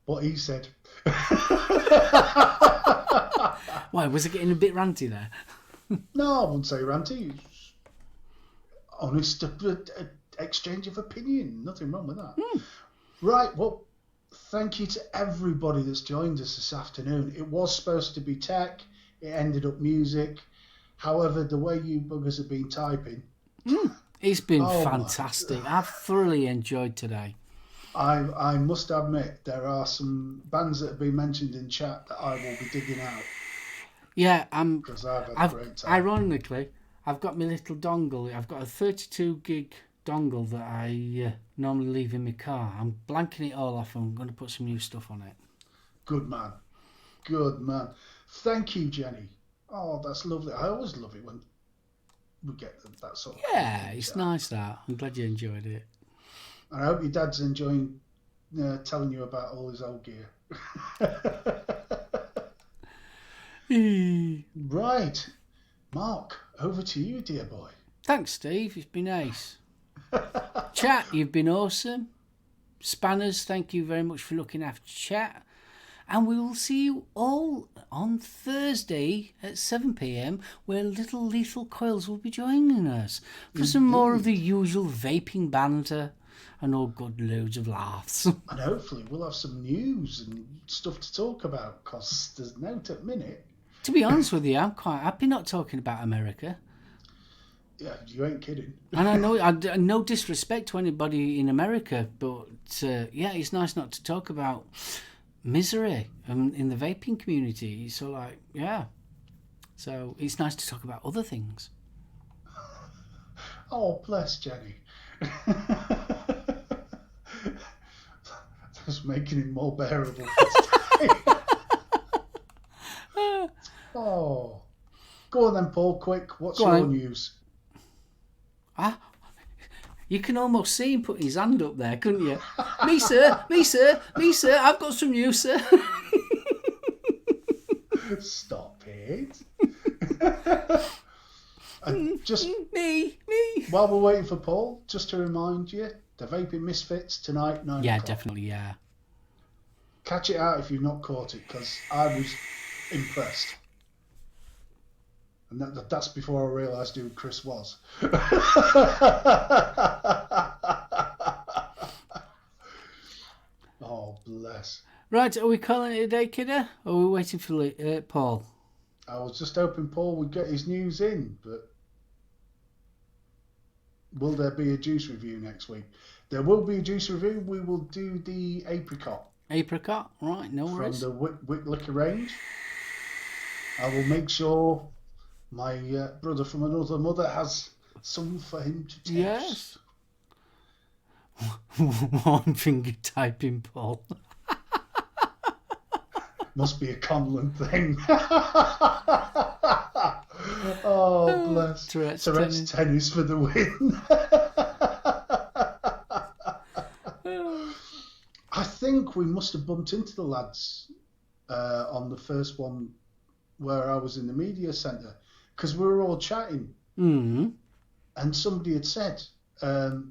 What he said. Why, was it getting a bit ranty there? No, I wouldn't say ranty. Honest exchange of opinion. Nothing wrong with that. Right, well, thank you to everybody that's joined us this afternoon. It was supposed to be tech. It ended up music. However, the way you buggers have been typing... It's been fantastic. I've thoroughly enjoyed today. I must admit, there are some bands that have been mentioned in chat that I will be digging out. Yeah, because I've had a great time. Ironically, I've got my little dongle. I've got a 32 gig dongle that I normally leave in my car. I'm blanking it all off and I'm going to put some new stuff on it. Good man. Good man. Thank you, Jenny. Oh, that's lovely. I always love it when we get that sort of thing. Yeah, it's nice that. I'm glad you enjoyed it. And I hope your dad's enjoying telling you about all his old gear. Right. Mark, over to you, dear boy. Thanks, Steve. It's been nice. Chat, you've been awesome. Spanners, thank you very much for looking after chat. And we will see you all on Thursday at 7 p.m, where Little Lethal Coils will be joining us for some more of the usual vaping banter and all good loads of laughs. And hopefully we'll have some news and stuff to talk about, because there's no at the minute. To be honest with you, I'm quite happy not talking about America. Yeah, you ain't kidding. And I know, no disrespect to anybody in America, but yeah, it's nice not to talk about misery in the vaping community. So like, yeah. So it's nice to talk about other things. Oh, bless Jenny. That's making it more bearable. Oh. Go on then, Paul, quick. What's your news? You can almost see him putting his hand up there, couldn't you? Me, sir, I've got some news, sir. Stop it. Just me. While we're waiting for Paul, just to remind you, the Vaping Misfits tonight, 9 o'clock. Yeah, definitely, yeah. catch it out if you've not caught it, because I was impressed. And that's before I realised who Chris was. Oh, bless. Right, are we calling it a day, kidder? Or are we waiting for Paul? I was just hoping Paul would get his news in, but will there be a juice review next week? There will be a juice review. We will do the apricot. Apricot, right, no worries. From the Wick Liquor range. I will make sure my brother from another mother has some for him to taste. Yes. One finger typing, Paul. Must be a Conlon thing. Oh, bless. Tourette's tennis for the win. I think we must have bumped into the lads on the first one where I was in the media centre, because we were all chatting. Mm-hmm. And somebody had said, it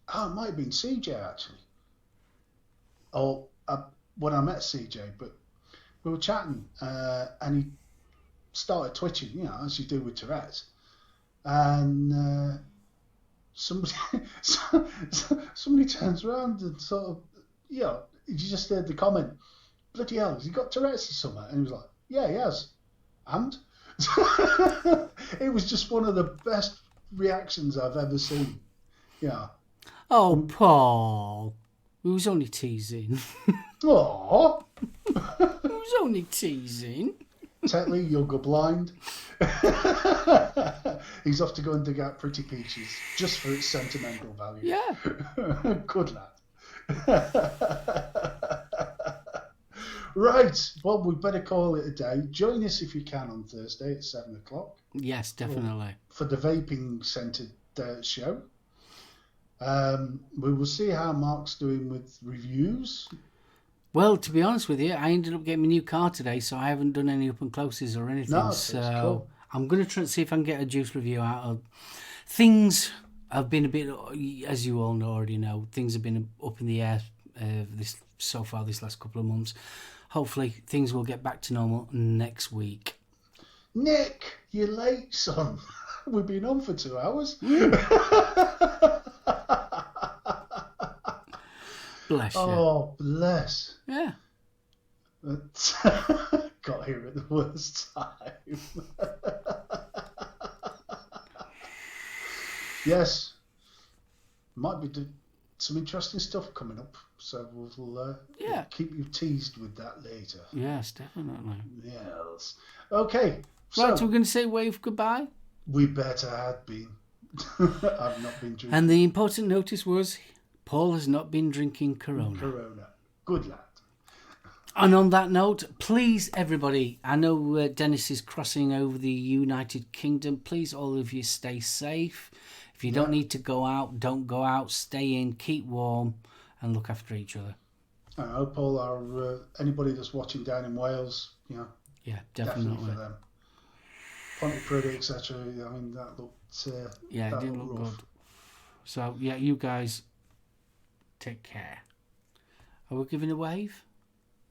might have been CJ actually. When I met CJ, but we were chatting, and he started twitching, as you do with Tourette's. And somebody turns around and sort of, you just heard the comment, bloody hell, has he got Tourette's or something? And he was like, yeah, he has. And? It was just one of the best reactions I've ever seen. Yeah. Oh, Paul. He was only teasing. Aww. He was only teasing. Tetley, you'll go blind. He's off to go and dig out Pretty Peaches just for its sentimental value. Yeah. Good lad. Right. Well, we better call it a day. Join us if you can on Thursday at 7 o'clock. Yes, definitely. For the vaping-centred show. We will see how Mark's doing with reviews. Well, to be honest with you, I ended up getting my new car today, so I haven't done any up and closes or anything. No, so cool. I'm going to try and see if I can get a juice review out of things. Have been a bit, as you all already know, things have been up in the air this last couple of months. Hopefully, things will get back to normal next week. Nick, you're late, son. We've been on for 2 hours. Bless you. Oh, bless. Yeah. Got here at the worst time. Yes. Might be some interesting stuff coming up. So we'll keep you teased with that later. Yes, definitely. Yes. Okay. Right, So we're going to say wave goodbye. we better had been. I've not been drinking And the important notice was Paul has not been drinking Corona. Good lad. And on that note, please, everybody, I know Dennis is crossing over the United Kingdom. Please, all of you, stay safe. If you don't need to go out, don't go out. Stay in, keep warm, and look after each other. I hope all anybody that's watching down in Wales, Yeah, definitely definitely. for them. Pontypridd, etc. I mean, that looked It didn't look rough. good. So, yeah, you guys take care. Are we giving a wave?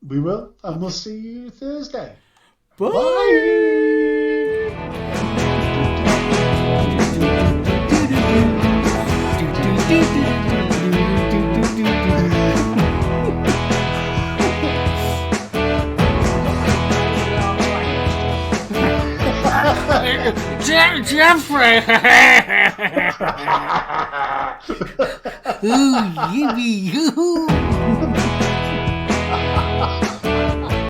We will, and we'll see you Thursday. Jeffrey! Ooh, yippee, yoo!